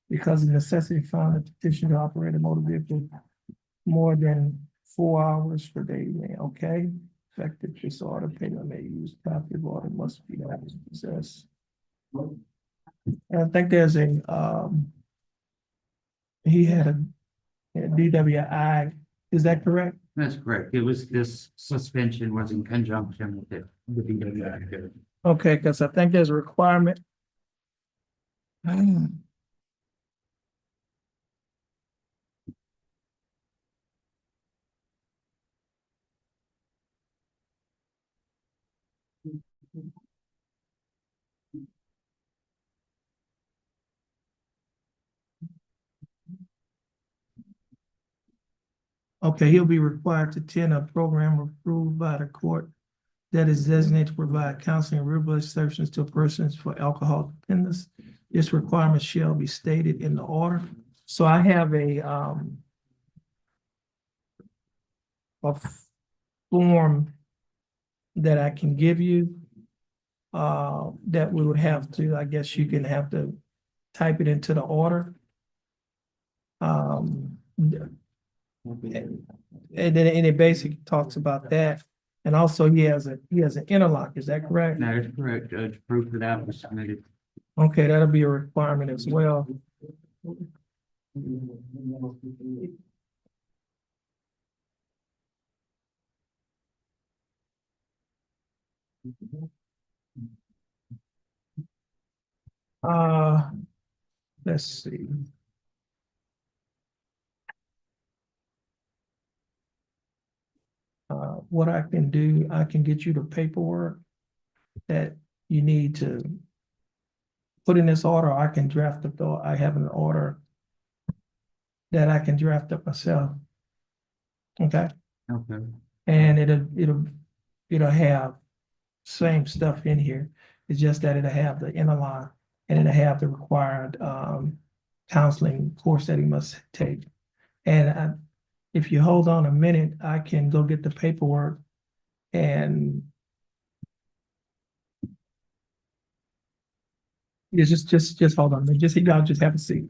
because of necessity found the petitioner to operate a motor vehicle more than 4 hours per day. Okay. Effective disorder payment may use copy of order must be possessed. And I think there's he had a DWI, is that correct? That's correct. It was, this suspension was in conjunction with it. with the DWI code. Okay, because I think there's a requirement. Okay, he'll be required to attend a program approved by the court that is designated to provide counseling and rehabilitation services to persons for alcohol dependence. This requirement shall be stated in the order. So I have a form that I can give you that we would have to, I guess you can have to type it into the order. And then it basically talks about that. And also he has an interlock, is that correct? That is correct, Judge. Proof of that was submitted. Okay, that'll be a requirement as well. Let's see. What I can do, I can get you the paperwork that you need to put in this order. I can draft up I have an order that I can draft up myself. Okay. Okay. And it'll have same stuff in here. It's just that it'll have the interlock and it'll have the required counseling course that he must take. And if you hold on a minute, I can go get the paperwork and just hold on. Y'all just have a seat.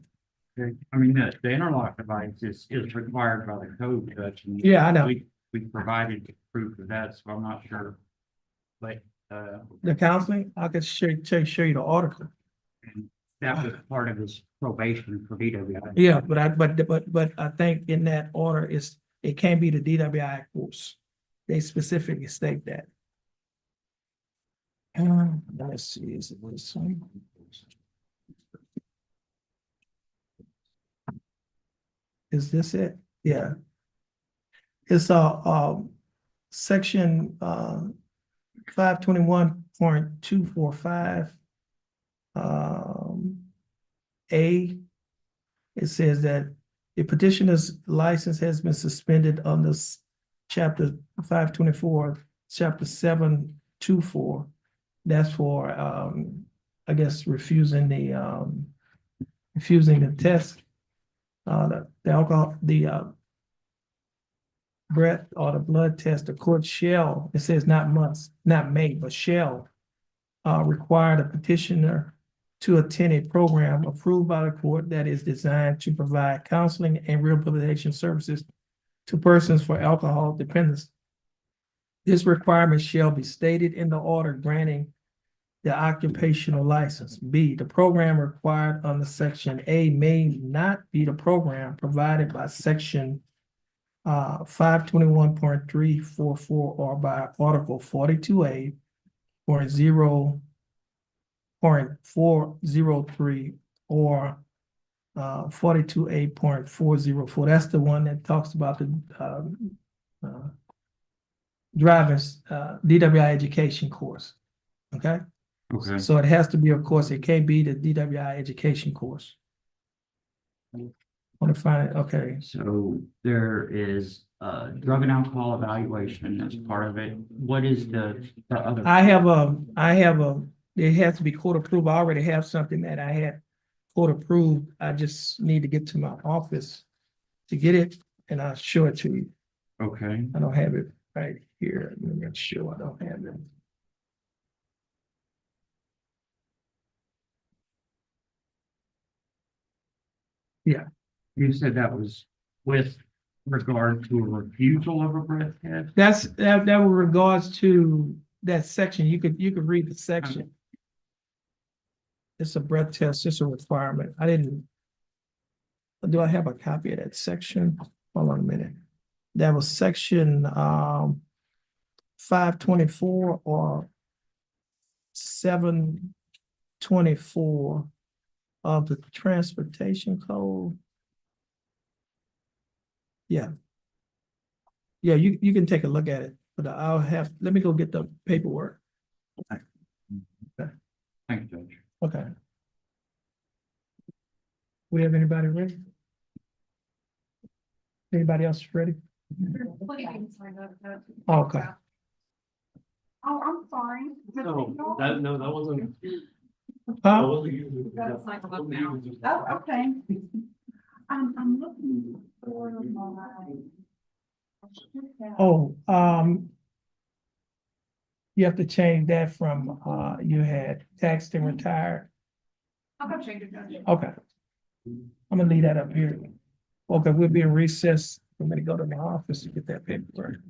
Okay. I mean, the interlock device is required by the code, Judge. and Yeah, I know. We provided proof of that, so I'm not sure. But The counseling, I could show you the article. and that was part of his probation for DWI. Yeah, but I think in that order it can't be the DWI course. They specifically state that. Let's see, is it this one? Is this it? Yeah. It's section 521.245. A, it says that the petitioner's license has been suspended under chapter 524, chapter 724. That's for, I guess, refusing the test, the alcohol, breath or the blood test. The court shall, it says not must, not may, but shall require the petitioner to attend a program approved by the court that is designed to provide counseling and rehabilitation services to persons for alcohol dependence. This requirement shall be stated in the order granting the occupational license. B, the program required under section A may not be the program provided by section 521.344 or by article 42A or 0.403 or 42A.404. That's the one that talks about the driver's DWI education course. Okay. Okay. So it has to be, of course, it can't be the DWI education course. I want to find it. Okay. So there is drug and alcohol evaluation as part of it. What is the other? I have it has to be court approved. I already have something that I had court approved. I just need to get to my office to get it and I'll show it to you. Okay. I don't have it right here. Let me make sure I don't have it. Yeah. You said that was with regard to a refusal of a breath test? That with regards to that section. You could read the section. It's a breath test, it's a requirement. Do I have a copy of that section? Hold on a minute. That was section 524 or 724 of the transportation code. Yeah. Yeah, you can take a look at it, but let me go get the paperwork. Thank you, Judge. Okay. We have anybody ready? Anybody else ready? Okay. Oh, I'm fine. No, that wasn't. Huh? Oh, okay. I'm looking for my. Oh, you have to change that from, you had taxed and retired. I'll go change it, Judge. Okay. I'm gonna leave that up here. Okay, we'll be in recess. I'm gonna go to my office to get that paperwork.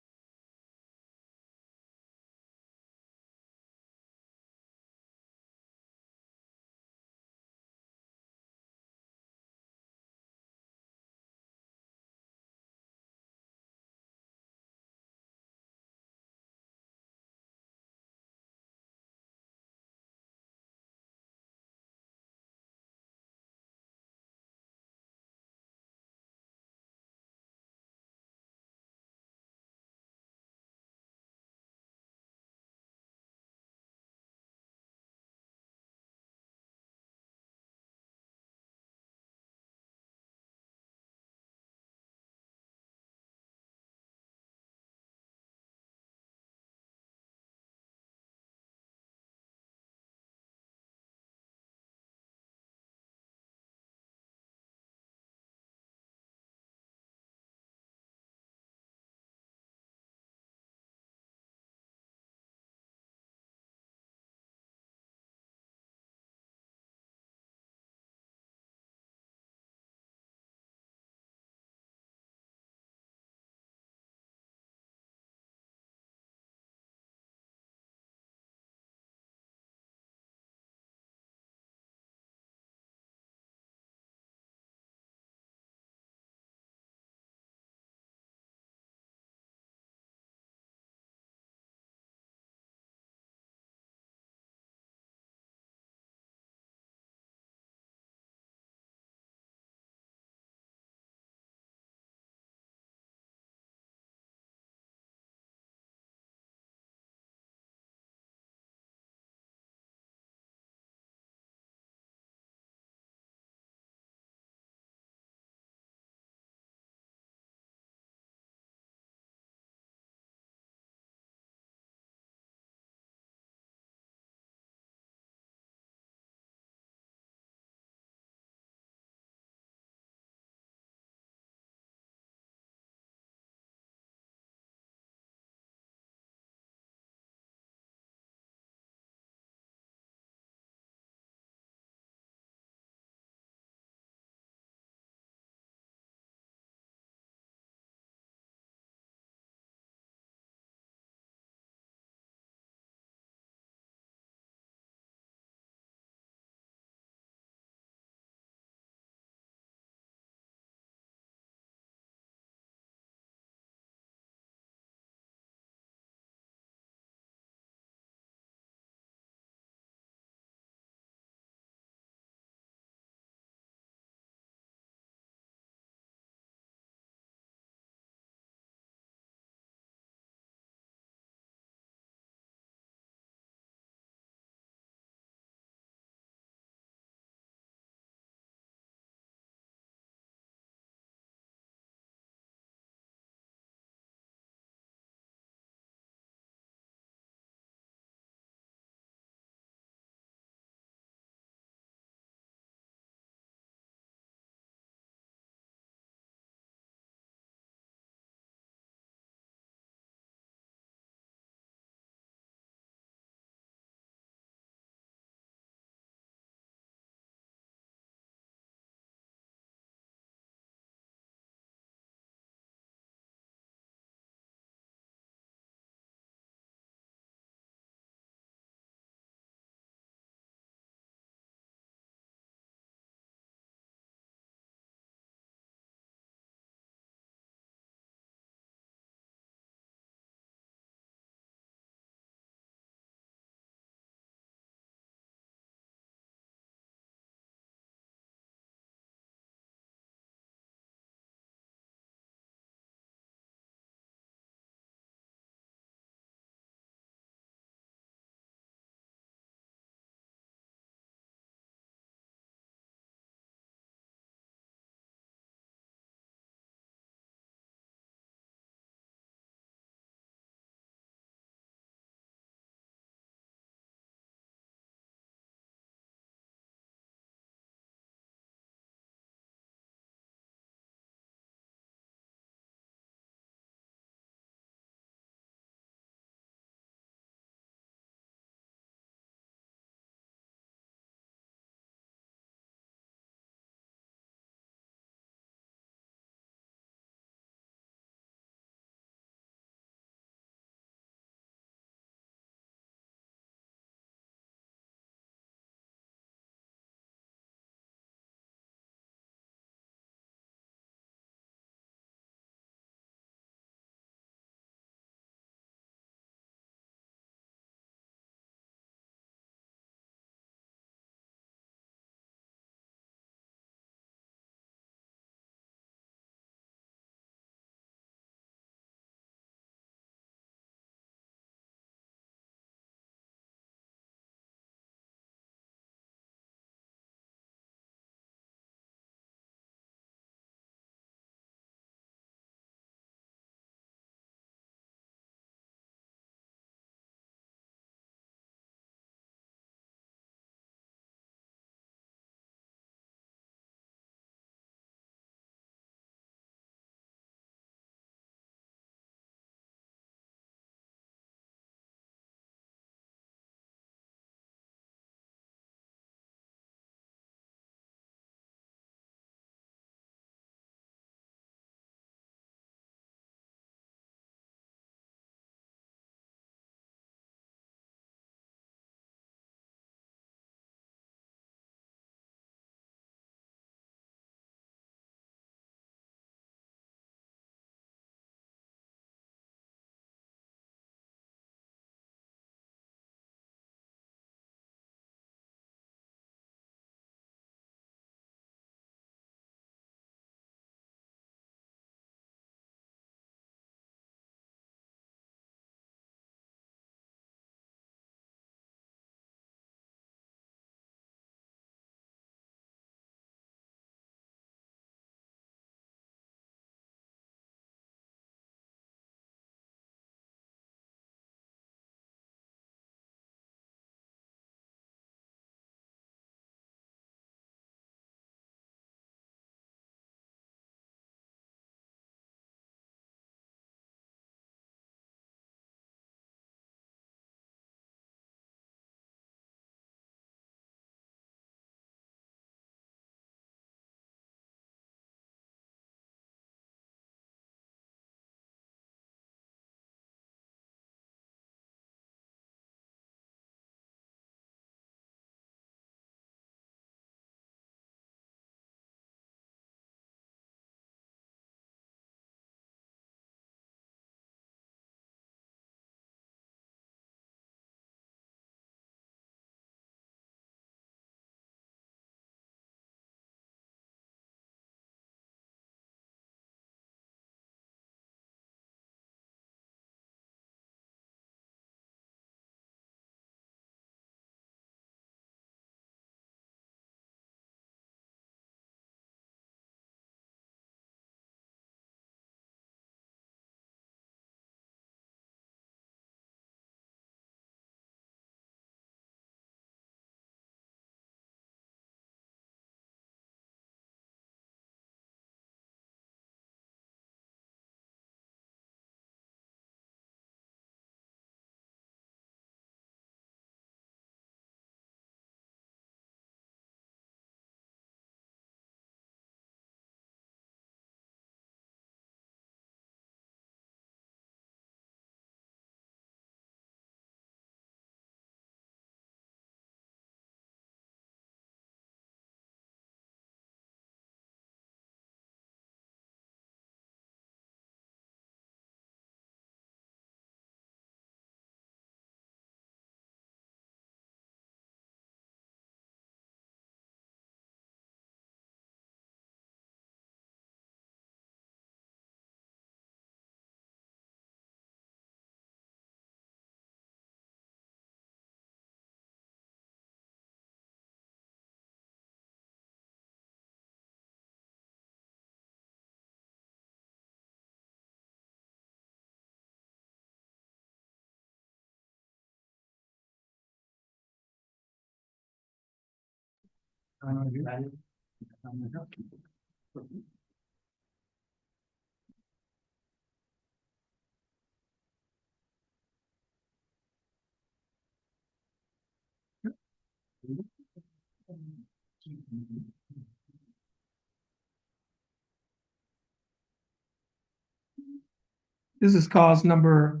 This is cause number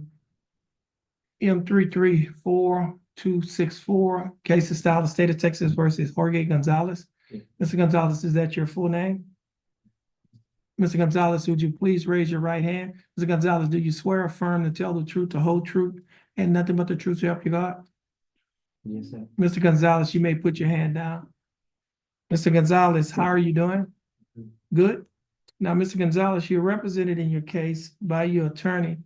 M334264, case of style, the state of Texas versus Jorge Gonzalez. Mr. Gonzalez, is that your full name? Mr. Gonzalez, would you please raise your right hand? Mr. Gonzalez, do you swear or affirm to tell the truth, the whole truth, and nothing but the truth to help you God? Yes, sir. Mr. Gonzalez, you may put your hand down. Mr. Gonzalez, how are you doing? Good. Now, Mr. Gonzalez, you're represented in your case by your attorney,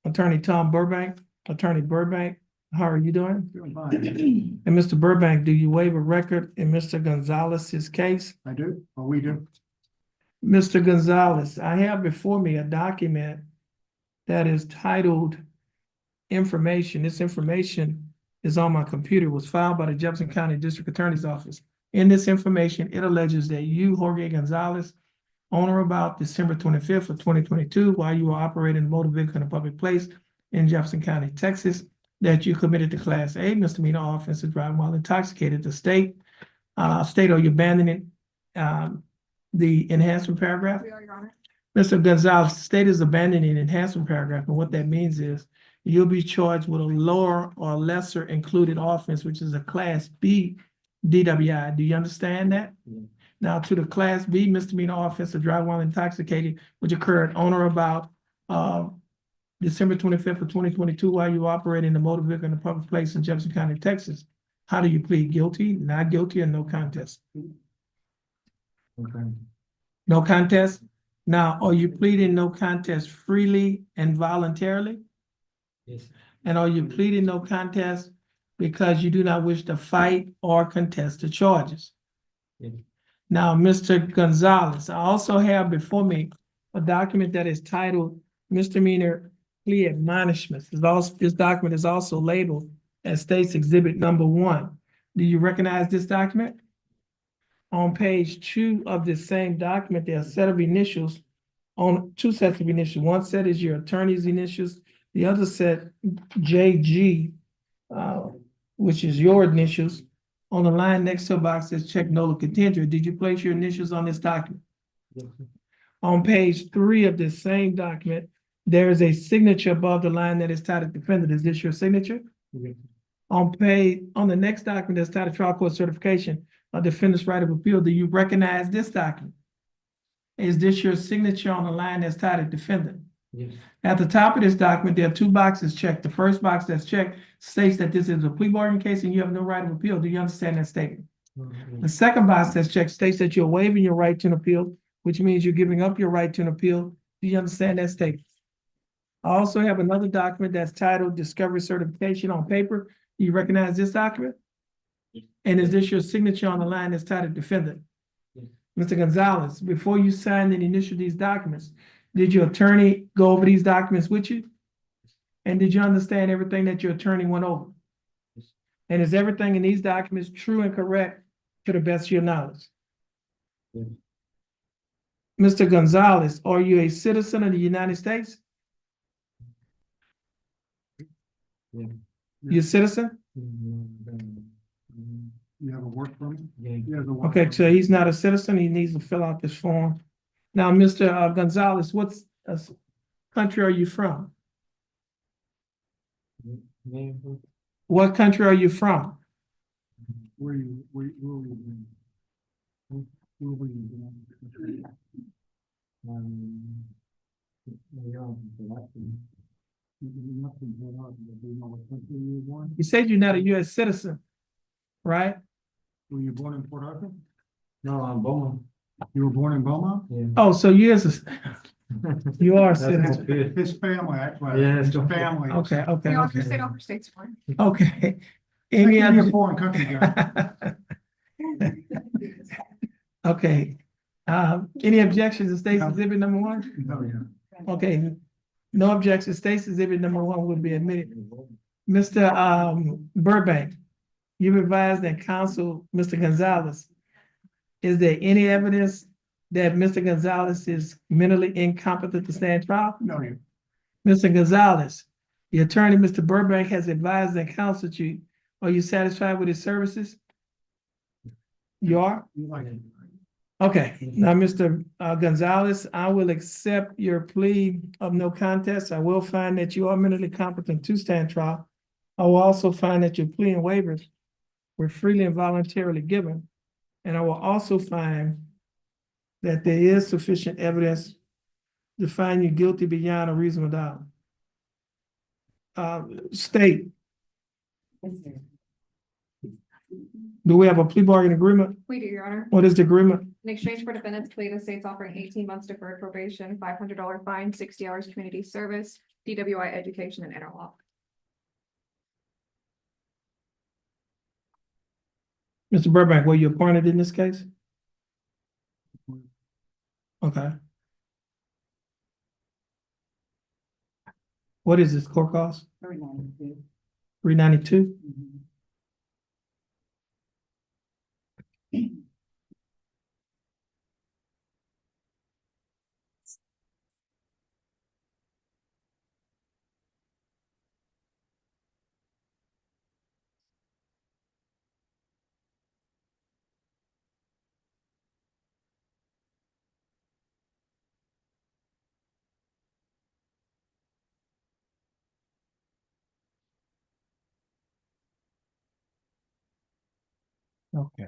Attorney Tom Burbank. Attorney Burbank, how are you doing? Doing fine. And Mr. Burbank, do you waive a record in Mr. Gonzalez's case? I do, or we do. Mr. Gonzalez, I have before me a document that is titled information. This information is on my computer, was filed by the Jefferson County District Attorney's Office. In this information, it alleges that you, Jorge Gonzalez, on or about December 25th of 2022, while you were operating a motor vehicle in a public place in Jefferson County, Texas, that you committed the Class A misdemeanor offense of driving while intoxicated. The state, are you abandoning the enhancement paragraph? We are, Your Honor. Mr. Gonzalez, the state is abandoning enhancement paragraph, and what that means is you'll be charged with a lower or lesser included offense, which is a Class B DWI. Do you understand that? Yeah. Now, to the Class B misdemeanor offense of driving while intoxicated, which occurred on or about December 25th of 2022, while you were operating a motor vehicle in a public place in Jefferson County, Texas. How do you plead? Guilty, not guilty, or no contest? Okay. No contest? Now, are you pleading no contest freely and voluntarily? Yes. And are you pleading no contest because you do not wish to fight or contest the charges? Yes. Now, Mr. Gonzalez, I also have before me a document that is titled Misdemeanor Plea Admonishments. This document is also labeled as State's Exhibit Number 1. Do you recognize this document? On page 2 of this same document, there are a set of initials, on two sets of initials. One set is your attorney's initials. The other set, JG, which is your initials. On the line next to a box says check nolo contendere. Did you place your initials on this document? Yes. On page 3 of this same document, there is a signature above the line that is titled defendant. Is this your signature? Yes. On the next document that's titled trial court certification, a defendant's right of appeal. Do you recognize this document? Is this your signature on the line that's titled defendant? Yes. At the top of this document, there are two boxes checked. The first box that's checked states that this is a plea bargain case and you have no right of appeal. Do you understand that statement? Okay. The second box that's checked states that you're waiving your right to an appeal, which means you're giving up your right to an appeal. Do you understand that statement? I also have another document that's titled discovery certification on paper. Do you recognize this document? Yes. And is this your signature on the line that's titled defendant? Yes. Mr. Gonzalez, before you signed and initialed these documents, did your attorney go over these documents with you? And did you understand everything that your attorney went over? Yes. And is everything in these documents true and correct to the best of your knowledge? Yes. Mr. Gonzalez, are you a citizen of the United States? Yeah. You a citizen? You have a work permit? Yeah. You have a work Okay, permit. so he's not a citizen. He needs to fill out this form. Now, Mr. Gonzalez, what country are you from? What country are you from? Where were you born? Where were you born? You said you're not a U.S. citizen, right? Were you born in Port Arthur? No, I'm born. You were born in Beaumont? Yeah. Oh, so you are a citizen. Good. His family, actually. Yeah. His family. Okay, okay, We offer okay. state offer states for. Okay. Thank Any you, other? you're a foreign country guy. Okay. Any objections to State's Exhibit Number 1? Oh, yeah. Okay. No objections. State's Exhibit Number 1 will be admitted. Mr. Burbank, You've advised that counsel, Mr. Gonzalez. Is there any evidence that Mr. Gonzalez is mentally incompetent to stand trial? No, you. Mr. Gonzalez, the attorney, Mr. Burbank, has advised and counseled you. Are you satisfied with his services? You are? Okay, now, Mr. Gonzalez, I will accept your plea of no contest. I will find that you are mentally competent to stand trial. I will also find that your plea and waivers were freely and voluntarily given. And I will also find that there is sufficient evidence to find you guilty beyond a reasonable doubt. State, do we have a plea bargain agreement? We do, Your Honor. What is the agreement? In exchange for defendant's plea, the state's offering 18 months deferred probation, $500 fine, 60 hours community service, DWI education, and interlock. Mr. Burbank, were you appointed in this case? Okay. What is this court cost? $392? Okay.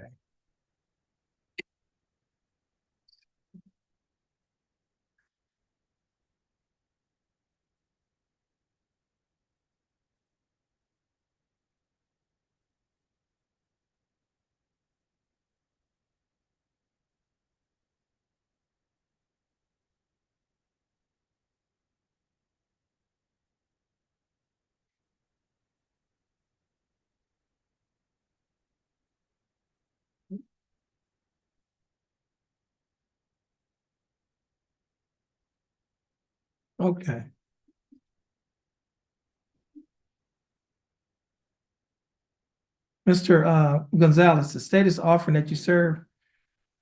Okay. Mr. Gonzalez, the state is offering that you serve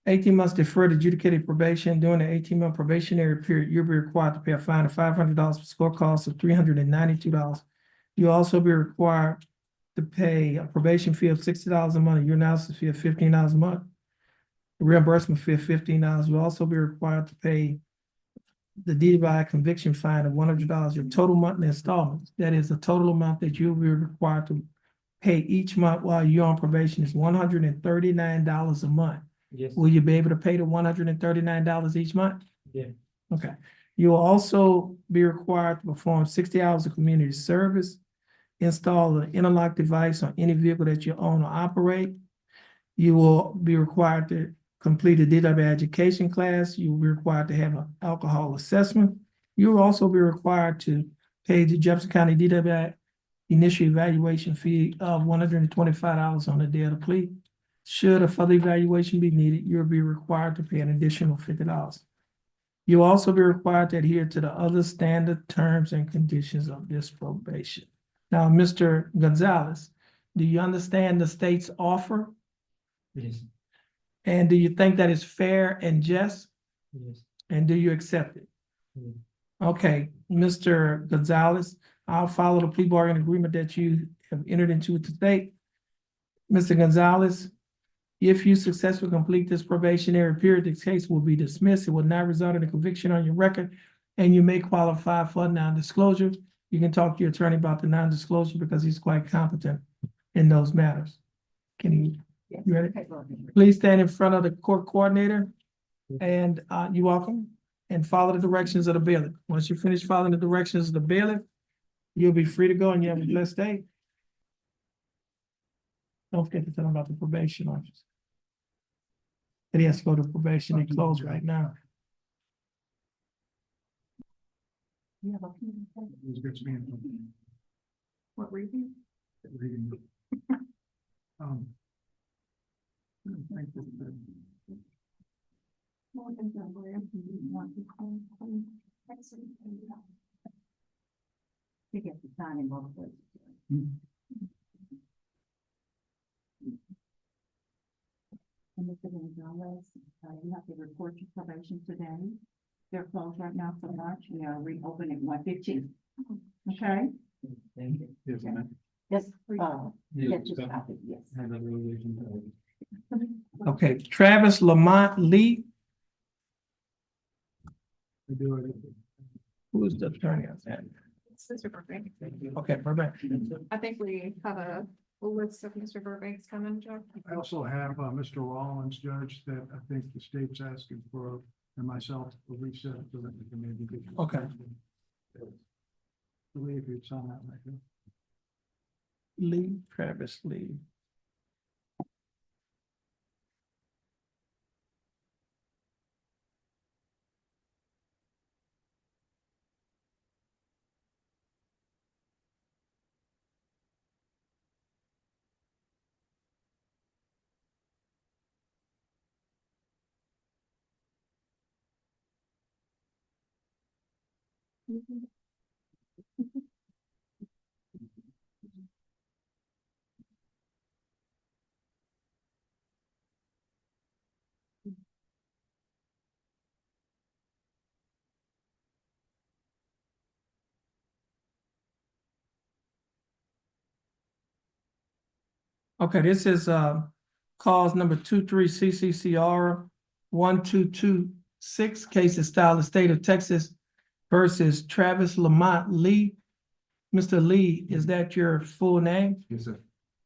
18 months deferred adjudicated probation. During the 18-month probationary period, you'll be required to pay a fine of $500 for score costs of $392. You'll also be required to pay a probation fee of $60 a month, your analysis fee of $15 a month, a reimbursement fee of $15. You'll also be required to pay the DWI conviction fine of $100. Your total monthly installments, that is the total amount that you'll be required to pay each month while you're on probation, is $139 a month. Yes. Will you be able to pay the $139 each month? Yeah. Okay. You will also be required to perform 60 hours of community service, install an interlock device on any vehicle that you own or operate. You will be required to complete a DWI education class. You will be required to have an alcohol assessment. You will also be required to pay the Jefferson County DWI initial evaluation fee of $125 on the day of the plea. Should a further evaluation be needed, you'll be required to pay an additional $50. You'll also be required to adhere to the other standard terms and conditions of this probation. Now, Mr. Gonzalez, do you understand the state's offer? Yes. And do you think that is fair and just? Yes. And do you accept it? Yes. Okay, Mr. Gonzalez, I'll follow the plea bargain agreement that you have entered into with the state. Mr. Gonzalez, if you successfully complete this probationary period, the case will be dismissed. It will not result in a conviction on your record, and you may qualify for non-disclosure. You can talk to your attorney about the non-disclosure because he's quite competent in those matters. Can you ready? Please stand in front of the court coordinator, and you're welcome, and follow the directions of the bailiff. Once you finish following the directions of the bailiff, you'll be free to go and you have a blessed day. Don't forget to tell him about the probation officer. And he has to go to probation and close right now. What reason? To get the sign in both places. You have to report your probation today. They're closed right now for March. We are reopening 1:15. Okay? Yes, ma'am. Yes, yeah, just copy, yes. Okay, Travis Lamont Lee, We do it. who is the attorney on that? Mr. Burbank. Okay, Burbank. I think we have a list of Mr. Burbank's coming, Jeff. I also have, Mr. Rollins, Judge, that I think the state's asking for, and myself, a reset so that we can maybe get. Okay. Believe it's on that right there. Lee, Travis Lee. Okay, this is cause number 23 CCCR 1226, case is styled the state of Texas versus Travis Lamont Lee. Mr. Lee, is that your full name? Yes, sir.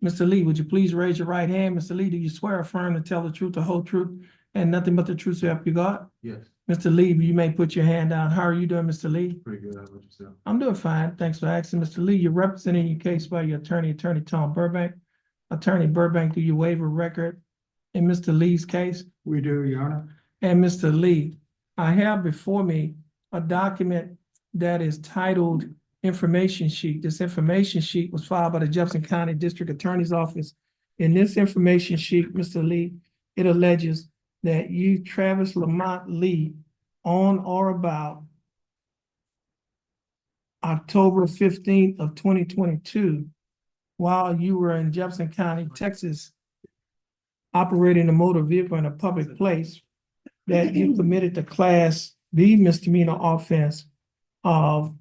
Mr. Lee, would you please raise your right hand? Mr. Lee, do you swear or affirm to tell the truth, the whole truth, and nothing but the truth so help you God? Yes, Mr. Lee, you may put your hand down. How are you doing, Mr. Lee? pretty good. How about yourself? I'm doing fine. Thanks for asking. Mr. Lee, you're representing your case by your attorney, Attorney Tom Burbank. Attorney Burbank, do you waive a record in Mr. Lee's case? We do, Your Honor. And Mr. Lee, I have before me a document that is titled information sheet. This information sheet was filed by the Jefferson County District Attorney's Office. In this information sheet, Mr. Lee, it alleges that you, Travis Lamont Lee, on or about October 15th of 2022, while you were in Jefferson County, Texas, operating a motor vehicle in a public place, that you committed the Class B misdemeanor offense of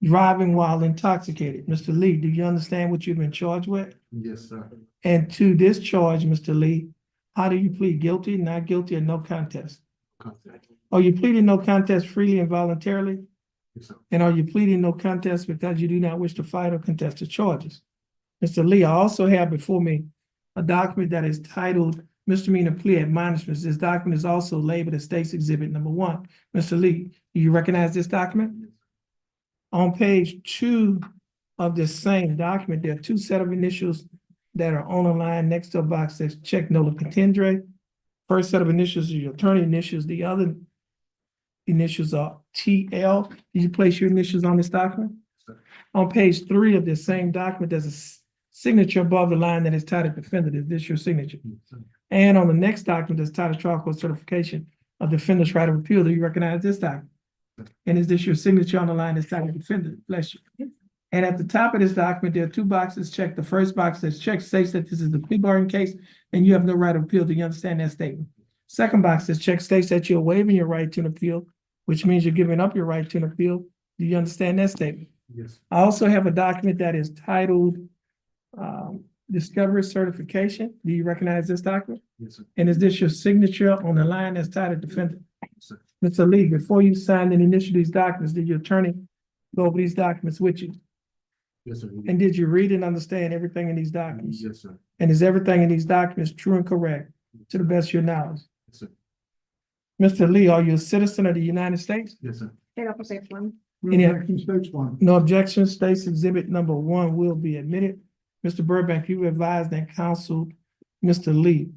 driving while intoxicated. Mr. Lee, do you understand what you've been charged with? Yes, sir. And to this charge, Mr. Lee, how do you plead? Guilty, not guilty, or no contest? Contact. Are you pleading no contest freely and voluntarily? Yes, sir. And are you pleading no contest because you do not wish to fight or contest the charges? Mr. Lee, I also have before me a document that is titled Misdemeanor Plea Admonishments. This document is also labeled as State's Exhibit Number 1. Mr. Lee, do you recognize this document? On page 2 of this same document, there are two set of initials that are on a line next to a box that's check nola contendere. First set of initials are your attorney initials. The other initials are TL. Did you place your initials on this document? Sir. On page 3 of this same document, there's a signature above the line that is titled defendant. Is this your signature? Yes, sir. And on the next document, there's titled trial court certification of defendant's right of appeal. Do you recognize this document? And is this your signature on the line that's titled defendant? Bless you. And at the top of this document, there are two boxes checked. The first box that's checked states that this is a plea bargain case and you have no right of appeal. Do you understand that statement? Second box that's checked states that you're waiving your right to an appeal, which means you're giving up your right to an appeal. Do you understand that statement? Yes. I also have a document that is titled Discovery Certification. Do you recognize this document? Yes, sir. And is this your signature on the line that's titled defendant? Yes, sir. Mr. Lee, before you signed and initialed these documents, did your attorney go over these documents with you? Yes, sir. And did you read and understand everything in these documents? Yes, sir. And is everything in these documents true and correct to the best of your knowledge? Yes, sir. Mr. Lee, are you a citizen of the United States? Yes, sir. State Officer Safe One. Any- States one. No objection. State's Exhibit Number 1 will be admitted. Mr. Burbank, you advised and counseled Mr. Lee.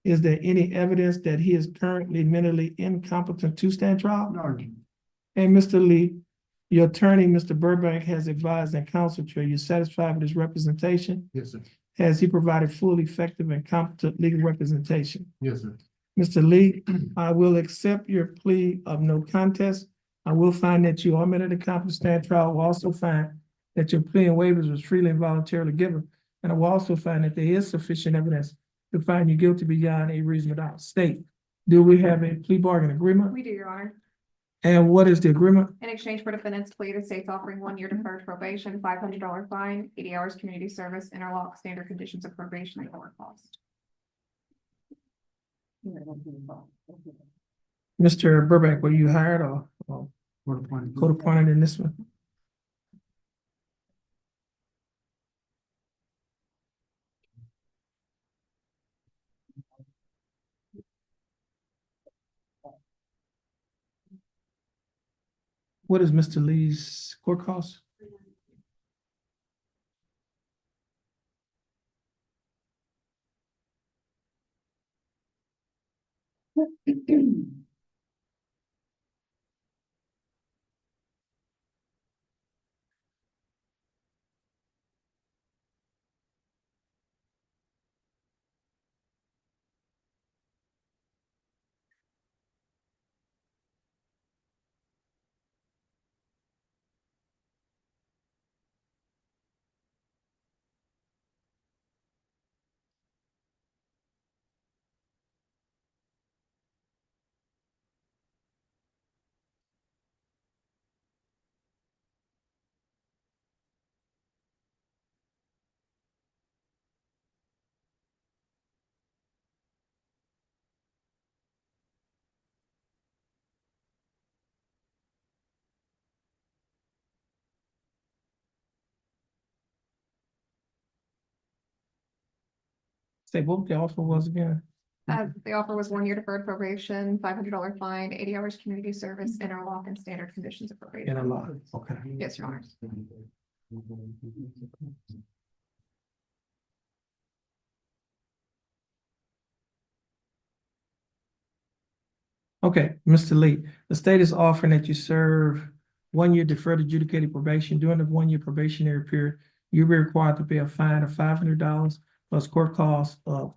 Is there any evidence that he is currently mentally incompetent to stand trial? No, And Mr. Lee, your attorney, Mr. Burbank, has advised and counseled you. Are you satisfied with his representation? Yes, sir. Has he provided full, effective, and competent legal representation? Yes, sir. Mr. Lee, I will accept your plea of no contest. I will find that you are mentally incompetent to stand trial. I will also find that your plea and waivers was freely and voluntarily given. And I will also find that there is sufficient evidence to find you guilty beyond a reasonable doubt. State, do we have a plea bargain agreement? We do, Your Honor. And what is the agreement? In exchange for defendant's plea, the state's offering 1 year deferred probation, $500 fine, 80 hours community service, interlock, standard conditions of probation, and lower cost. Mr. Burbank, were you hired or Court appointed. court appointed in this one? What is Mr. Lee's court cost? Say what the offer was again? The offer was 1 year deferred probation, $500 fine, 80 hours community service, interlock, and standard conditions of probation. In a lot, okay. Yes, Your Honor. Okay, Mr. Lee, the state is offering that you serve 1 year deferred adjudicated probation. During the 1 year probationary period, you'll be required to pay a fine of $500 plus court costs of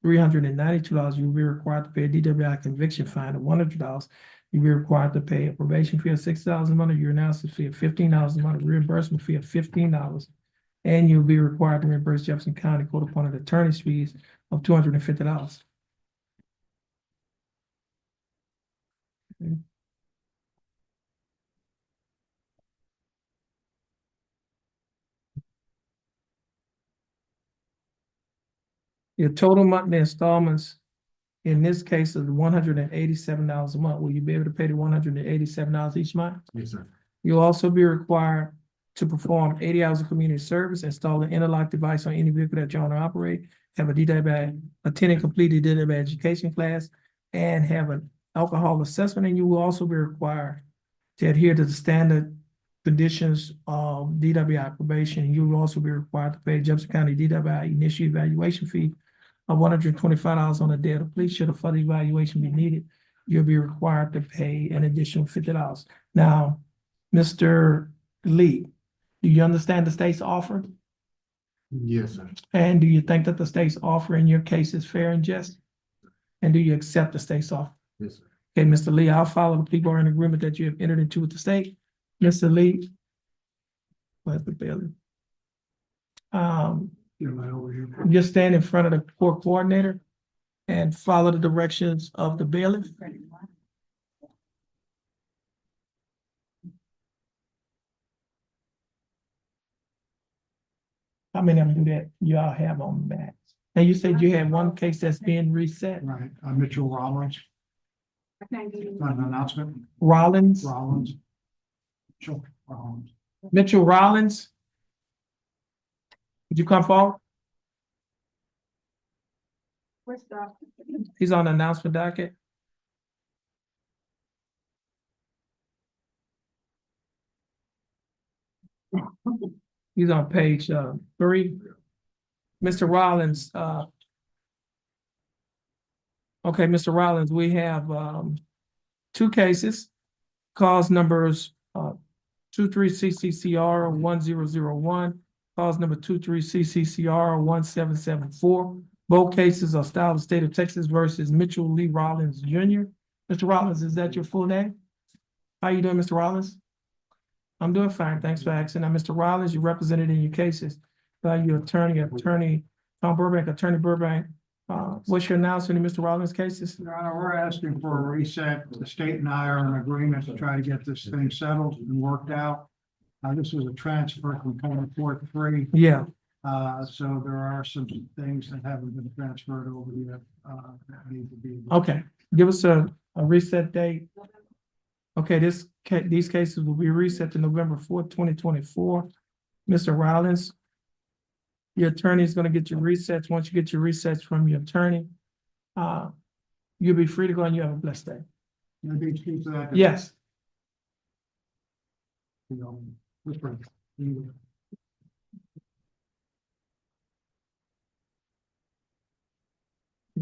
$392. You'll be required to pay a DWI conviction fine of $100. You'll be required to pay a probation fee of $6,000 a month, your analysis fee of $15 a month, reimbursement fee of $15. And you'll be required to reimburse Jefferson County Court appointed attorney's fees of $250. Your total monthly installments in this case is $187 a month. Will you be able to pay the $187 each month? Yes, sir. You'll also be required to perform 80 hours of community service, install an interlock device on any vehicle that you own or operate, have a DWI, attend and complete a DWI education class, and have an alcohol assessment. And you will also be required to adhere to the standard conditions of DWI probation. You will also be required to pay Jefferson County DWI initial evaluation fee of $125 on the day of the police. Should a further evaluation be needed, you'll be required to pay an additional $50. Now, Mr. Lee, do you understand the state's offer? Yes, sir. And do you think that the state's offer in your case is fair and just? And do you accept the state's offer? Yes, sir. Okay, Mr. Lee, I'll follow the plea bargain agreement that you have entered into with the state. Mr. Lee. Where's the bailiff? Am I over here? Just stand in front of the court coordinator and follow the directions of the bailiff. How many of them do that y'all have on the back? And you said you had one case that's being reset. Right, Mitchell Rollins. An announcement, Rollins, Rollins. Mitchell Rollins. Mitchell Rollins. Would you come forward? He's on the announcement docket. He's on page 3. Mr. Rollins, okay, Mr. Rollins, we have 2 cases. Cause numbers 23CCCR 1001, cause number 23CCCR 1774. Both cases are styled the state of Texas versus Mitchell Lee Rollins Jr. Mr. Rollins, is that your full name? How you doing, Mr. Rollins? I'm doing fine. Thanks for asking. Now, Mr. Rollins, you're represented in your cases by your attorney Tom Burbank. Attorney Burbank What's your announcement in Mr. Rollins' cases? Your Honor, we're asking for a reset. The state and I are in agreement to try to get this thing settled and worked out. This was a transfer from County Court 3. Yeah, So there are some things that haven't been transferred over yet, that need to be. okay. Give us a reset date. Okay, these cases will be reset to November 4th, 2024. Mr. Rollins, your attorney is gonna get your resets. Once you get your resets from your attorney, you'll be free to go and you have a blessed day. Maybe excuse that. Yes. You know, different. You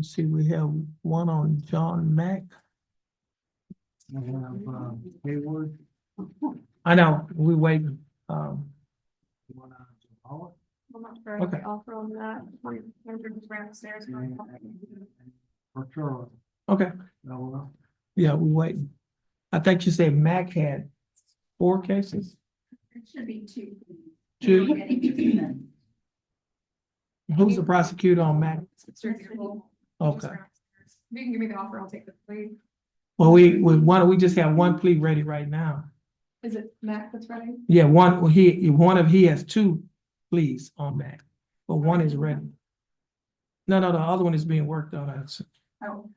see, we have one on John Mack. I have, Hayward. I know, we waiting. One on Zavala. I'm not sure if they offer on that. Andrew just ran upstairs. Or Charlotte. Okay, No, yeah, we waiting. I think you said Mac had 4 cases. It should be 2. 2. Who's the prosecutor on Mac? Okay. If you can give me the offer, I'll take the plea. Well, we just have one plea ready right now. Is it Matt that's ready? Yeah, he has 2 pleas on Mac, but one is ready. No, the other one is being worked on. Oh.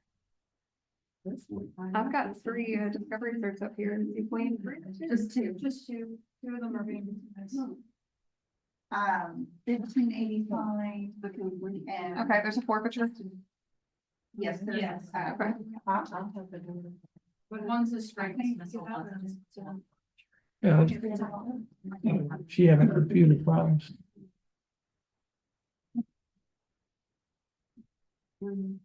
I've got 3 discovery certs up here. You plan Just 2. Just 2. 2 of them are being. 1585. And Okay, there's a forfeiture. yes, there is. Okay. But one's a straight. Yeah, she having computer problems. We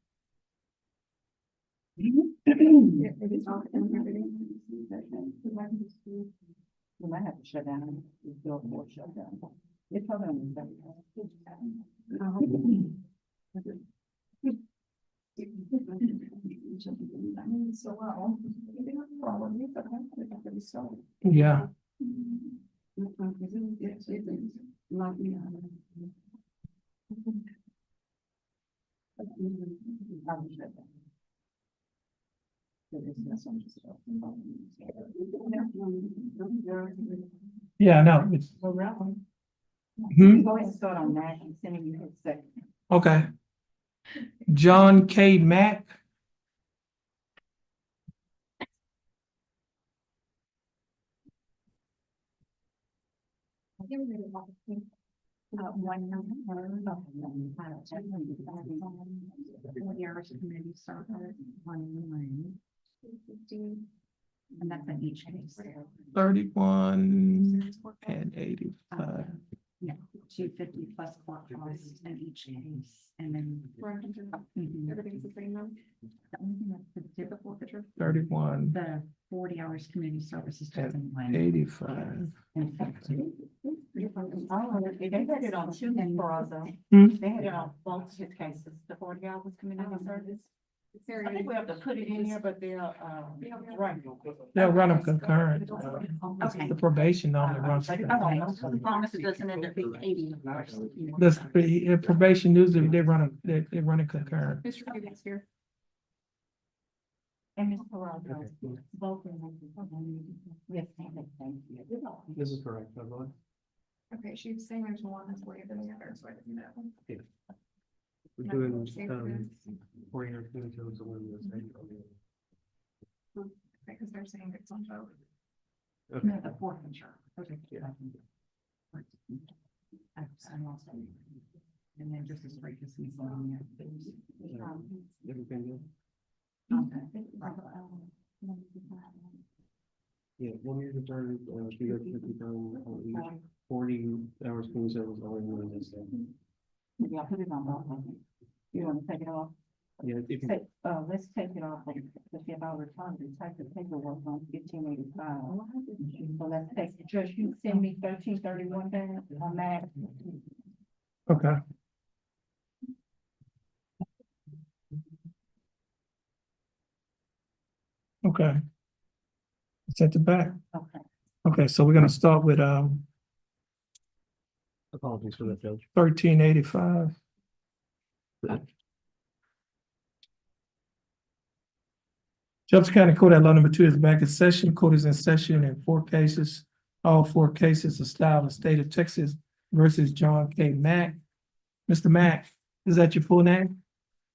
might have to shut down. Shut down. It's probably on So well. Yeah, yeah, no, it's. Hmm? Go ahead and start on that and send me his second. Okay. John K. Mack. Committee server, 1 and that's in each case. 31 and 85. Yeah, 250 plus court costs in each case, and then. Everything's the same now. The only thing that's the difficult, 31 the 40 hours community services. and doesn't win. 85. They had it on 2 for though. Hmm? They had it on both his cases, the 40 hours community service. I think we have to put it in here, but they'll, right. They'll run them concurrent. Okay. The probation normally runs. As long as it doesn't end up being 80 hours. The probation usually they run it concurrent. Mr. Cuban's here. And Mr. Rogers, both of them. Yes, thank you. This is correct, by the way. Okay, she's saying there's one that's way than the other, so I didn't know. We're doing, 4 years, 2 to 1 year. Because they're saying it's on both. Okay. No, the forfeiture. Okay. Yeah. And then just as straight as he's on there. Everything good? Yeah, 1 year deterred, 3 years, 50,000, 40 hours clean service only one this day. Yeah, put it on both of them. You wanna take it off? Yeah, if you, Let's take it off, let's get our return, type the paperwork on 1585. So let's take, Judge, you send me 1331 there on that. Okay. Okay. Set it back. Okay. Okay, so we're gonna start with apologies for that, Judge. 1385. Jefferson County Court at Law number 2 is back in session. Court is in session in 4 cases. All 4 cases are styled in state of Texas versus John K. Mack. Mr. Mack, is that your full name?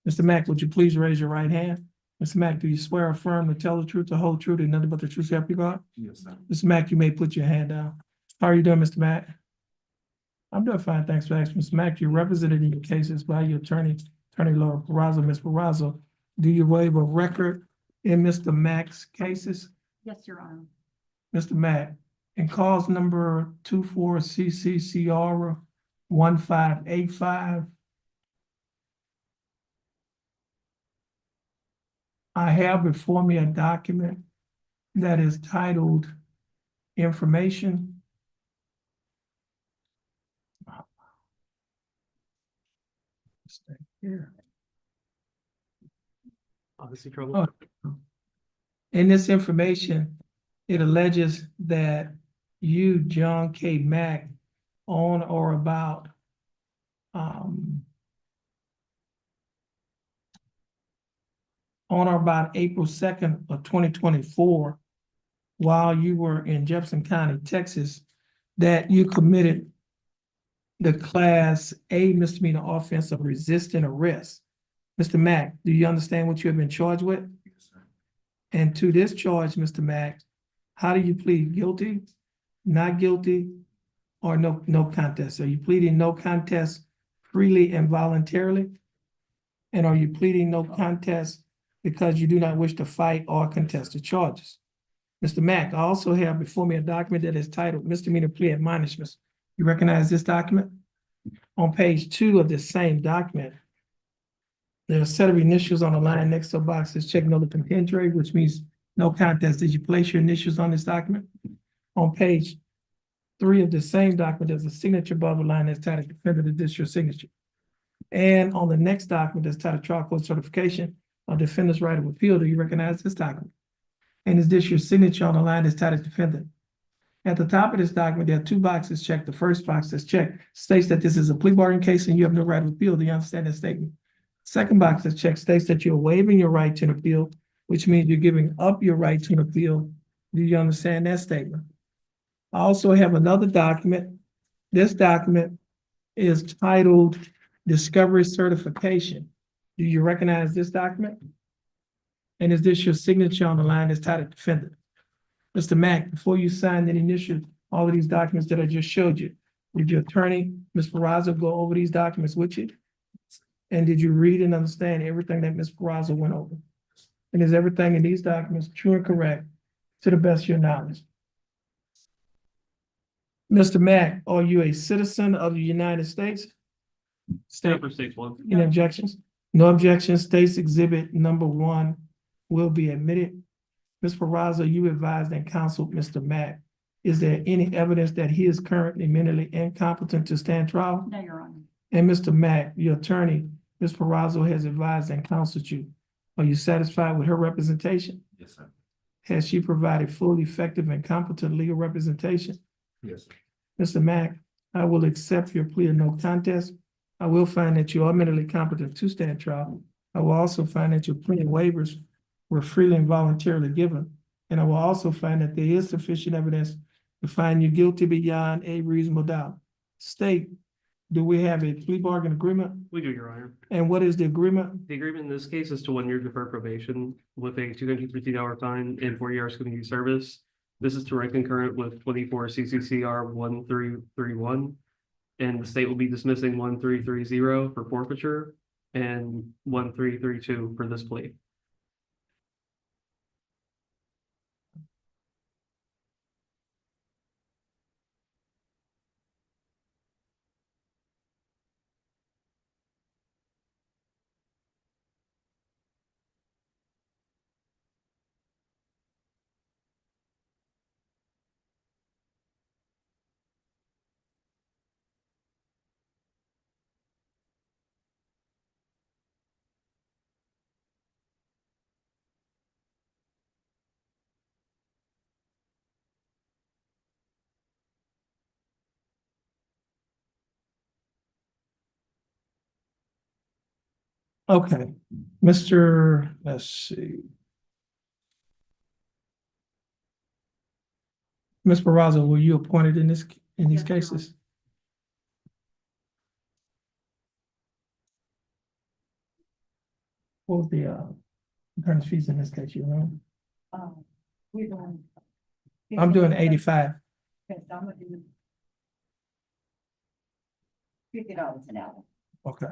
Mr. Mack, would you please raise your right hand? Mr. Mack, do you swear or affirm to tell the truth, the whole truth, and nothing but the truth, so help you God? Yes, sir. Mr. Mack, you may put your hand down. How are you doing, Mr. Mack? I'm doing fine, thanks for asking. Mr. Mack, you're represented in your cases by your attorney, Attorney Laura Peraza. Ms. Peraza, do you waive a record in Mr. Mack's cases? Yes, Your Honor. Mr. Mack, in cause number 24 CCCR 1585, I have before me a document that is titled Information. Stay here. Obviously trouble. Oh. In this information, it alleges that you, John K. Mack, on or about April 2nd of 2024, while you were in Jefferson County, Texas, that you committed the Class A misdemeanor offense of resisting arrest. Mr. Mack, do you understand what you have been charged with? Yes, sir. And to this charge, Mr. Mack, how do you plead? Guilty, not guilty, or no contest? Are you pleading no contest freely and voluntarily? And are you pleading no contest because you do not wish to fight or contest the charges? Mr. Mack, I also have before me a document that is titled Misdemeanor Plea Admonishments. You recognize this document? On page 2 of this same document, there's a set of initials on the line next to a box that's check no contendere, which means no contest. Did you place your initials on this document? On page 3 of the same document, there's a signature above the line that's titled Defendant, this your signature. And on the next document that's titled Trial Court Certification of Defendant's Right of Appeal, do you recognize this document? And is this your signature on the line that's titled Defendant? At the top of this document, there are 2 boxes checked. The first box that's checked states that this is a plea bargain case and you have no right of appeal. Do you understand that statement? Second box that's checked states that you're waiving your right to an appeal, which means you're giving up your right to an appeal. Do you understand that statement? I also have another document. This document is titled Discovery Certification. Do you recognize this document? And is this your signature on the line that's titled Defendant? Mr. Mack, before you signed and initialed all of these documents that I just showed you, did your attorney, Ms. Peraza, go over these documents with you? And did you read and understand everything that Ms. Peraza went over? And is everything in these documents true and correct to the best of your knowledge? Mr. Mack, are you a citizen of the United States? State, Number 6-1. any objections? No objections. State's exhibit number 1 will be admitted. Ms. Peraza, you advised and counseled Mr. Mack. Is there any evidence that he is currently mentally incompetent to stand trial? No, Your Honor. And Mr. Mack, your attorney, Ms. Peraza, has advised and counseled you. Are you satisfied with her representation? Yes, sir. Has she provided full, effective, and competent legal representation? Yes, sir. Mr. Mack, I will accept your plea of no contest. I will find that you are mentally competent to stand trial. I will also find that your plea waivers were freely and voluntarily given. And I will also find that there is sufficient evidence to find you guilty beyond a reasonable doubt. State, do we have a plea bargain agreement? We do, Your Honor. And what is the agreement? The agreement in this case is to 1 year deferred probation with a $250 fine and 4 years community service. This is to run concurrent with 24 CCCR 1331. And the state will be dismissing 1330 for forfeiture and 1332 for this plea. Okay, Mr. Let's see. Ms. Barraza, were you appointed in these Yes, Your cases? What was the, attorney's fees in this case, you know? We're doing. I'm doing 85. Okay, so I'm gonna do $50 an hour. Okay.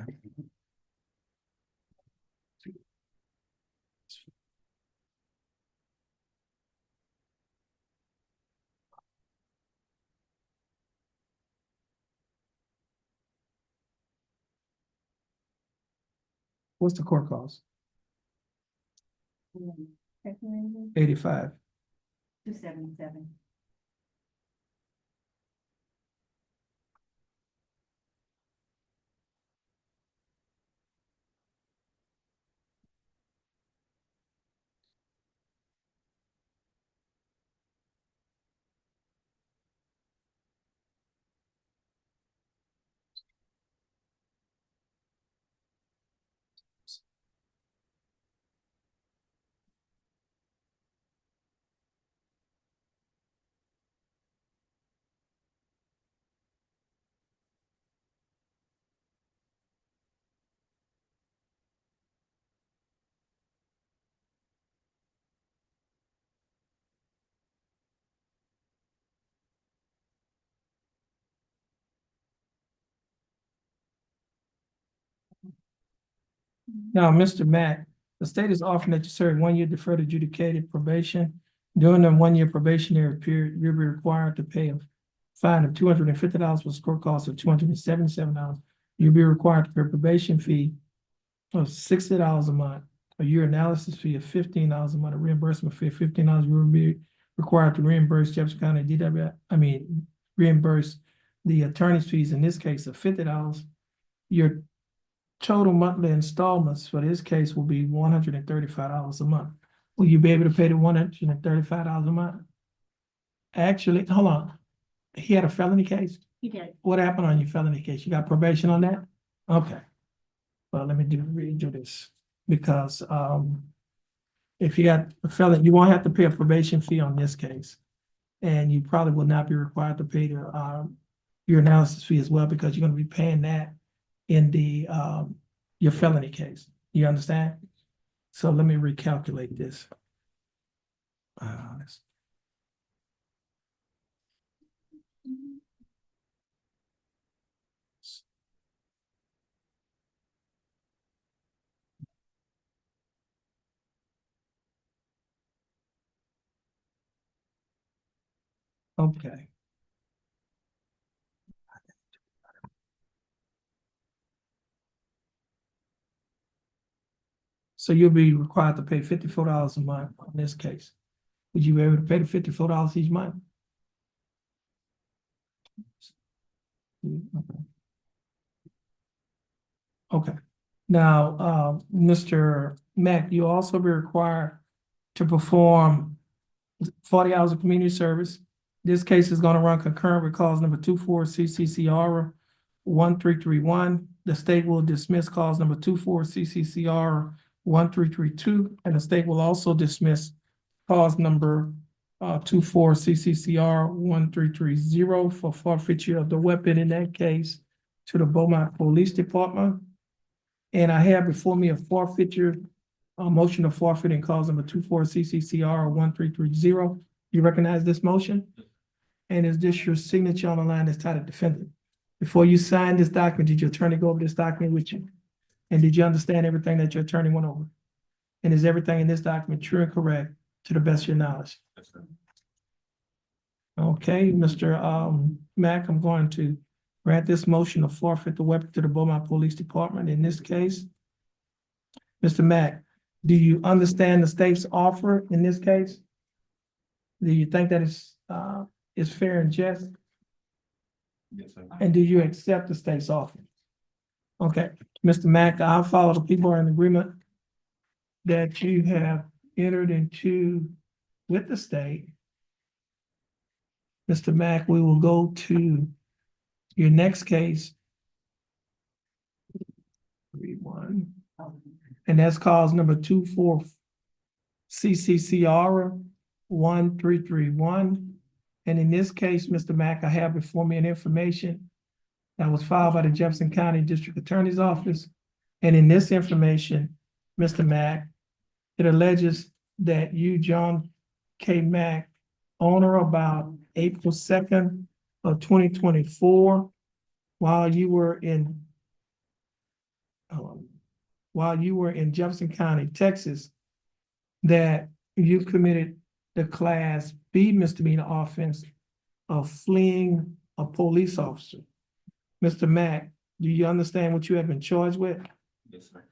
What's the court cost? 85. 277. Now, Mr. Mack, the state is offering that you serve 1 year deferred adjudicated probation. During the 1 year probationary period, you'll be required to pay a fine of $250 for court costs of $277. You'll be required to pay a probation fee of $60 a month, a year analysis fee of $15 a month, a reimbursement fee of $15. You will be required to reimburse Jefferson County reimburse the attorney's fees in this case of $50. Your total monthly installments for this case will be $135 a month. Will you be able to pay the $135 a month? Actually, hold on. He had a felony case? He did. What happened on your felony case? You got probation on that? Okay. Well, let me redo this because if you got a felony, you won't have to pay a probation fee on this case. And you probably will not be required to pay the your analysis fee as well because you're going to be paying that in the your felony case. You understand? So let me recalculate this. Okay. So you'll be required to pay $54 a month on this case. Would you be able to pay the $54 each month? Okay. Now, Mr. Mack, you'll also be required to perform 40 hours of community service. This case is going to run concurrent with cause number 24 CCCR 1331. The state will dismiss cause number 24 CCCR 1332, and the state will also dismiss cause number 24 CCCR 1330 for forfeiture of the weapon in that case to the Beaumont Police Department. And I have before me a forfeiture, a motion of forfeit in cause number 24 CCCR 1330. You recognize this motion? And is this your signature on the line that's titled defendant? Before you sign this document, did your attorney go over this document with you? And did you understand everything that your attorney went over? And is everything in this document true and correct to the best of your knowledge? Okay, Mr. Mack, I'm going to grant this motion to forfeit the weapon to the Beaumont Police Department in this case. Mr. Mack, do you understand the state's offer in this case? Do you think that is fair and just? Yes, sir. And do you accept the state's offer? Okay, Mr. Mack, I'll follow the people in agreement that you have entered into with the state. Mr. Mack, we will go to your next case. 3-1. And that's cause number 24 CCCR 1331. And in this case, Mr. Mack, I have before me an information that was filed by the Jefferson County District Attorney's Office. And in this information, Mr. Mack, it alleges that you, John K. Mack, on or about April 2nd of 2024, while you were in Jefferson County, Texas, that you committed the Class B misdemeanor offense of fleeing a police officer. Mr. Mack, do you understand what you have been charged with? Yes, sir.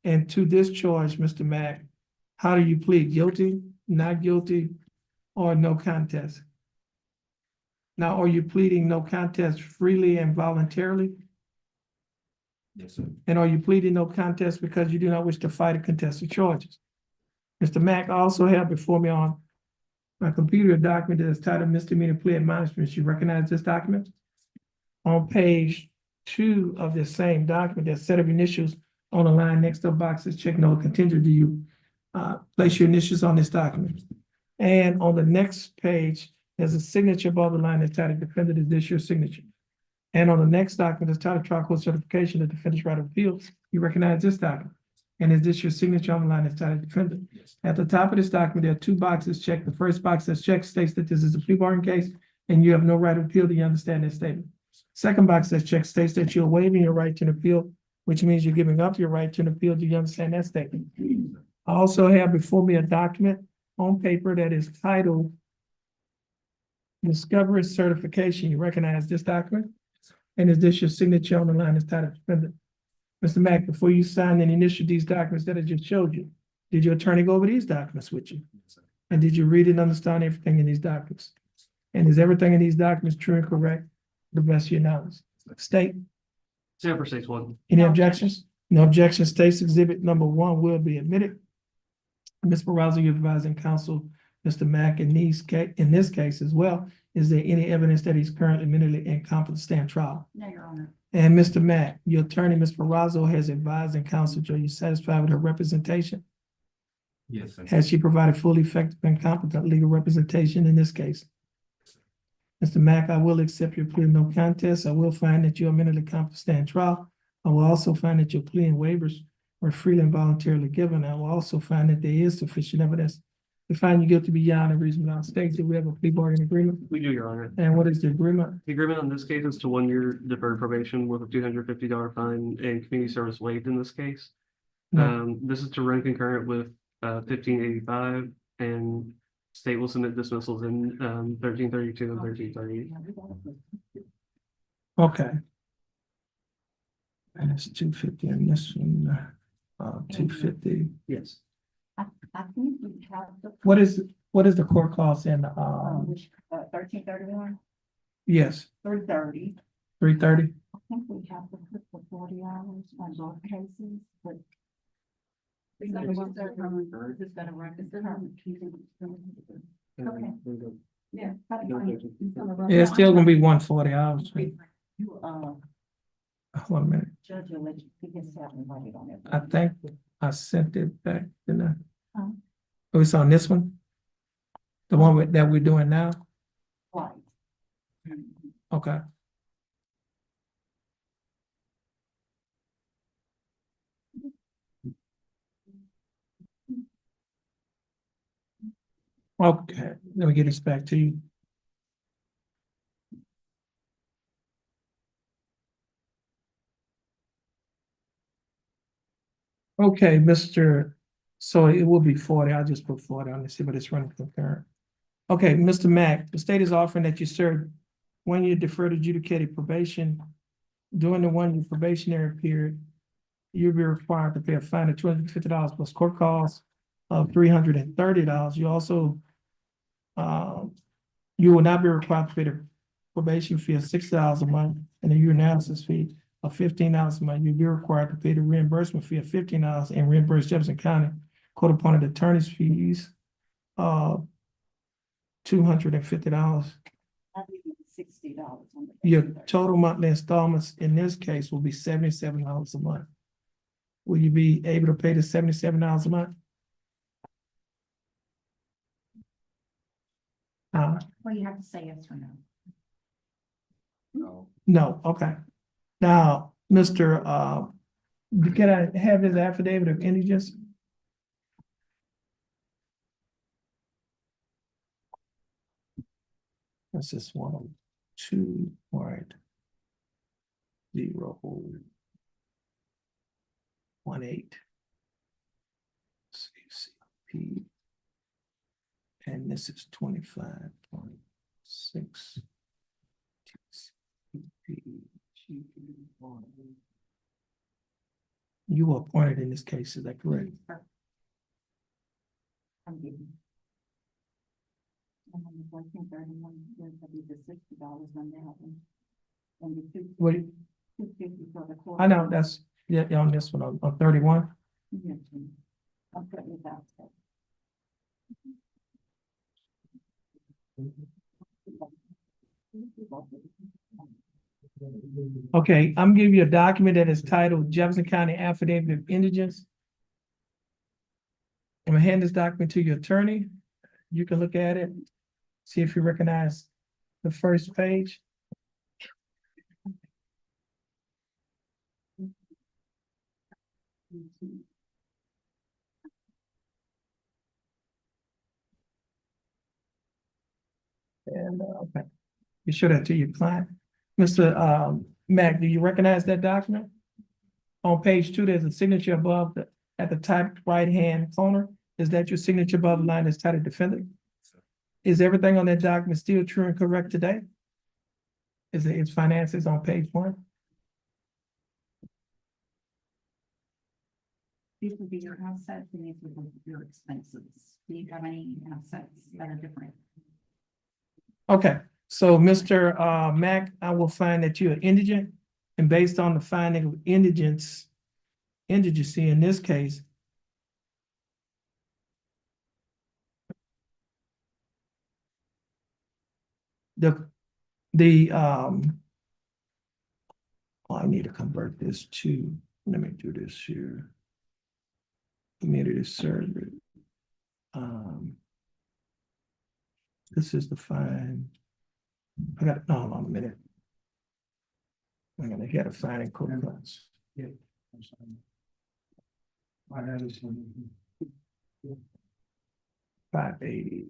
And to this charge, Mr. Mack, how do you plead? Guilty, not guilty, or no contest? Now, are you pleading no contest freely and voluntarily? Yes, sir. And are you pleading no contest because you do not wish to fight or contest the charges? Mr. Mack, I also have before me on my computer a document that is titled Misdemeanor Plea Admonishments. You recognize this document? On page 2 of this same document, there's a set of initials on the line next to the boxes, check no contingent. Do you place your initials on this document? And on the next page, there's a signature above the line that's titled Defendant, is this your signature? And on the next document, that's titled Trial Court Certification of Defendant's Right of Appeal. You recognize this document? And is this your signature on the line that's titled Defendant? Yes. At the top of this document, there are 2 boxes checked. The first box that's checked states that this is a plea bargain case and you have no right of appeal. Do you understand that statement? Second box that's checked states that you're waiving your right to an appeal, which means you're giving up your right to an appeal. Do you understand that statement? I also have before me a document on paper that is titled Discovery Certification. You recognize this document? And is this your signature on the line that's titled Defendant? Mr. Mack, before you sign and initial these documents that I just showed you, did your attorney go over these documents with you? Yes, sir. And did you read and understand everything in these documents? And is everything in these documents true and correct to the best of your knowledge? State, Sanford states one. any No objections? No objections. State's exhibit number 1 will be admitted. Ms. Barraza, you're advising counsel, Mr. Mack, in this case as well. Is there any evidence that he's currently mentally incompetent to stand trial? No, Your Honor. And Mr. Mack, your attorney, Ms. Barraza, has advised and counseled you. Are you satisfied with her representation? Yes, sir. Has she provided fully effective and competent legal representation in this case? Mr. Mack, I will accept your plea of no contest. I will find that you are mentally competent to stand trial. I will also find that your plea and waivers were freely and voluntarily given. I will also find that there is sufficient evidence to find you guilty beyond a reasonable doubt. State, do we have a plea bargain agreement? We do, Your Honor. And what is the agreement? The agreement on this case is to 1 year deferred probation with a $250 fine and community service waived in this case. No. This is to run concurrent with 1585, and state will submit dismissals in 1332 and 1338. Okay. And it's 250 and this one, 250. Yes. I think we have the. What is the court cost in, 1331, yes, 330. 330? I think we have to put the 40 hours on both cases, but. It's gonna run, it's gonna run, it's gonna. Okay. Yeah. That's fine. It's gonna run. Yeah, it's still gonna be 140 hours. You, Hold on a minute. Judge, you'll let you get that and write it on it. I think I sent it back, didn't I? Huh? Oh, it's on this one? The one that we're doing now? Right. Okay. Okay, let me get this back to you. Okay, so it will be 40. I'll just put 40 on this, see, but it's running concurrent. Okay, Mr. Mack, the state is offering that you serve 1 year deferred adjudicated probation. During the 1 year probationary period, you'll be required to pay a fine of $250 plus court costs of $330. You also, you will not be required to pay the probation fee of $6 a month and a urinalysis fee of $15 a month. You'll be required to pay the reimbursement fee of $15 and reimburse Jefferson County court-appointed attorney's fees of $250. $60. Your total monthly installments in this case will be $77 a month. Will you be able to pay the $77 a month? Well, you have to say yes or no. No, okay. Now, Mr. Can I have his affidavit of indigence? This is 102.018. CCP. And this is 25.6. You were appointed in this case, is that correct? I'm giving. And then I think there's gonna be the $60 on that one. And the What? 250 for the court. I know, that's, yeah, on this one, on 31. Yes, I'm putting it out. Okay, I'm giving you a document that is titled Jefferson County Affidavit of Indigence. I'm gonna hand this document to your attorney. You can look at it, see if you recognize the first page. And, okay, you show that to your client. Mr. Mack, do you recognize that document? On page 2, there's a signature above at the top right-hand corner. Is that your signature above the line that's titled defendant? Is everything on that document still true and correct today? Is its finances on page 1? These would be your assets and these would be your expenses. Do you have any assets that are different? Okay, so Mr. Mack, I will find that you're indigent, and based on the finding of indigency in this case, I need to convert this to, let me do this here. Community service. This is the fine. I got, no, hold on a minute. I'm gonna get a fine in code class. Yeah. I had this one. 580.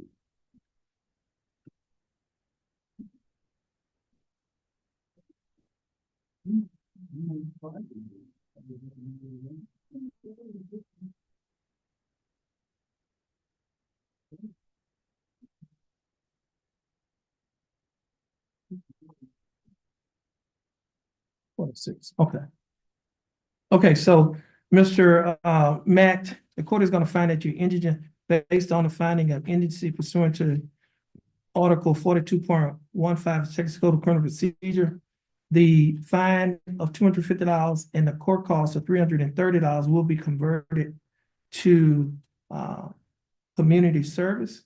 Six. Okay. Okay, so Mr. Matt, the court is going to find that you're indigent based on the finding of indigency pursuant to Article 42.15 Texas Code of Criminal Procedure. The fine of $250 and the court cost of $330 will be converted to community service.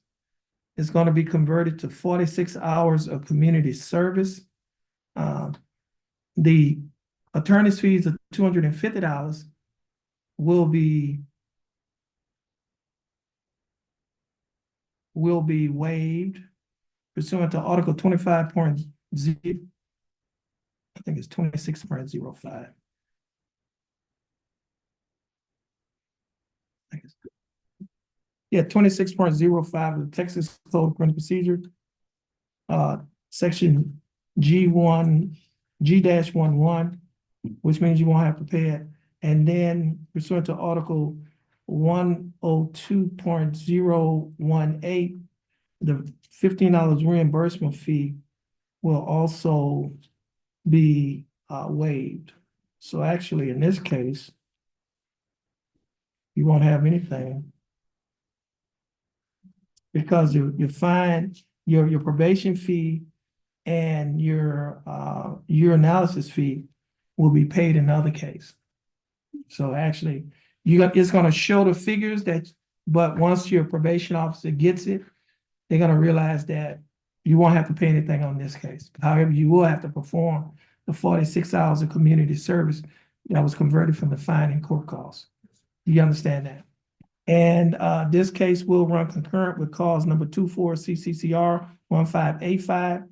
It's going to be converted to 46 hours of community service. The attorney's fees of $250 will be waived pursuant to Article 25.0. I think it's 26.05. Yeah, 26.05 of the Texas Code of Criminal Procedure. Section G-11, which means you won't have to pay it. And then pursuant to Article 102.018, the $15 reimbursement fee will also be waived. So actually, in this case, you won't have anything because you find your probation fee and your analysis fee will be paid in another case. So actually, it's going to show the figures but once your probation officer gets it, they're going to realize that you won't have to pay anything on this case. However, you will have to perform the 46 hours of community service that was converted from the fine and court costs. You understand that? And this case will run concurrent with cause number 24 CCCR 1585.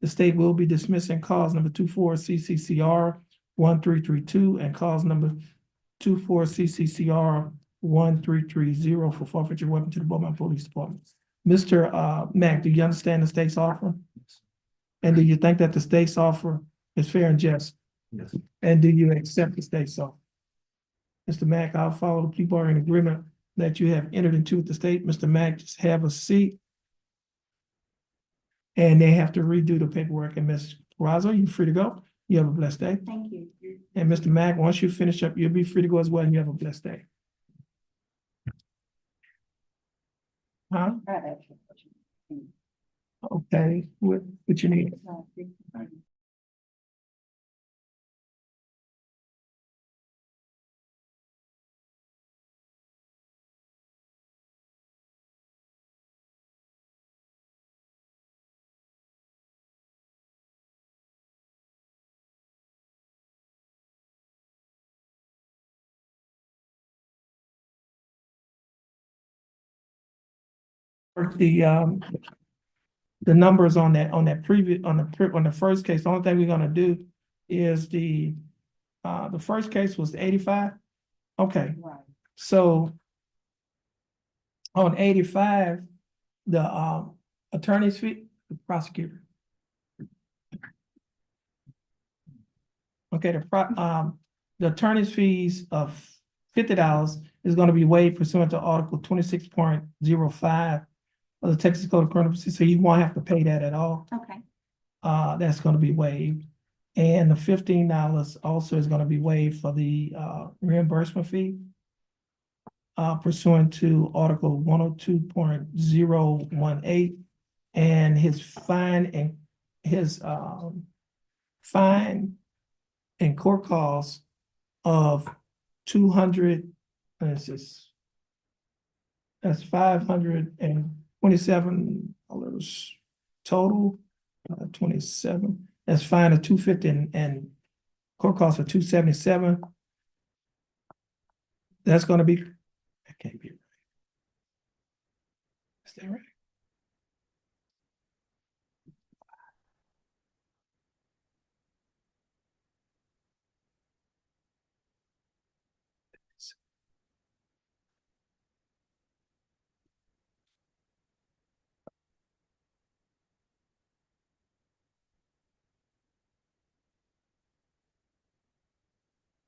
The state will be dismissing cause number 24 CCCR 1332 and cause number 24 CCCR 1330 for forfeiture weapon to the Beaumont Police Department. Mr. Mack, do you understand the state's offer? And do you think that the state's offer is fair and just? Yes. And do you accept the state's offer? Mr. Mack, I'll follow the plea bargaining agreement that you have entered into with the state. Mr. Mack, just have a seat. And they have to redo the paperwork. And Ms. Razzo, you free to go? You have a blessed day. Thank you. And Mr. Mack, once you finish up, you'll be free to go as well, and you have a blessed day. Huh? Okay, what you need? The numbers on that previous, on the first case, the only thing we're gonna do is the first case was 85. Okay, Right. so on 85, the attorney's fee, the prosecutor. Okay, the attorney's fees of $50 is gonna be waived pursuant to Article 26.05 of the Texas Code of Criminal Procedure, so you won't have to pay that at all. Okay, That's gonna be waived. And the $15 also is gonna be waived for the reimbursement fee pursuant to Article 102.018. And his fine and court costs of 200, that's $527 total, 27. That's fine of 250 and court costs of 277. That's gonna be, that can't be right. Is that right?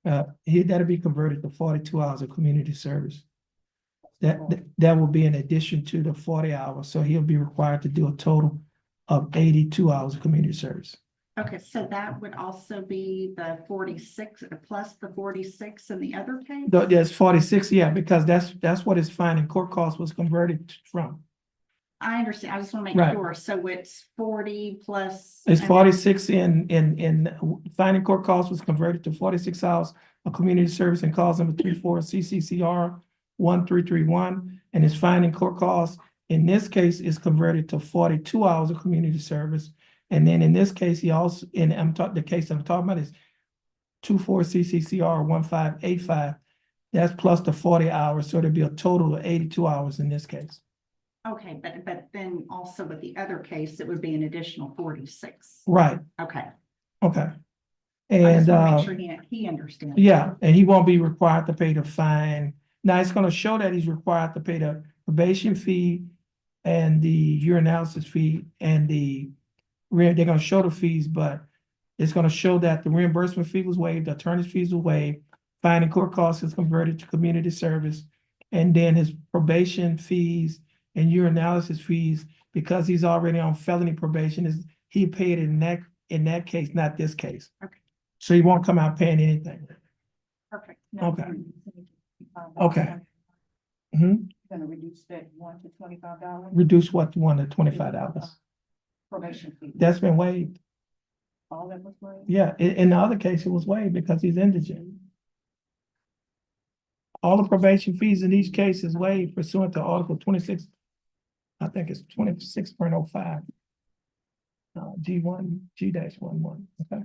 That'll be converted to 42 hours of community service. That will be in addition to the 40 hours, so he'll be required to do a total of 82 hours of community service. okay, so that would also be the 46 plus the 46 in the other case? There's 46, yeah, because that's what his fine and court cost was converted from. I understand, I just want to make Right. sure, so it's 40 plus. It's and 46 in fine and court cost was converted to 46 hours of community service and cause number 34 CCCR 1331. And his fine and court cost in this case is converted to 42 hours of community service. And then in this case, he also, the case I'm talking about is 24 CCCR 1585. That's plus the 40 hours, so there'll be a total of 82 hours in this case. Okay, but then also with the other case, it would be an additional 46. Right, Okay, okay. I And just want to make sure he understands. yeah, and he won't be required to pay the fine. Now, it's gonna show that he's required to pay the probation fee and the urinalysis fee and they're gonna show the fees, but it's gonna show that the reimbursement fee was waived, the attorney's fees were waived, fine and court costs is converted to community service, and then his probation fees and urinalysis fees, because he's already on felony probation, he paid it in that case, not this case. Okay. So he won't come out paying anything. Perfect. Okay. Okay. Mhm. Gonna reduce that $1 to $25 Reduce what, $1 to $25? probation fee. That's been waived. All that was waived? Yeah, in the other case, it was waived because he's indigent. All the probation fees in each case is waived pursuant to Article 26. I think it's 26.05. G1, G-11, okay?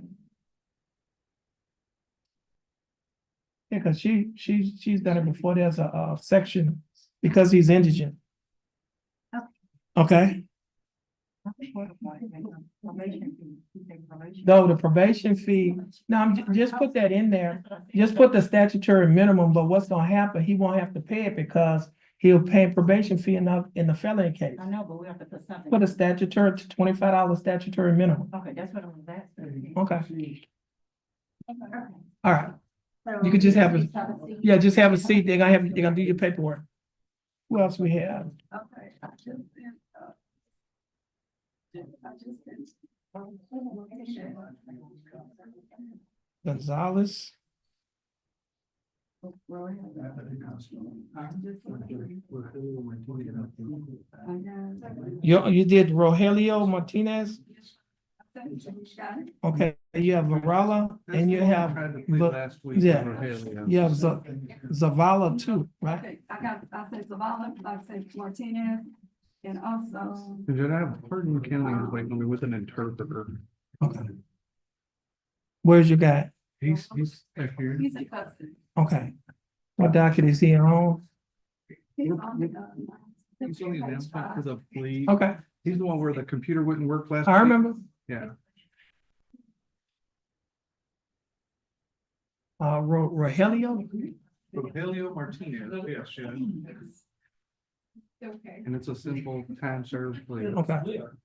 Yeah, because she's done it before. There's a section because he's indigent. Okay? No, the probation fee, no, just put that in there. Just put the statutory minimum, but what's gonna happen, he won't have to pay it because he'll pay probation fee in the felony case. I know, but we have to put something. Put a statutory, $25 statutory minimum. Okay, that's what I was asking. Okay. All right. You could just have Yeah, just have a seat. They're gonna do your paperwork. Who else we have? Okay. Gonzalez. You did Rogelio Martinez? Okay, you have Varela and you have, Last week. yeah, you have Zavala too, right? I said Zavala, I said Martinez, and also. Did I have Hardin County is waiting on me with an interpreter? Okay. Where's your guy? He's up here. He's in custody. Okay. What docket is he on? He's on the, He's on the announcement for the plea. Okay, He's the one where the computer wouldn't work last. I week. remember. Yeah. Rogelio? Rogelio Martinez, yes, yeah. Okay. And it's a simple time served plea. Okay. I believe it's-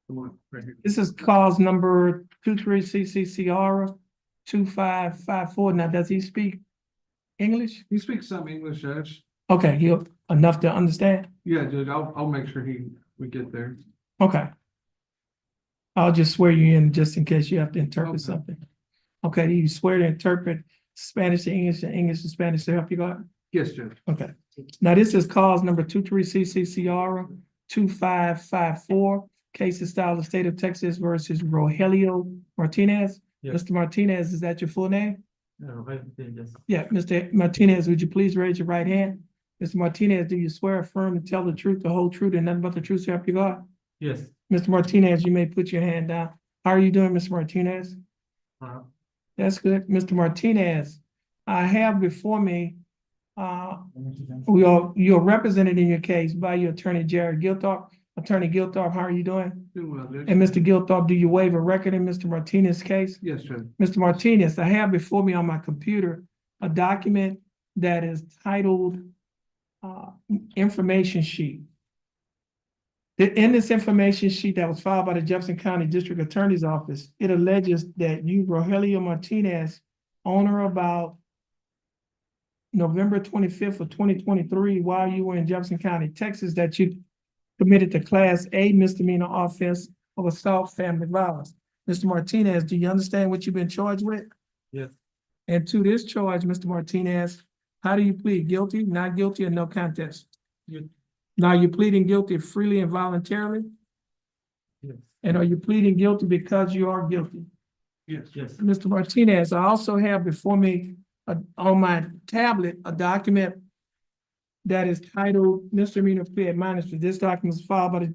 Come on, right here. This is cause number 23 CCCR 2554. Now, does he speak English? He speaks some English, Judge. Okay, he'll enough to understand. Yeah, Judge, I'll make sure we get there. Okay. I'll just swear you in just in case you have to interpret Okay. something. Okay, do you swear to interpret Spanish to English and English to Spanish to help you God? Yes, Judge. Okay. Now, this is cause number 23 CCCR 2554. Case is styled the state of Texas versus Rogelio Martinez. Yes. Mr. Martinez, is that your full name? Yes. Yeah, Mr. Martinez, would you please raise your right hand? Mr. Martinez, do you swear affirm to tell the truth, the whole truth, and nothing but the truth to help you God? Yes. Mr. Martinez, you may put your hand down. How are you doing, Mr. Martinez? That's good. Mr. Martinez, I have before me, you're represented in your case by your attorney, Jared Gilthorpe. Attorney Gilthorpe, how are you doing? Doing well, Judge. And Mr. Gilthorpe, do you waive a record in Mr. Martinez's case? Yes, Judge. Mr. Martinez, I have before me on my computer a document that is titled information sheet. In this information sheet that was filed by the Jefferson County District Attorney's Office, it alleges that you, Rogelio Martinez, on or about November 25th of 2023, while you were in Jefferson County, Texas, that you committed the Class A misdemeanor offense of assault, family violence. Mr. Martinez, do you understand what you've been charged with? Yes. And to this charge, Mr. Martinez, how do you plead? Guilty, not guilty, or no contest? Now, are you pleading guilty freely and voluntarily? Yes. And are you pleading guilty because you are guilty? Yes. Yes. Mr. Martinez, I also have before me on my tablet, a document that is titled misdemeanor plea admonishment. This document is filed by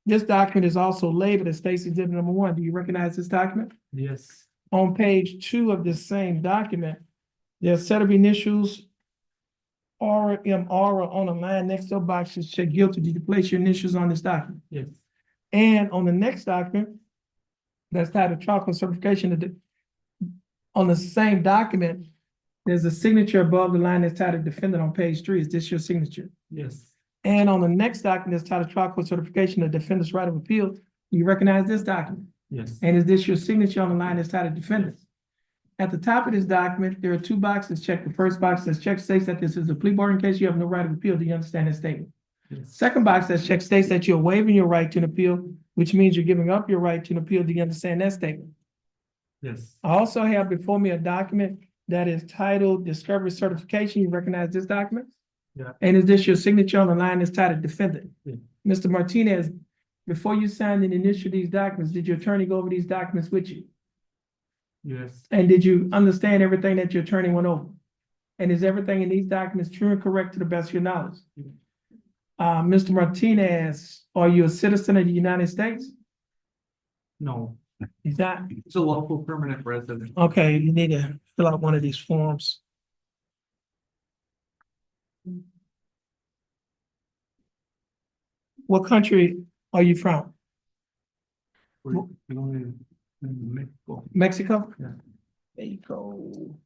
this document is also labeled as Stacy Exhibit number 1. Do you recognize this document? Yes. On page 2 of this same document, there's a set of initials, RMR on a line next to a box that says guilty. Did you place your initials on this document? Yes. And on the next document, that's titled chocolate certification, on the same document, there's a signature above the line that's titled defendant on page 3. Is this your signature? Yes. And on the next document that's titled chocolate certification of defendant's right of appeal, do you recognize this document? Yes. And is this your signature on the line that's titled defendant? At the top of this document, there are 2 boxes checked. The first box that's checked states that this is a plea bargain case. You have no right of appeal. Do you understand that statement? Yes. Second box that's checked states that you're waiving your right to an appeal, which means you're giving up your right to an appeal. Do you understand that statement? Yes. I also have before me a document that is titled discovery certification. You recognize this document? Yeah. And is this your signature on the line that's titled defendant? Yeah. Mr. Martinez, before you signed and initialed these documents, did your attorney go over these documents with you? Yes. And did you understand everything that your attorney went over? And is everything in these documents true and correct to the best of your knowledge? Mr. Martinez, are you a citizen of the United States? No. He's not? It's a local permanent resident. Okay, you need to fill out one of these forms. What country are you from? We're going in Mexico. Mexico? Yeah. There you go.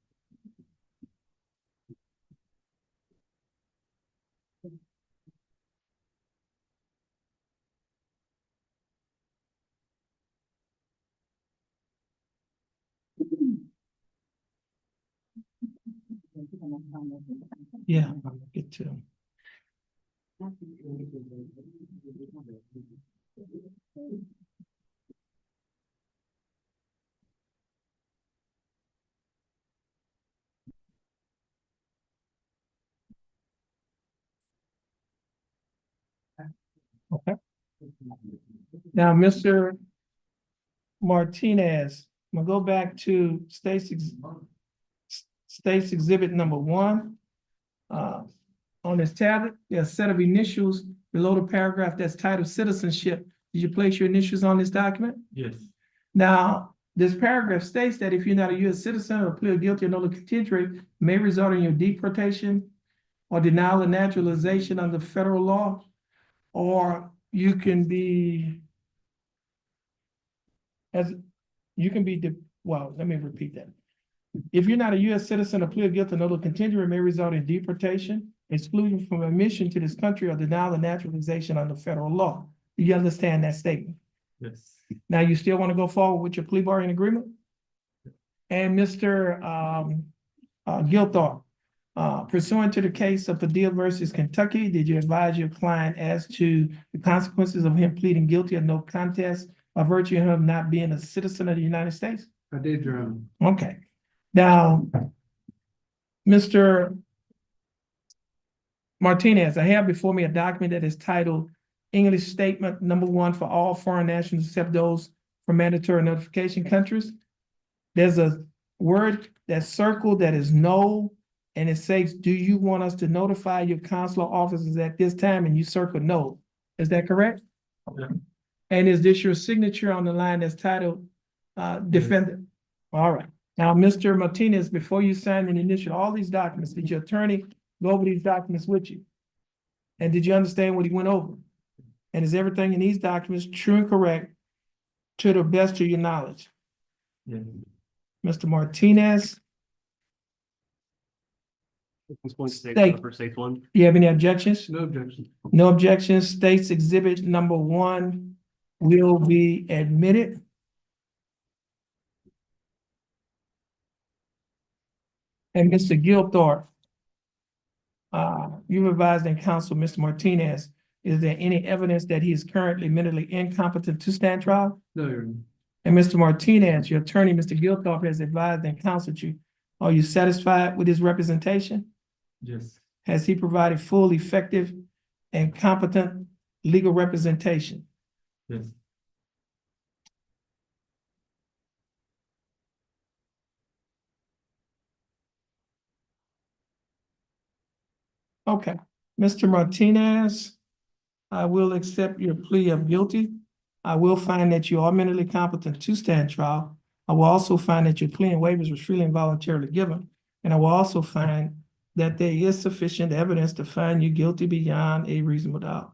Yeah, I'll get to. Okay. Now, Mr. Martinez, I'm gonna go back to State's Exhibit number 1. On this tablet, there's a set of initials below the paragraph that's titled citizenship. Did you place your initials on this document? Yes. Now, this paragraph states that if you're not a U.S. citizen or plead guilty or no contendere, may result in your deportation or denial of naturalization under federal law, or you can be well, let me repeat that. If you're not a U.S. citizen or plead guilty or no contendere, may result in deportation, exclusion from admission to this country, or denial of naturalization under federal law. Do you understand that statement? Yes. Now, you still want to go forward with your plea bargaining agreement? And Mr. Gilthorpe, pursuant to the case of Padilla versus Kentucky, did you advise your client as to the consequences of him pleading guilty of no contest by virtue of him not being a citizen of the United States? I did, Your Honor. Okay. Now, Mr. Martinez, I have before me a document that is titled English Statement Number 1 for all foreign nationals except those from mandatory notification countries. There's a word that's circled that is no, and it says, do you want us to notify your consular officers at this time? And you circle no. Is that correct? Yeah. And is this your signature on the line that's titled defendant? All right. Now, Mr. Martinez, before you sign and initial all these documents, did your attorney go over these documents with you? And did you understand what he went over? And is everything in these documents true and correct to the best of your knowledge? Yeah. Mr. Martinez, This point state State. for state 1. you have any objections? No objection. No objections. State's Exhibit number 1 will be admitted. And Mr. Gilthorpe, you've advised in counsel, Mr. Martinez, is there any evidence that he is currently mentally incompetent to stand trial? No, Your Honor. And Mr. Martinez, your attorney, Mr. Gilthorpe, has advised and counseled you. Are you satisfied with his representation? Yes. Has he provided full, effective, and competent legal representation? Yes. Okay, Mr. Martinez, I will accept your plea of guilty. I will find that you are mentally competent to stand trial. I will also find that your plea and waivers was freely and voluntarily given. And I will also find that there is sufficient evidence to find you guilty beyond a reasonable doubt.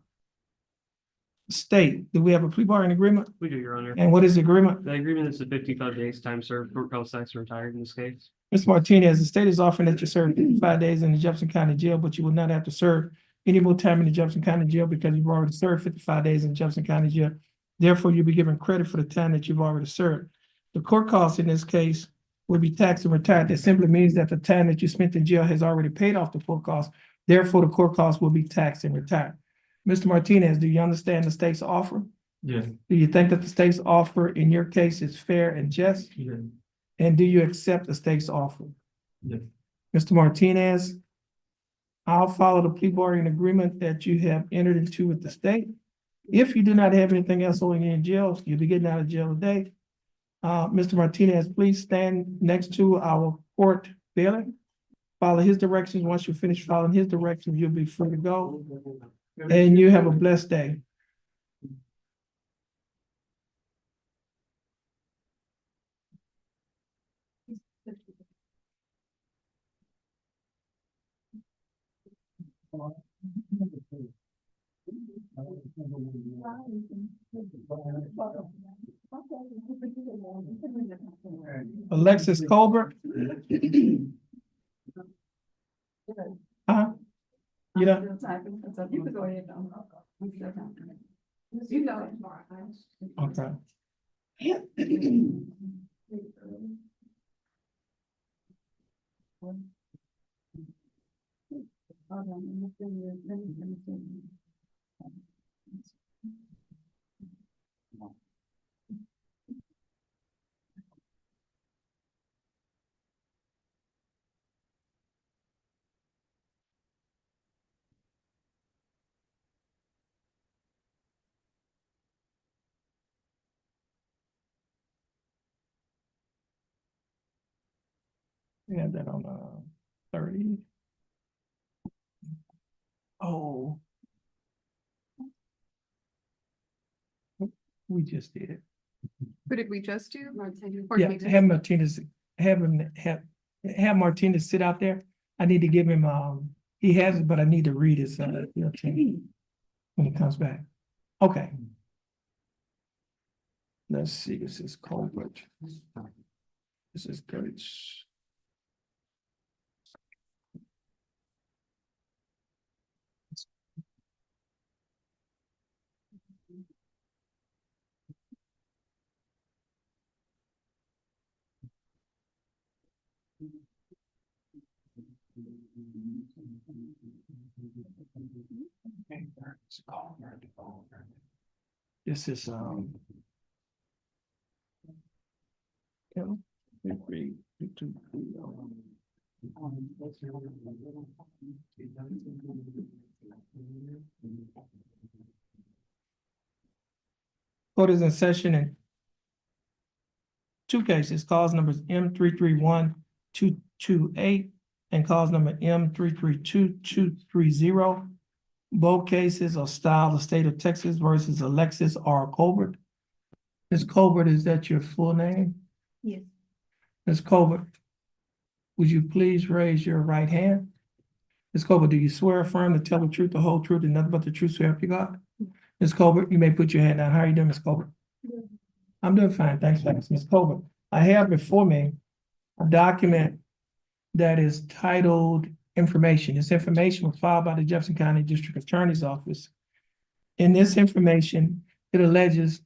State, do we have a plea bargaining agreement? We do, Your Honor. And what is the agreement? The agreement is the 55 days time served. Court counsel is retired in this case. Mr. Martinez, the state is offering that you serve 55 days in the Jefferson County Jail, but you will not have to serve any more time in the Jefferson County Jail because you've already served 55 days in Jefferson County Jail. Therefore, you'll be given credit for the time that you've already served. The court costs in this case will be taxed and retired. That simply means that the time that you spent in jail has already paid off the court costs. Therefore, the court costs will be taxed and retired. Mr. Martinez, do you understand the state's offer? Yes. Do you think that the state's offer in your case is fair and just? Yes. And do you accept the state's offer? Yes. Mr. Martinez, I'll follow the plea bargaining agreement that you have entered into with the state. If you do not have anything else on you in jail, you'll be getting out of jail today. Mr. Martinez, please stand next to our court bailiff. Follow his directions. Once you finish following his directions, you'll be free to go. And you have a blessed day. Alexis Colbert? Huh? You know, You can go ahead. You know it tomorrow. okay. We had that on 30. Oh. We just did it. Who did we just do? Or Yeah, did we have Martinez, have Martinez sit out there. I need to give him, he has it, but I need to read his, thing when he comes back. Okay. Let's see, this is Colbert. This is Gertz. This is, court is in session in two cases, cause numbers M331228 and cause number M332230. Both cases are styled the state of Texas versus Alexis R. Colbert. Ms. Colbert, is that your full name? Yes. Ms. Colbert, would you please raise your right hand? Ms. Colbert, do you swear or affirm to tell the truth, the whole truth, and nothing but the truth, so help you God? Ms. Colbert, you may put your hand down. How are you doing, Ms. Colbert? I'm doing fine, thanks, Ms. Colbert. I have before me a document that is titled information. This information was filed by the Jefferson County District Attorney's Office. In this information, it alleges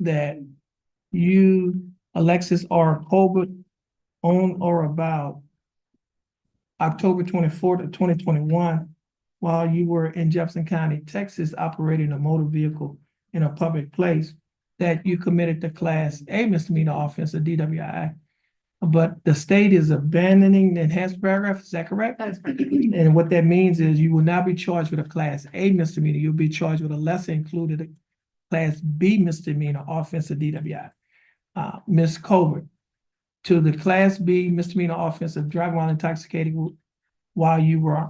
that you, Alexis R. Colbert, on or about October 24th of 2021, while you were in Jefferson County, Texas, operating a motor vehicle in a public place, that you committed the Class A misdemeanor offense of DWI. But the state is abandoning the enhanced paragraph, is that correct? That is correct. And what that means is you will not be charged with a Class A misdemeanor, you'll be charged with a lesser included Class B misdemeanor offense of DWI. Ms. Colbert, to the Class B misdemeanor offense of driving while intoxicated while you were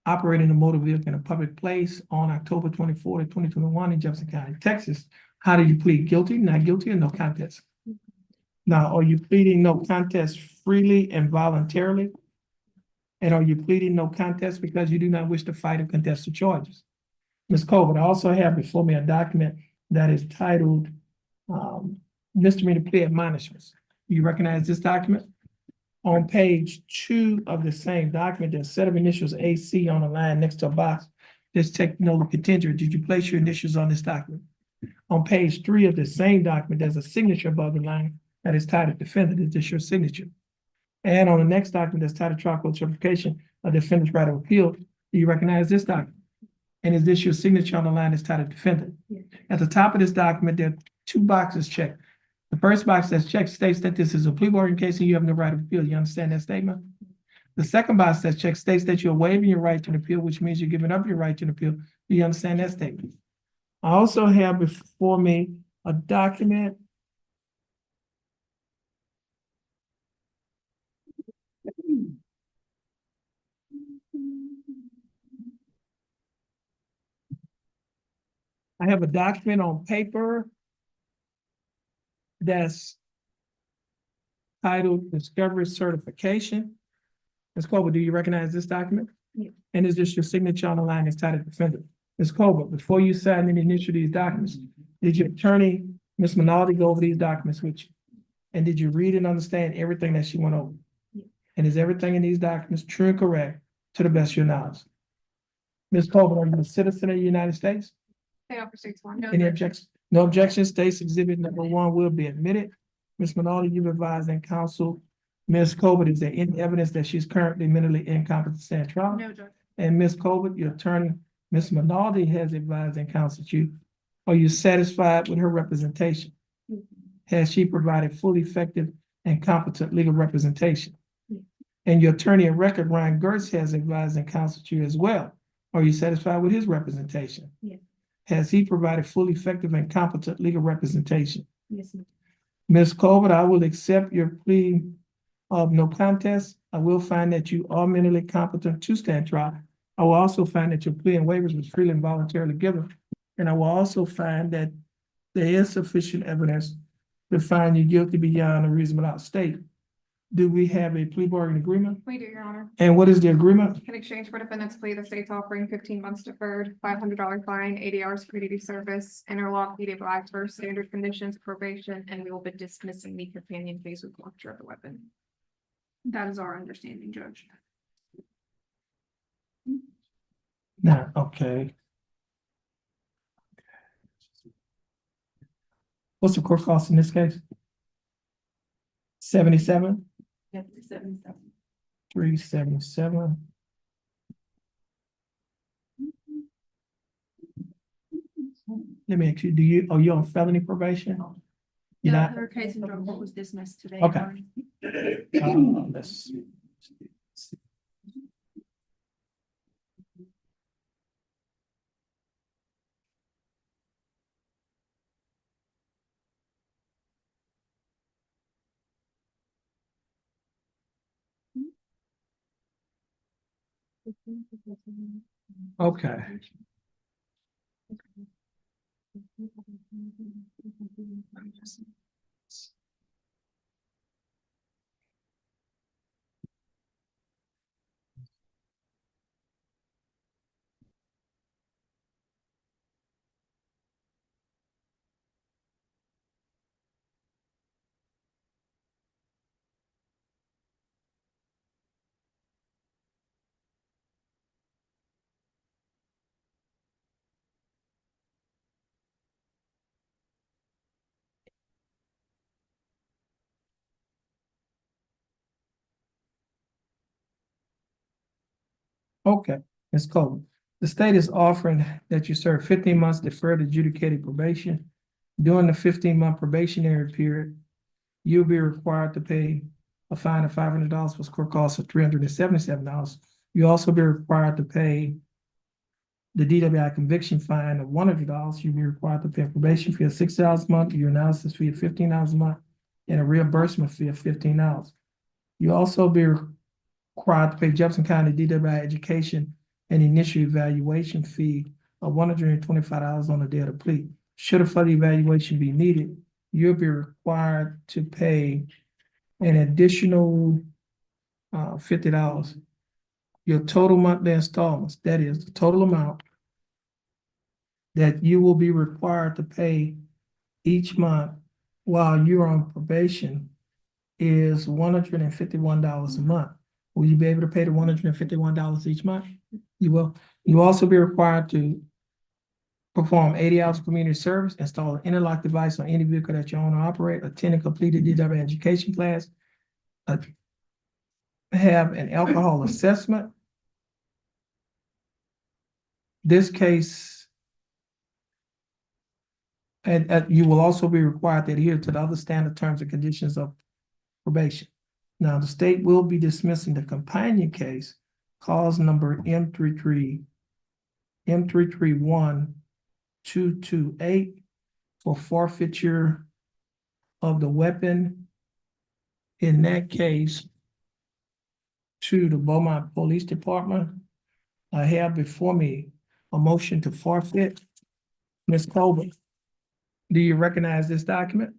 operating a motor vehicle in a public place on October 24th, 2021 in Jefferson County, Texas. How do you plead? Guilty, not guilty, or no contest? Now, are you pleading no contest freely and voluntarily? And are you pleading no contest because you do not wish to fight or contest the charges? Ms. Colbert, I also have before me a document that is titled misdemeanor plea admonishments. You recognize this document? On page 2 of the same document, there's a set of initials AC on the line next to a box. This technical contingent. Did you place your initials on this document? On page 3 of the same document, there's a signature above the line that is titled defendant. Is this your signature? And on the next document that's titled trial court certification of defendant's right of appeal, do you recognize this document? And is this your signature on the line that's titled defendant? Yes. At the top of this document, there are 2 boxes checked. The first box that's checked states that this is a plea bargain case and you have no right of appeal. You understand that statement? The second box that's checked states that you're waiving your right to an appeal, which means you're giving up your right to an appeal. Do you understand that statement? I also have before me a document on paper that's titled Discovery Certification. Ms. Colbert, do you recognize this document? Yeah. And is this your signature on the line as titled defendant? Ms. Colbert, before you sign and initial these documents, did your attorney, Ms. Minaldi, go over these documents with you? And did you read and understand everything that she went over? Yeah. And is everything in these documents true and correct to the best of your knowledge? Ms. Colbert, are you a citizen of the United States? State officer states one. Any objections? No objection. States exhibit number 1 will be admitted. Ms. Minaldi, you've advised in counsel. Ms. Colbert, is there any evidence that she's currently mentally incompetent to stand trial? No, Judge. And Ms. Colbert, your attorney, Ms. Minaldi has advised and counseled you. Are you satisfied with her representation? Has she provided fully effective and competent legal representation? Yes. And your attorney of record, Ryan Gertz, has advised and counseled you as well. Are you satisfied with his representation? Yes. Has he provided fully effective and competent legal representation? Yes, ma'am. Ms. Colbert, I will accept your plea of no contest. I will find that you are mentally competent to stand trial. I will also find that your plea and waivers was freely and voluntarily given. And I will also find that there is sufficient evidence to find you guilty beyond a reasonable doubt. State, do we have a plea bargain agreement? We do, Your Honor. And what is the agreement? In exchange for defendant's plea, the state's offering 15 months deferred, $500 fine, 80 hours community service, interlock DWI for standard conditions, probation, and we will be dismissing the companion case with capture of the weapon. That is our understanding, Judge. Now, okay. What's the court cost in this case? 77? Yep, 77. 377. Let me ask you, are you on felony probation? You're No, not? her case in drug court was dismissed today. Okay. Your Honor. Let's see. Okay. Okay, Ms. Coleman, the state is offering that you serve 15 months deferred adjudicated probation. During the 15-month probationary period, you'll be required to pay a fine of $500 for court costs of $377. You'll also be required to pay the DWI conviction fine of $100. You'll be required to pay a probation fee of $6 a month, your analysis fee of $15 a month, and a reimbursement fee of $15. You'll also be required to pay Jefferson County DWI education and initial evaluation fee of $125 on the day of the plea. Should a further evaluation be needed, you'll be required to pay an additional $50. Your total monthly installments, that is the total amount that you will be required to pay each month while you're on probation, is $151 a month. Will you be able to pay the $151 each month? You will. You will also be required to perform 80 hours of community service, install an interlock device on any vehicle that you own or operate, attend a completed DWI education class, have an alcohol assessment. This case, and you will also be required to adhere to the other standard terms and conditions of probation. Now, the state will be dismissing the companion case, cause number M331228 for forfeiture of the weapon. In that case, to the Beaumont Police Department. I have before me a motion to forfeit. Ms. Colbert, do you recognize this document?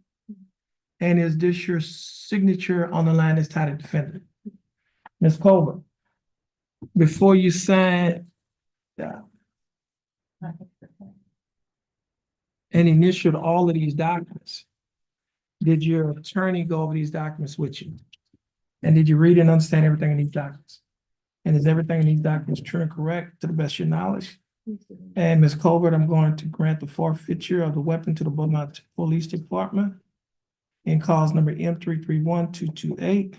And is this your signature on the line as titled defendant? Ms. Colbert, before you sign and initialed all of these documents, did your attorney go over these documents with you? And did you read and understand everything in these documents? And is everything in these documents true and correct to the best of your knowledge? And Ms. Colbert, I'm going to grant the forfeiture of the weapon to the Beaumont Police Department in cause number M331228.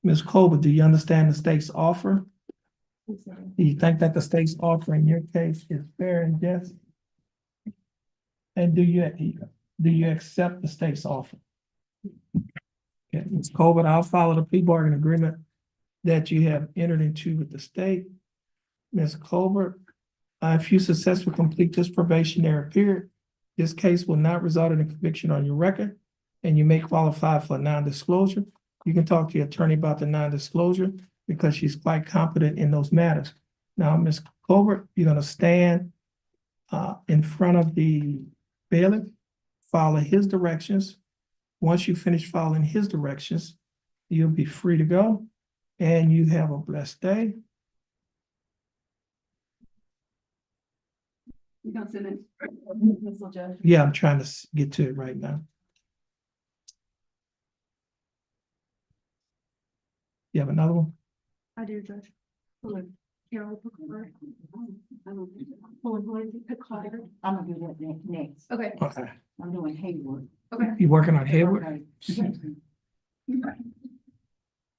Ms. Colbert, do you understand the state's offer? Do you think that the state's offer in your case is fair and just? And do you accept the state's offer? Okay, Ms. Colbert, I'll follow the plea bargain agreement that you have entered into with the state. Ms. Colbert, if you successfully complete this probationary period, this case will not result in a conviction on your record, and you may qualify for a non-disclosure. You can talk to your attorney about the non-disclosure because she's quite competent in those matters. Now, Ms. Colbert, you're gonna stand in front of the bailiff, follow his directions. Once you finish following his directions, you'll be free to go, and you have a blessed day. Yeah, I'm trying to get to it right now. You have another one? I do, Judge. Carol, I'm gonna do that next. Okay, Okay. I'm doing Hayward. okay. You working on Hayward?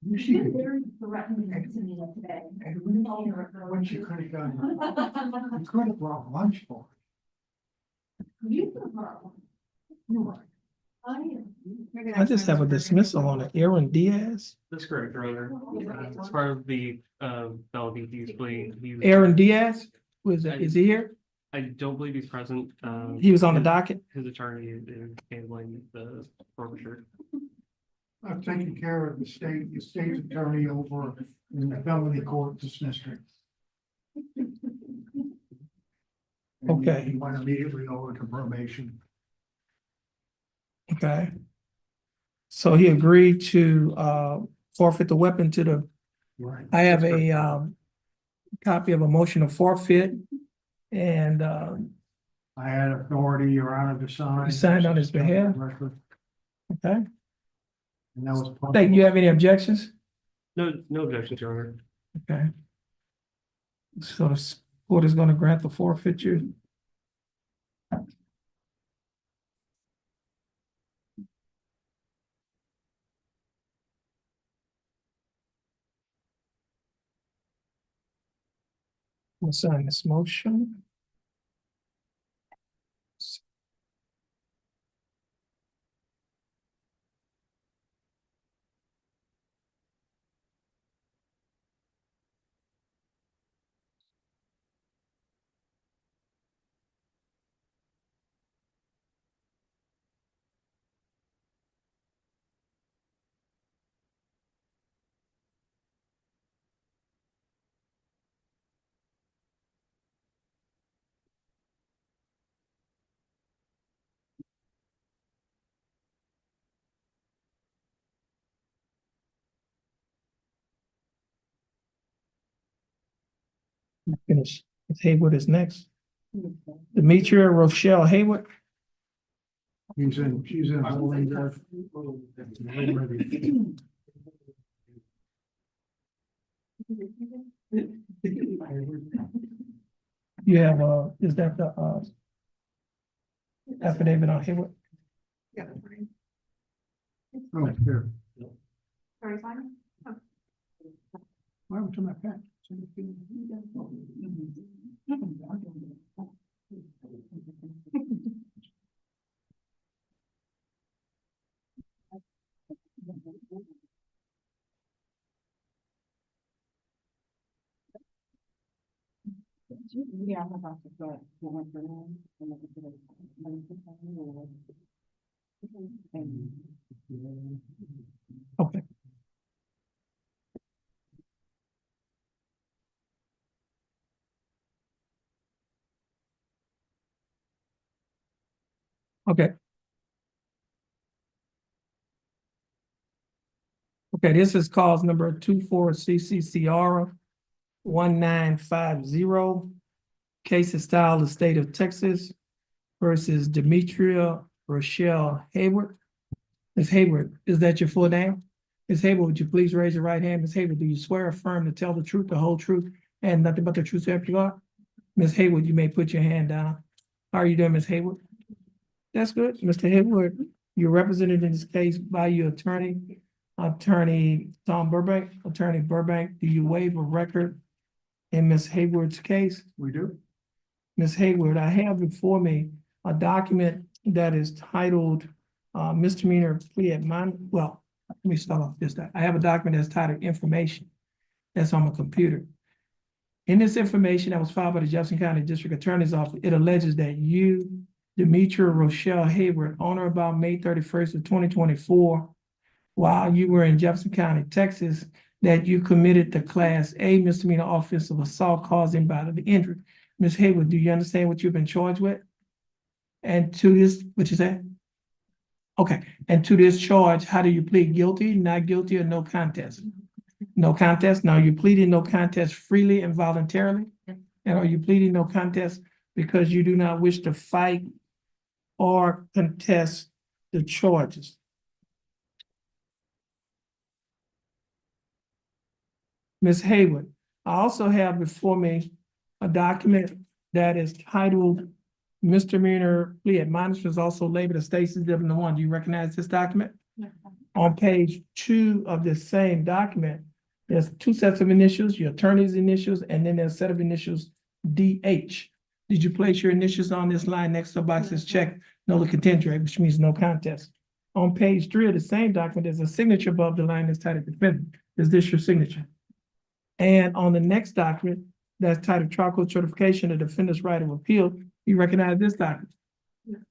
You should very threatening to me today. What you could have done, you could have brought lunch for You could have brought one. you. Right. I am. I just have a dismissal on it. Aaron Diaz. That's correct, Your Honor. As part of the felony he's plea, Aaron Diaz, is he here? I don't believe he's present. He was on the his- docket. His attorney is handling the forfeiture. I've taken care of the state's attorney over in the felony court dismissed him. And Okay. He went immediately over to probation. Okay. So he agreed to forfeit the weapon to the, Right. I have a copy of a motion of forfeit. And I had authority, Your Honor, to sign. You signed on his behalf? okay. And that was. Thank you. Have any objections? No objections, Your Honor. Okay. So the court is gonna grant the forfeiture. We'll sign this motion. Finish. Ms. Haywood is next. Demetria Rochelle Haywood. She's in holding there. You have is that the affidavit on Haywood? Oh, here. Sorry, fine. Why haven't you my pen? Yeah, I'm about to start. Okay. Okay. Okay, this is cause number 24 CCCR 1950. Case is styled the state of Texas versus Demetria Rochelle Hayward. Ms. Hayward, is that your full name? Ms. Hayward, would you please raise your right hand? Ms. Hayward, do you swear or affirm to tell the truth, the whole truth, and nothing but the truth so help you God? Ms. Hayward, you may put your hand down. How are you doing, Ms. Hayward? That's good. Mr. Hayward, you're represented in this case by your attorney, Attorney Tom Burbank. Attorney Burbank, do you waive a record in Ms. Hayward's case? We do. Ms. Hayward, I have before me a document that is titled misdemeanor plea well, let me start off this. I have a document that's titled information that's on my computer. In this information that was filed by the Jefferson County District Attorney's Office, it alleges that you, Demetria Rochelle Hayward, on or about May 31st of 2024, while you were in Jefferson County, Texas, that you committed the Class A misdemeanor offense of assault causing bodily injury. Ms. Hayward, do you understand what you've been charged with? And to this, what you say? Okay, and to this charge, how do you plead? Guilty, not guilty, or no contest? No contest. Now, you're pleading no contest freely and voluntarily? And are you pleading no contest because you do not wish to fight or contest the charges? Ms. Hayward, I also have before me a document that is titled misdemeanor plea admonishments, also labeled as Stacy W1. Do you recognize this document? On page 2 of this same document, there's 2 sets of initials, your attorney's initials, and then there's a set of initials DH. Did you place your initials on this line next to a box that's checked no contendere, which means no contest? On page 3 of the same document, there's a signature above the line that's titled defendant. Is this your signature? And on the next document, that's titled trial court certification of defendant's right of appeal, you recognize this document.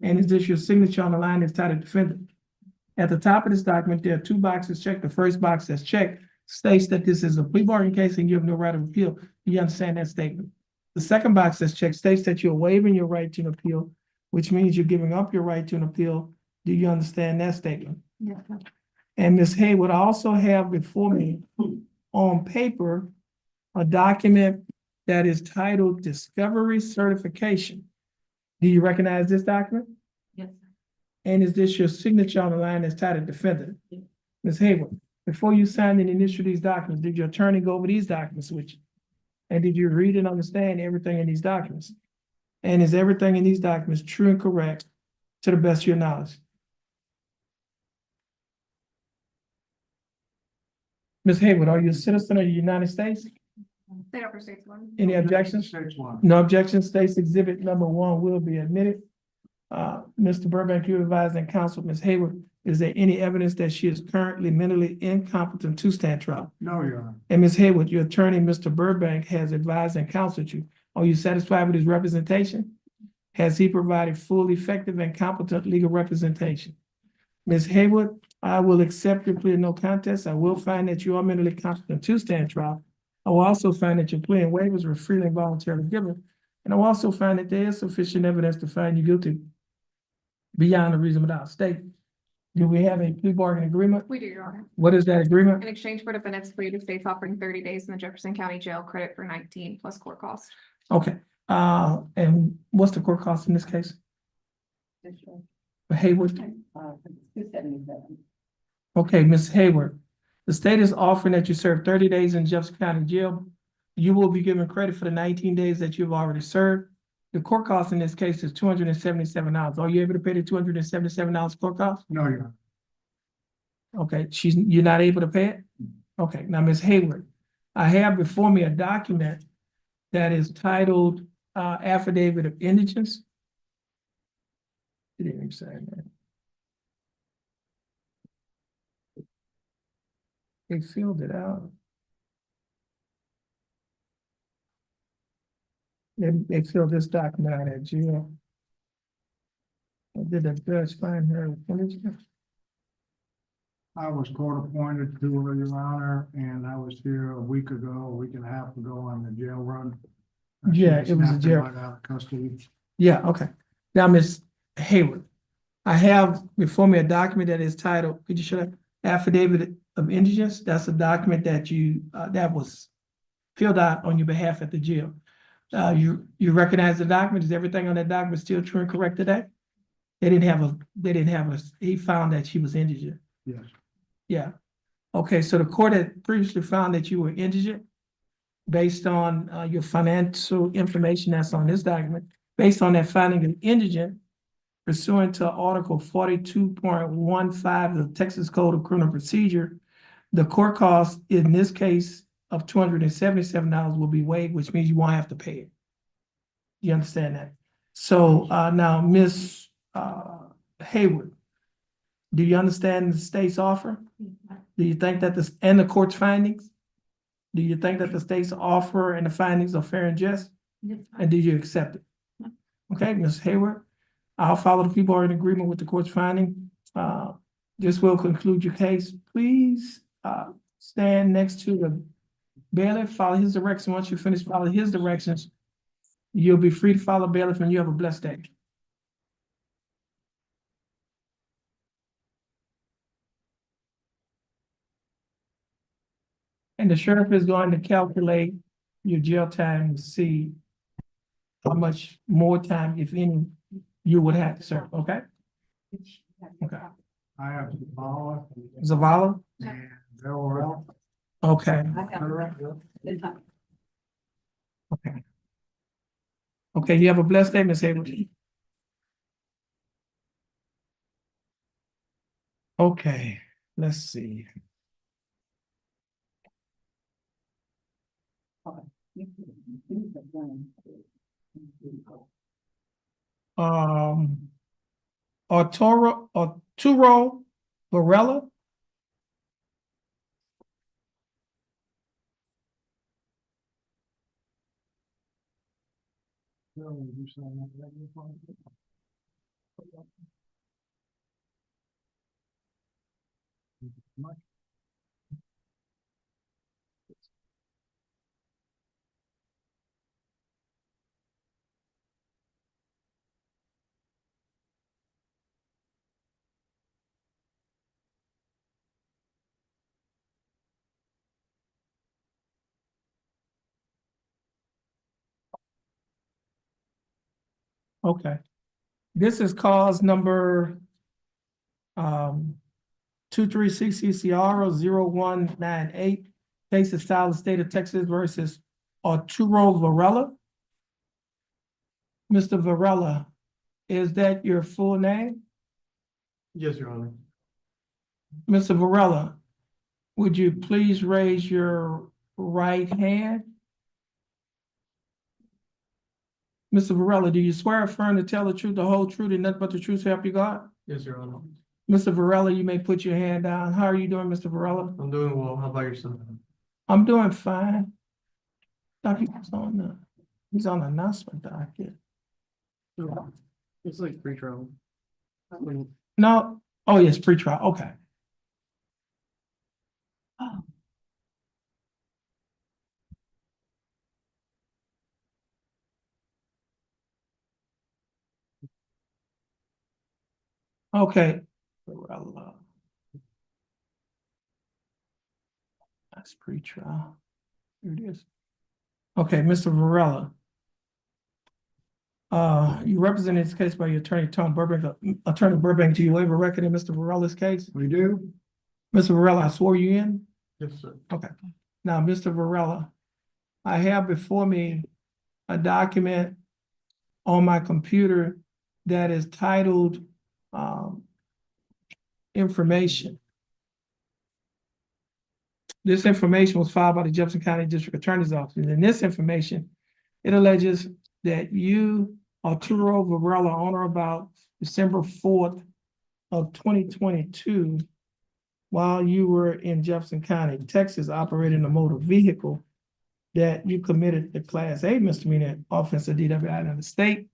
And is this your signature on the line that's titled defendant? At the top of this document, there are 2 boxes checked. The first box that's checked states that this is a plea bargain case and you have no right of appeal. Do you understand that statement? The second box that's checked states that you're waiving your right to an appeal, which means you're giving up your right to an appeal. Do you understand that statement? Yes. And Ms. Hayward, I also have before me on paper a document that is titled Discovery Certification. Do you recognize this document? Yes. And is this your signature on the line that's titled defendant? Yes. Ms. Hayward, before you signed and initialed these documents, did your attorney go over these documents with you? And did you read and understand everything in these documents? And is everything in these documents true and correct to the best of your knowledge? Ms. Hayward, are you a citizen of the United States? State Upper States one. Any objections? States one. No objections. States exhibit number 1 will be admitted. Mr. Burbank, you advising counsel, Ms. Hayward, is there any evidence that she is currently mentally incompetent to stand trial? No, Your Honor. And Ms. Hayward, your attorney, Mr. Burbank, has advised and counseled you. Are you satisfied with his representation? Has he provided full, effective, and competent legal representation? Ms. Hayward, I will accept your plea of no contest. I will find that you are mentally competent to stand trial. I will also find that your plea and waivers were freely and voluntarily given. And I will also find that there is sufficient evidence to find you guilty beyond a reasonable doubt. State, do we have a plea bargain agreement? We do, Your Honor. What is that agreement? In exchange for defendant's plea, the state's offering 30 days in the Jefferson County Jail, credit for 19 plus court cost. Okay, and what's the court cost in this case? For Hayward? 277. Okay, Ms. Hayward, the state is offering that you serve 30 days in Jefferson County Jail. You will be given credit for the 19 days that you've already served. The court cost in this case is $277. Are you able to pay the $277 court cost? No, Your Honor. Okay, you're not able to pay it? Okay, now, Ms. Hayward, I have before me a document that is titled Affidavit of Indigence. It didn't even say that. They filled it out. They filled this document out at jail. Did the judge find her indigent? I was court appointed to her, Your Honor, and I was here a week and a half ago on the jail run. Yeah, it was a Snapped jail. right out of custody. Yeah, okay. Now, Ms. Hayward, I have before me a document that is titled, could you show that? affidavit of indigence, that's a document that you, that was filled out on your behalf at the jail. You recognize the document, is everything on that document still true and correct today? They didn't have a, he found that she was indigent. Yes. Yeah. Okay, so the court had previously found that you were indigent based on your financial information that's on this document. Based on that finding of indigent pursuant to Article 42.15 of the Texas Code of Criminal Procedure, the court cost in this case of $277 will be waived, which means you won't have to pay it. You understand that? So now, Ms. Hayward, do you understand the state's offer? Do you think that this and the court's findings? Do you think that the state's offer and the findings are fair and just? And do you accept it? Okay, Ms. Hayward, I'll follow the people who are in agreement with the court's finding. This will conclude your case. Please stand next to the bailiff, follow his direction. Once you finish following his directions, you'll be free to follow bailiff, and you have a blessed day. And the sheriff is going to calculate your jail time to see how much more time, if any, you would have to serve, okay? Okay. I have Zavala Zavala? and Bellwell. Okay. Okay. Okay, you have a blessed day, Ms. Hayward. Okay, let's see. Arturo Varela. Okay. This is cause number 236 CCR 0198. Case is filed in the state of Texas versus Arturo Varela. Mr. Varela, is that your full name? Yes, Your Honor. Mr. Varela, would you please raise your right hand? Mr. Varela, do you swear or affirm to tell the truth, the whole truth, and nothing but the truth, so help you God? Yes, Your Honor. Mr. Varela, you may put your hand down. How are you doing, Mr. Varela? I'm doing well. How about yourself? I'm doing fine. Thought he was on he's on the announcement docket. It's like pre-trial. No, oh yes, pretrial, okay. Okay. Varela. That's pretrial. Here it is. Okay, Mr. Varela. You represented this case by your attorney, Tom Burbank. Attorney Burbank, do you waive a record in Mr. Varela's case? We do. Mr. Varela, I swore you in? Yes, sir. Okay. Now, Mr. Varela, I have before me a document on my computer that is titled information. This information was filed by the Jefferson County District Attorney's Office. And in this information, it alleges that you, Arturo Varela, on or about December 4th of 2022, while you were in Jefferson County, Texas, operating a motor vehicle, that you committed the Class A misdemeanor offense of DWI in the state.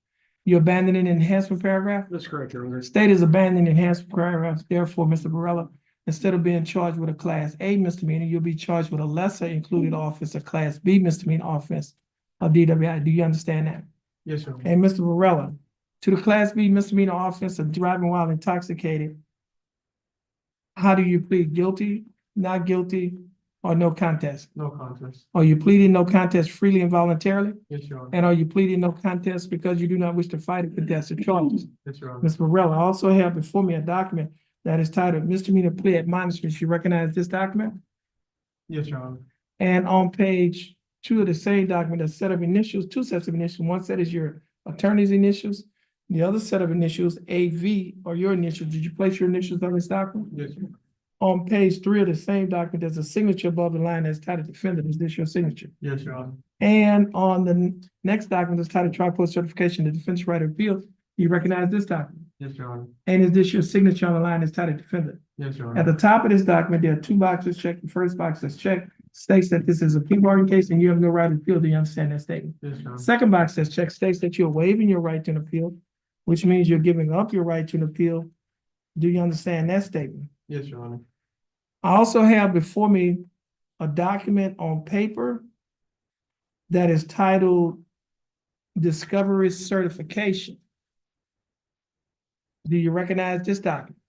You abandoned an enhancement paragraph? That's correct, Your Honor. State is abandoning enhancement paragraphs. Therefore, Mr. Varela, instead of being charged with a Class A misdemeanor, you'll be charged with a lesser included offense, a Class B misdemeanor offense of DWI. Do you understand that? Yes, sir. And Mr. Varela, to the Class B misdemeanor offense of driving while intoxicated, How do you plead? Guilty, not guilty, or no contest? No contest. Are you pleading no contest freely and voluntarily? Yes, Your Honor. And are you pleading no contest because you do not wish to fight or contest the charges? Yes, Your Honor. Ms. Varela, I also have before me a document that is titled misdemeanor plea admonishment. You recognize this document? Yes, Your Honor. And on page 2 of the same document, a set of initials, two sets of initials. One set is your attorney's initials. The other set of initials, AV, are your initials. Did you place your initials on this document? Yes, Your Honor. On page 3 of the same document, there's a signature above the line that's titled defendant. Is this your signature? Yes, Your Honor. And on the next document that's titled trial certification, the defense right of appeal. You recognize this document? Yes, Your Honor. And is this your signature on the line that's titled defendant? Yes, Your At Honor. the top of this document, there are two boxes checked. The first box that's checked states that this is a plea bargain case and you have no right to appeal. Do you understand that statement? Yes, Your Honor. Second box that's checked states that you're waiving your right to an appeal, which means you're giving up your right to an appeal. Do you understand that statement? Yes, Your Honor. I also have before me a document on paper that is titled Discovery Certification. Do you recognize this document?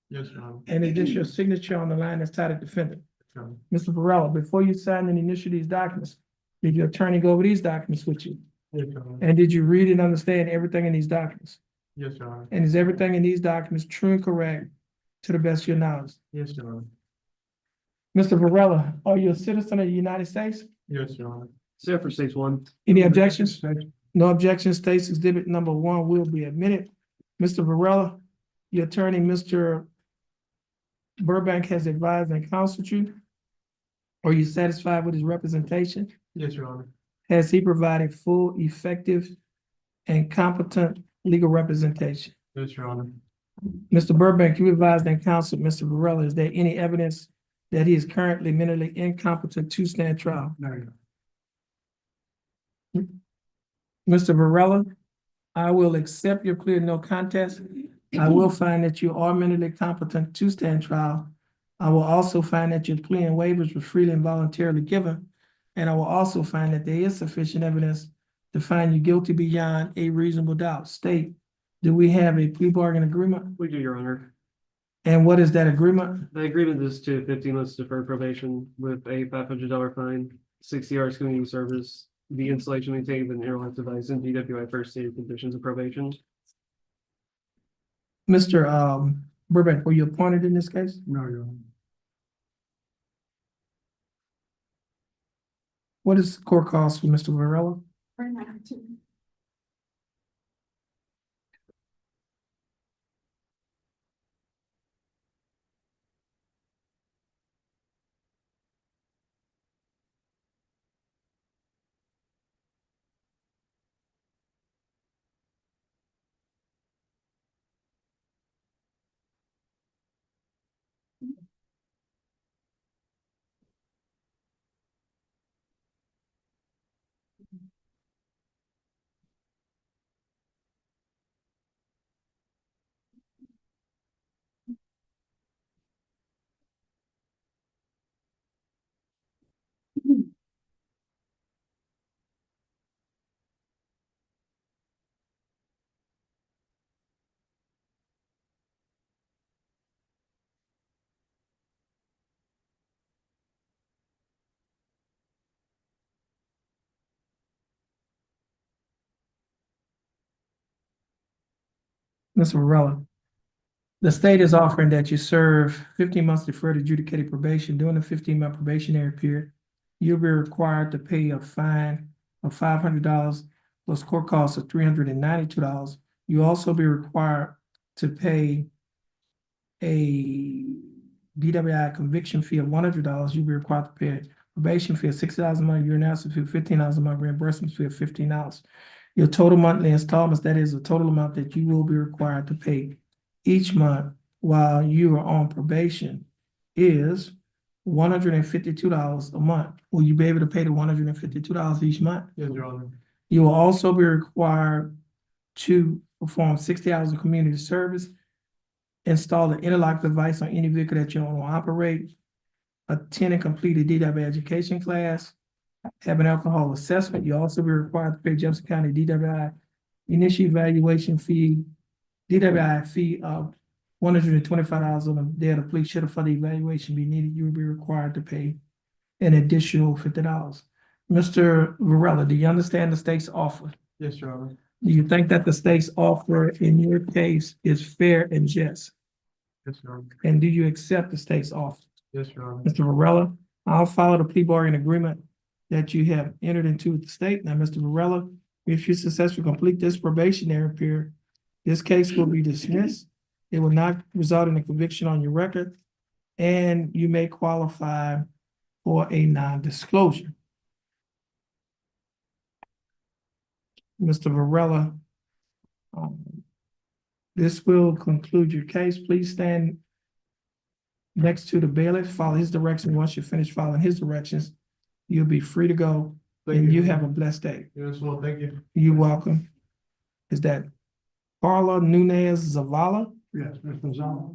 Yes, Your Honor. And is this your signature on the line that's titled defendant? Yes, Your Honor. Mr. Varela, before you sign and initial these documents, did your attorney go over these documents with you? Yes, Your Honor. And did you read and understand everything in these documents? Yes, Your Honor. And is everything in these documents true and correct to the best of your knowledge? Yes, Your Honor. Mr. Varela, are you a citizen of the United States? Yes, Your Honor. Except for stage 1. Any objections? No objections. State's exhibit number 1 will be admitted. Mr. Varela, your attorney, Mr. Burbank, has advised and counseled you. Are you satisfied with his representation? Yes, Your Honor. Has he provided full, effective, and competent legal representation? Yes, Your Honor. Mr. Burbank, you advised and counseled Mr. Varela. Is there any evidence that he is currently mentally incompetent to stand trial? No, Your Honor. Mr. Varela, I will accept your plea of no contest. I will find that you are mentally competent to stand trial. I will also find that your plea and waivers were freely and voluntarily given. And I will also find that there is sufficient evidence to find you guilty beyond a reasonable doubt. State, do we have a plea bargain agreement? We do, Your Honor. And what is that agreement? The agreement is to 15 months deferred probation with a $500 fine, 60 hours community service, the installation, maintained an interlock device, and DWI first aid conditions of probation. Mr. Burbank, were you appointed in this case? No, Your Honor. What is the court cost for Mr. Varela? Mr. Varela, the state is offering that you serve 15 months deferred adjudicated probation. During the 15-month probationary period, you'll be required to pay a fine of $500 plus court costs of $392. You'll also be required to pay a DWI conviction fee of $100. You'll be required to pay a probation fee of $6,000 a month, urinalysis fee of $15 a month, reimbursement fee of $15. Your total monthly installments, that is the total amount that you will be required to pay each month while you are on probation, is $152 a month. Will you be able to pay the $152 each month? Yes, Your Honor. You will also be required to perform 60 hours of community service, install an interlock device on any vehicle that you own or operate, attend and complete a DWI education class, have an alcohol assessment. You also be required to pay Jefferson County DWI initial evaluation fee, DWI fee of $125 on the day of the police. Should a further evaluation be needed, you will be required to pay an additional $50. Mr. Varela, do you understand the state's offer? Yes, Your Honor. Do you think that the state's offer in your case is fair and just? Yes, Your Honor. And do you accept the state's offer? Yes, Your Honor. Mr. Varela, I'll follow the plea bargain agreement that you have entered into with the state. Now, Mr. Varela, if you successfully complete this probationary period, this case will be dismissed. It will not result in a conviction on your record, and you may qualify for a non-disclosure. Mr. Varela, this will conclude your case. Please stand next to the bailiff, follow his direction. Once you finish following his directions, you'll be free to go. And you have a blessed day. Yes, well, thank you. You're welcome. Is that Carla Nunez Zavala? Yes, Mr. Zama.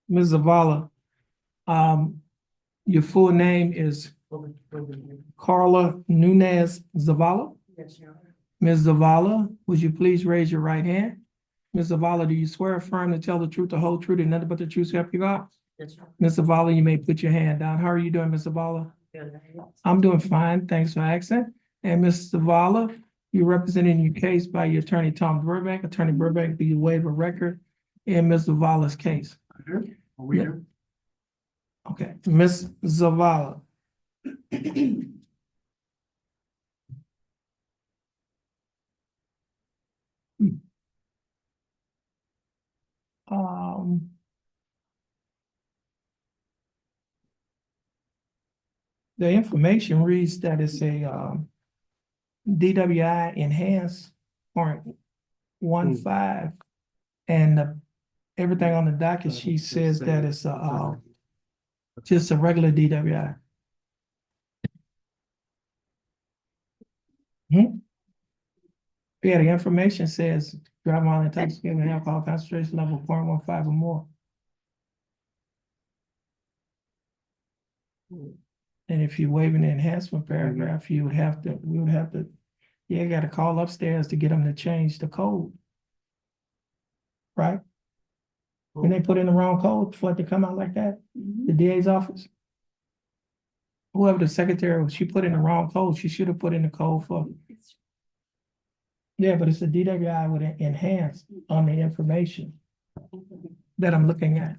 Ms. Zavala, your full name is Carla Nunez Zavala? Yes, Your Honor. Ms. Zavala, would you please raise your right hand? Ms. Zavala, do you swear or affirm to tell the truth, the whole truth, and nothing but the truth, so help you God? Yes, Your Honor. Ms. Zavala, you may put your hand down. How are you doing, Ms. Zavala? I'm doing fine. Thanks for asking. And Ms. Zavala, you're representing your case by your attorney, Tom Burbank. Attorney Burbank, do you waive a record in Ms. Zavala's case? I do. We Yeah. do. Okay, Ms. Zavala. Um. The information reads that it's a DWI enhanced .15, and everything on the docket sheet says that it's just a regular DWI. Hmm? Yeah, the information says driving while intoxicated with alcohol concentration level 0.15 or more. And if you waive an enhancement paragraph, we would have to, you gotta call upstairs to get them to change the code. Right? When they put in the wrong code for it to come out like that, the DA's office. Whoever the secretary was, she put in the wrong code. She should have put in the code for. Yeah, but it's a DWI with an enhanced on the information that I'm looking at.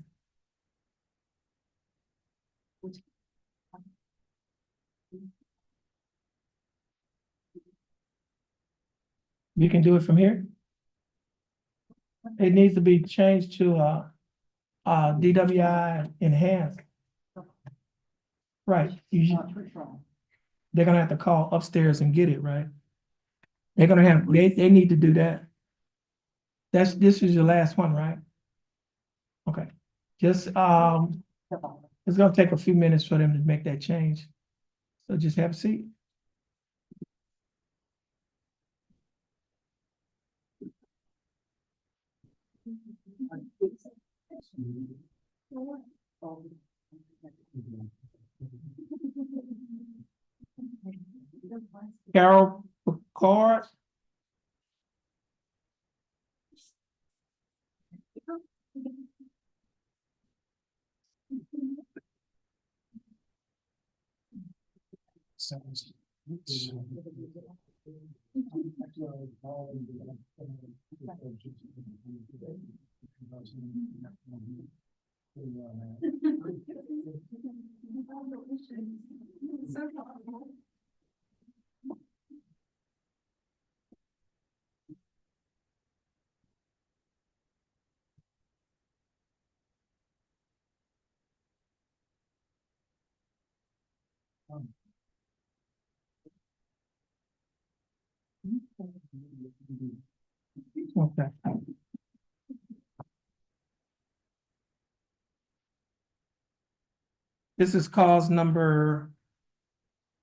You can do it from here? It needs to be changed to DWI enhanced. Right. They're gonna have to call upstairs and get it, right? They're gonna have, they need to do that. This is your last one, right? Okay, just, it's gonna take a few minutes for them to make that change. So just have a seat. Carol Picard. Okay. This is cause number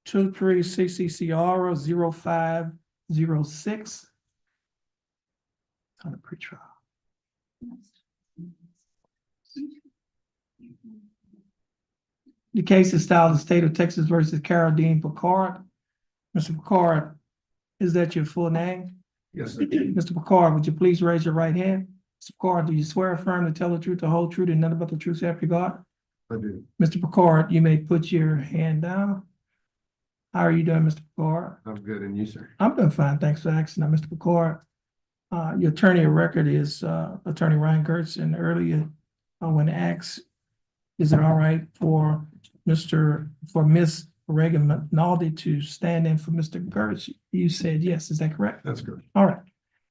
23 CCCR 0506. On the pretrial. The case is styled the state of Texas versus Carol Dean Picard. Mr. Picard, is that your full name? Yes, sir. Mr. Picard, would you please raise your right hand? Mr. Picard, do you swear or affirm to tell the truth, the whole truth, and nothing but the truth, so help you God? I do. Mr. Picard, you may put your hand down. How are you doing, Mr. Picard? I'm good, and you, sir? I'm doing fine, thanks for asking. Now, Mr. Picard, your attorney of record is Attorney Ryan Gertz, and earlier when asked, is it all right for Miss Reagan McNulty to stand in for Mr. Gertz? You said yes, is that correct? That's correct. All right.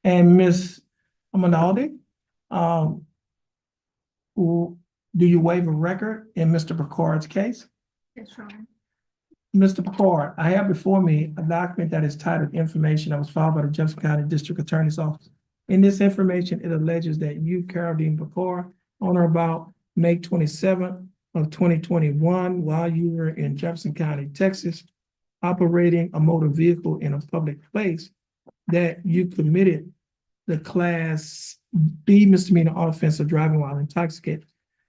And Miss McNulty, do you waive a record in Mr. Picard's case? Yes, Your Honor. Mr. Picard, I have before me a document that is titled Information that was filed by the Jefferson County District Attorney's Office. In this information, it alleges that you, Carol Dean Picard, on or about May 27th of 2021, while you were in Jefferson County, Texas, operating a motor vehicle in a public place, that you committed the Class B misdemeanor offense of driving while intoxicated.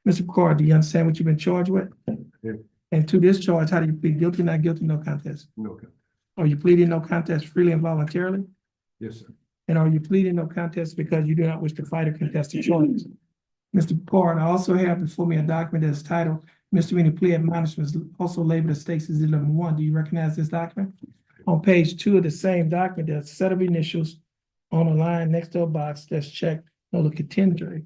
Mr. Picard, do you understand what you've been charged with? Yeah. And to this charge, how do you plead? Guilty, not guilty, no contest? No, okay. Are you pleading no contest freely and voluntarily? Yes, sir. And are you pleading no contest because you do not wish to fight or contest the charges? Mr. Picard, I also have before me a document that is titled Misdemeanor Plea Admonishments, also labeled as State's Exhibit Number 1. Do you recognize this document? On page 2 of the same document, there's a set of initials on a line next to a box that's checked, no look contendere.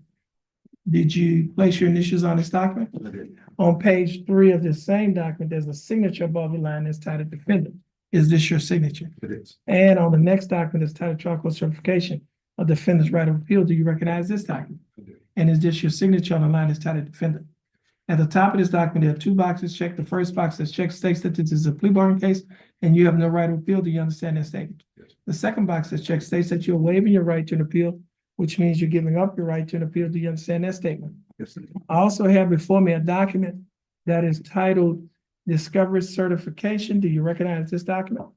Did you place your initials on this document? I did. On page 3 of this same document, there's a signature above the line that's titled Defendant. Is this your signature? It is. And on the next document that's titled Trial Court Certification of Defendant's Right of Appeal. Do you recognize this document? I do. And is this your signature on the line that's titled Defendant? At the top of this document, there are 2 boxes checked. The first box that's checked states that this is a plea bargain case and you have no right of appeal. Do you understand that statement? Yes. The second box that's checked states that you're waiving your right to an appeal, which means you're giving up your right to an appeal. Do you understand that statement? Yes, sir. I also have before me a document that is titled Discovery Certification. Do you recognize this document?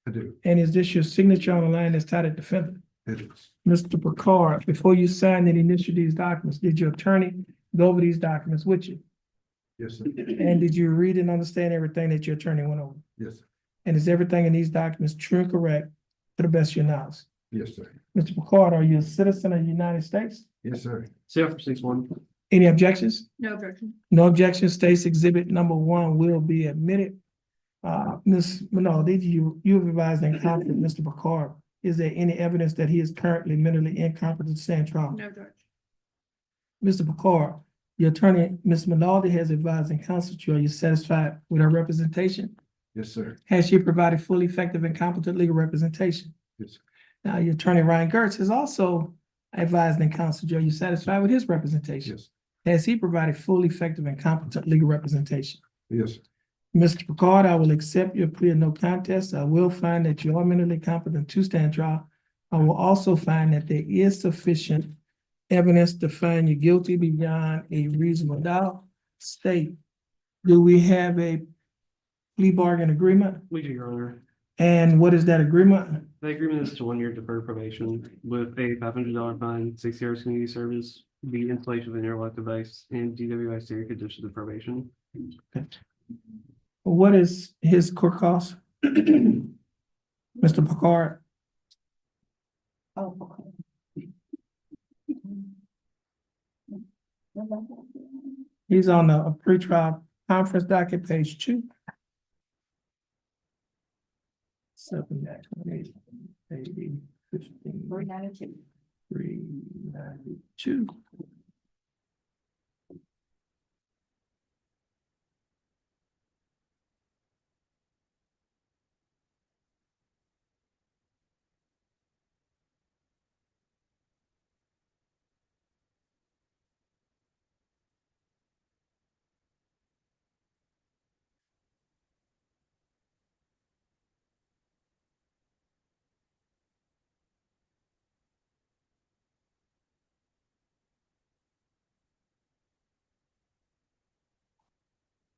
I do. And is this your signature on the line that's titled Defendant? It is. Mr. Picard, before you signed and initialed these documents, did your attorney go over these documents with you? Yes, sir. And did you read and understand everything that your attorney went over? Yes, sir. And is everything in these documents true and correct to the best of your knowledge? Yes, sir. Mr. Picard, are you a citizen of the United States? Yes, sir. CF 61. Any objections? No objection. No objections. State's Exhibit Number 1 will be admitted. Ms. Minaldi, you have advised and confident Mr. Picard. Is there any evidence that he is currently mentally incompetent to stand trial? No, Judge. Mr. Picard, your attorney, Ms. Minaldi, has advised and counseled you. Are you satisfied with her representation? Yes, sir. Has she provided fully effective and competent legal representation? Yes, sir. Now, your attorney, Ryan Gertz, has also advised and counseled you. Are you satisfied with his representation? Yes. Has he provided fully effective and competent legal representation? Yes, sir. Mr. Picard, I will accept your plea of no contest. I will find that you are mentally competent to stand trial. I will also find that there is sufficient evidence to find you guilty beyond a reasonable doubt. State, do we have a plea bargain agreement? We do, Your Honor. And what is that agreement? The agreement is to 1-year deferred probation with a $500 fine, 6 hours community service, the installation of an interlock device, and DWI stereo conditions of probation. What is his court cost? Mr. Picard? Oh, okay. He's on the pretrial conference docket, page 2. 7, 80, 15, 392. 392.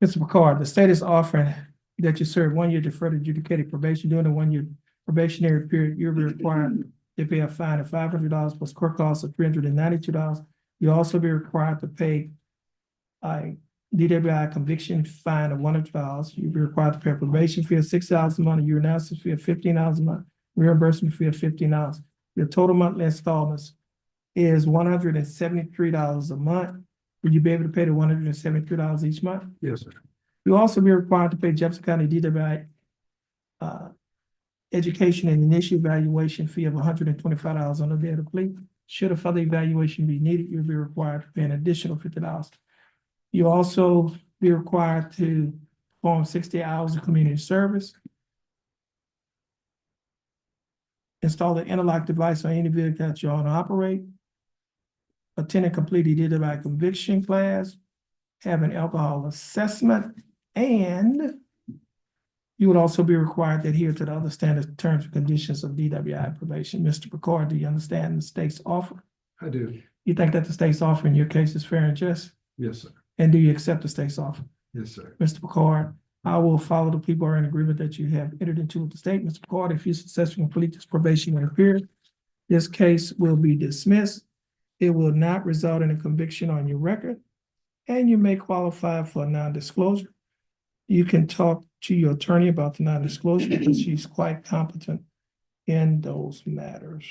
Mr. Picard, the state is offering that you serve 1 year deferred adjudicated probation. During the 1 year probationary period, you'll be required to pay a fine of $500 plus court costs of $392. You'll also be required to pay a DWI conviction fine of $100. You'll be required to pay a probation fee of $6 a month, a urinalysis fee of $15 a month, reimbursement fee of $15. Your total monthly installments is $173 a month. Will you be able to pay the $173 each month? Yes, sir. You'll also be required to pay Jefferson County DWI education and initial evaluation fee of $125 on the day of the plea. Should a further evaluation be needed, you'll be required to pay an additional $50. You'll also be required to perform 60 hours of community service. Install the interlock device on any vehicle that you own or operate. Attend and complete a DWI conviction class. Have an alcohol assessment, and you would also be required to adhere to the other standard terms and conditions of DWI probation. Mr. Picard, do you understand the state's offer? I do. You think that the state's offer in your case is fair and just? Yes, sir. And do you accept the state's offer? Yes, sir. Mr. Picard, I will follow the plea bargain agreement that you have entered into with the state. Mr. Picard, if you successfully complete this probationary period, this case will be dismissed. It will not result in a conviction on your record, and you may qualify for non-disclosure. You can talk to your attorney about the non-disclosure because she's quite competent in those matters.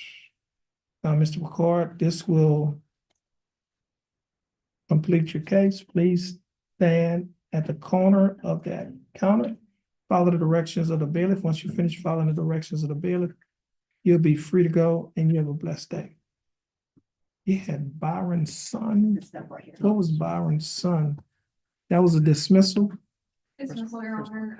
Now, Mr. McCord, this will complete your case. Please stand at the corner of that counter. Follow the directions of the bailiff. Once you finish following the directions of the bailiff, you'll be free to go and you have a blessed day. You had Byron's son. What was Byron's son? That was a dismissal. It's just Your Honor,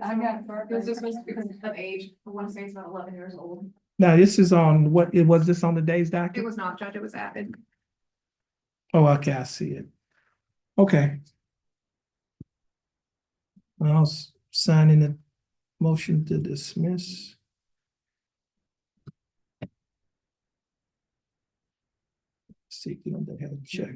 I got, it was dismissed because of age, I want to say it's about 11 years old. Now, this is on what, was this on the day's It docket? was not, Judge, it was added. Oh, okay, I see it. Okay. I'll sign in the motion to dismiss. See, you know, they have a check.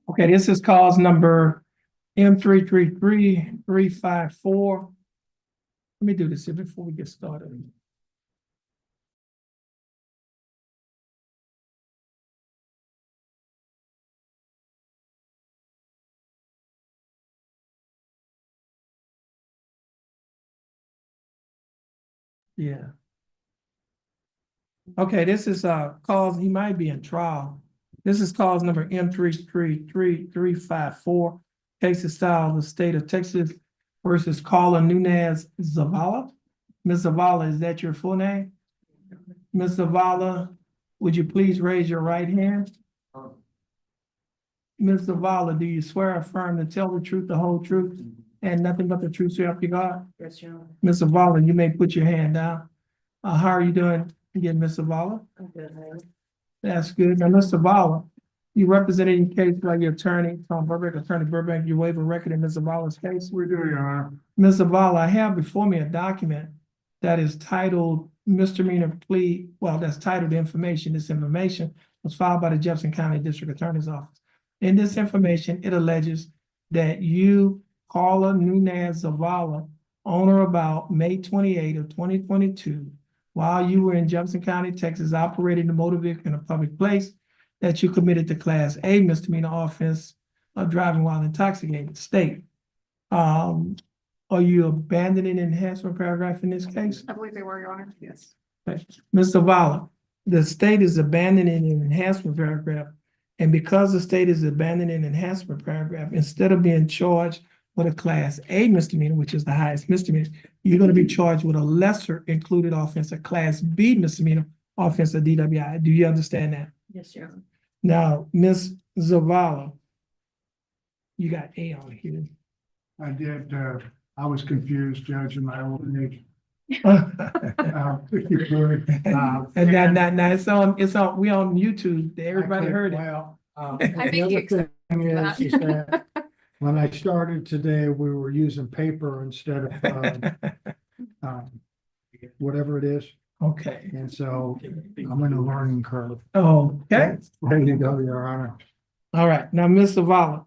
Okay, this is cause number M333354. Let me do this here before we get started. Yeah. Okay, this is cause, he might be in trial. This is cause number M333354. Case is styled the state of Texas versus Carla Nunez Zavala. Ms. Zavala, is that your full name? Ms. Zavala, would you please raise your right hand? Ms. Zavala, do you swear or affirm to tell the truth, the whole truth, and nothing but the truth so help you God? Yes, Your Honor. Ms. Zavala, you may put your hand down. How are you doing again, Ms. Zavala? I'm good, Mayor. That's good. Now, Mr. Zavala, you represented your case by your attorney, Tom Burbank, Attorney Burbank, you waive a record in Ms. Zavala's case. We do, Your Honor. Ms. Zavala, I have before me a document that is titled misdemeanor plea, well, that's titled information. This information was filed by the Jefferson County District Attorney's Office. In this information, it alleges that you, Carla Nunez Zavala, on or about May 28 of 2022, while you were in Jefferson County, Texas, operating a motor vehicle in a public place, that you committed the Class A misdemeanor offense of driving while intoxicated. State. Are you abandoning enhancement paragraph in this case? I believe they were, Your Honor. Yes. Okay. Mr. Zavala, the state is abandoning an enhancement paragraph. And because the state is abandoning enhancement paragraph, instead of being charged with a Class A misdemeanor, which is the highest misdemeanor, you're going to be charged with a lesser included offense, a Class B misdemeanor offense of DWI. Do you understand that? Yes, Your Honor. Now, Ms. Zavala, you got A on here. I did, I was confused, Judge, in my old age. If you could, And now it's on, we on YouTube. Everybody heard it. Well, I the think you other accept thing that. is that when I started today, we were using paper instead of, whatever it is. Okay. And so I'm in a learning curve. Okay. There you go, Your Honor. All right. Now, Ms. Zavala,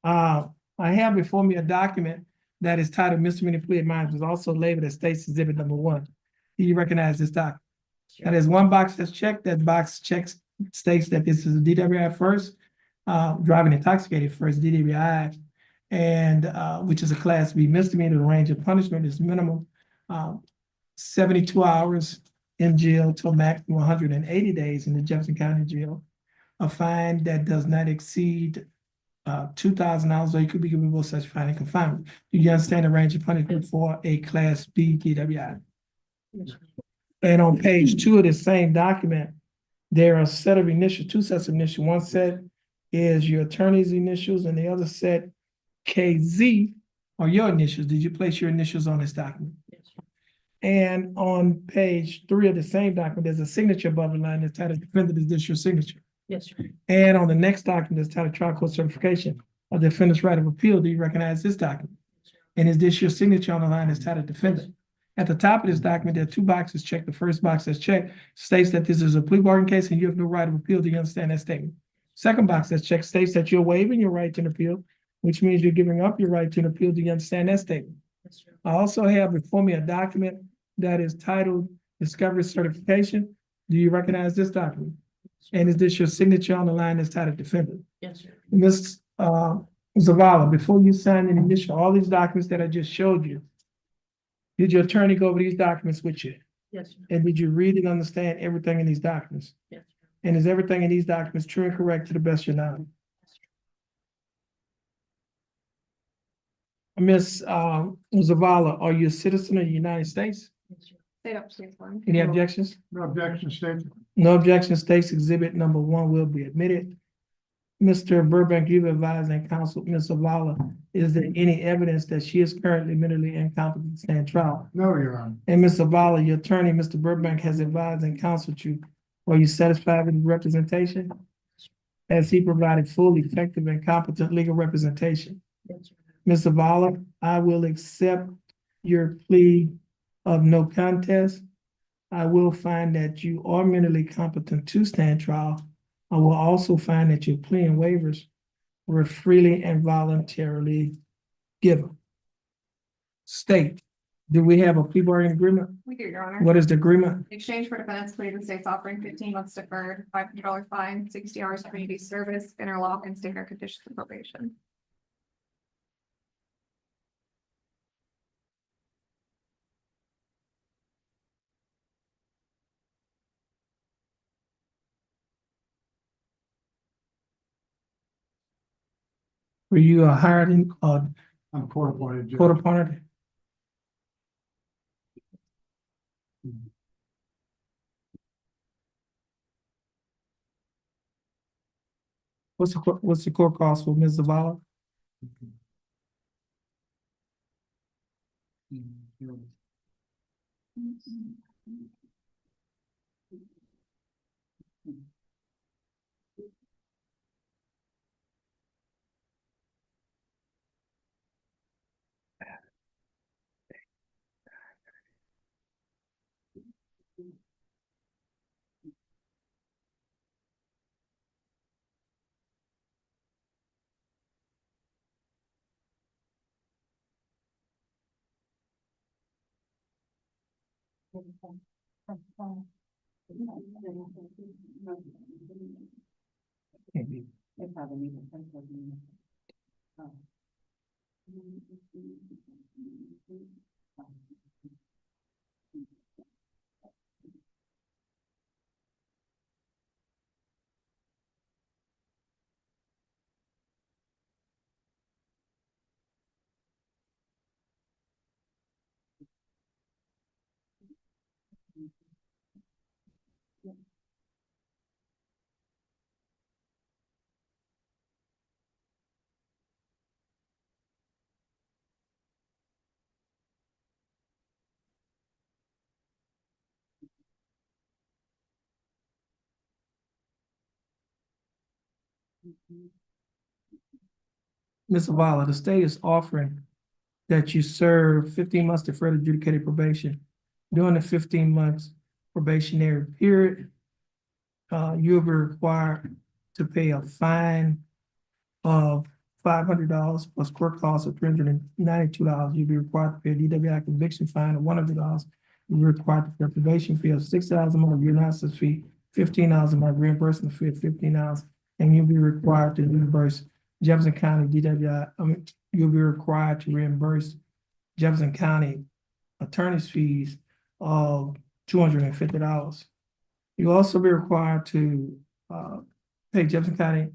I have before me a document that is titled misdemeanor plea of mine, was also labeled as State's Exhibit Number 1. Do you recognize this document? Now, there's one box that's checked. That box checks states that this is a DWI first, driving intoxicated first, DWI, and which is a Class B misdemeanor. The range of punishment is minimum 72 hours in jail till maximum 180 days in the Jefferson County Jail. A fine that does not exceed $2,000, or you could be given both such fine and confinement. Do you understand the range of punishment for a Class B DWI? And on page 2 of the same document, there are a set of initials, 2 sets of initials. One set is your attorney's initials, and the other set, KZ, are your initials. Did you place your initials on this document? And on page 3 of the same document, there's a signature above the line that's titled defendant. Is this your signature? Yes, sir. And on the next document that's titled trial court certification of the defendant's right of appeal. Do you recognize this document? And is this your signature on the line that's titled defendant? At the top of this document, there are 2 boxes checked. The first box that's checked states that this is a plea bargain case and you have no right of appeal. Do you understand that statement? Second box that's checked states that you're waiving your right to an appeal, which means you're giving up your right to an appeal. Do you understand that statement? Yes, sir. I also have before me a document that is titled discovery certification. Do you recognize this document? And is this your signature on the line that's titled defendant? Yes, sir. Ms. Zavala, before you sign and initial all these documents that I just showed you, did your attorney go over these documents with you? Yes, sir. And did you read and understand everything in these documents? Yes, sir. And is everything in these documents true and correct to the best of your knowledge? Ms. Zavala, are you a citizen of the United States? Yes, sir. State up, state one. Any objections? No objection, State. No objection. State's Exhibit Number 1 will be admitted. Mr. Burbank, you've advised and counseled Ms. Zavala. Is there any evidence that she is currently mentally incompetent to stand trial? No, Your Honor. And Ms. Zavala, your attorney, Mr. Burbank, has advised and counseled you. Are you satisfied with his representation? Has he provided full, effective, and competent legal representation? Yes, sir. Ms. Zavala, I will accept your plea of no contest. I will find that you are mentally competent to stand trial. I will also find that your plea and waivers were freely and voluntarily given. State, do we have a plea bargaining agreement? We do, Your Honor. What is the agreement? In exchange for defendants pleading the state's offering 15 months deferred, $500 fine, 60 hours community service, interlock, and standard conditions of probation. Were you hired in, I'm court appointed. Judge. court appointed? What's the court cost for Ms. Zavala? Ms. Zavala, the state is offering that you serve 15 months deferred adjudicated probation. During the 15 months probationary period, you'll be required to pay a fine of $500 plus court costs of $392. You'll be required to pay a DWI conviction fine of $100. You'll be required to pay a probation fee of $6,000 a month, your analysis fee, $15 a month, reimbursement fee of $15, and you'll be required to reimburse Jefferson County DWI. You'll be required to reimburse Jefferson County attorney's fees of $250. You'll also be required to pay Jefferson County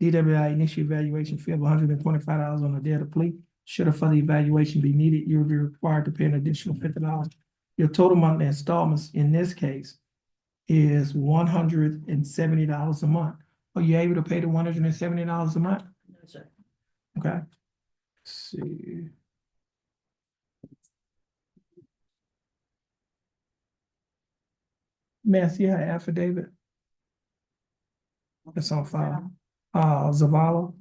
DWI initial evaluation fee of $125 on the day of the plea. Should a further evaluation be needed, you'll be required to pay an additional $50. Your total monthly installments in this case is $170 a month. Are you able to pay the $170 a month? No, sir. Okay. Let's see. May I see her affidavit? It's on file. Zavala.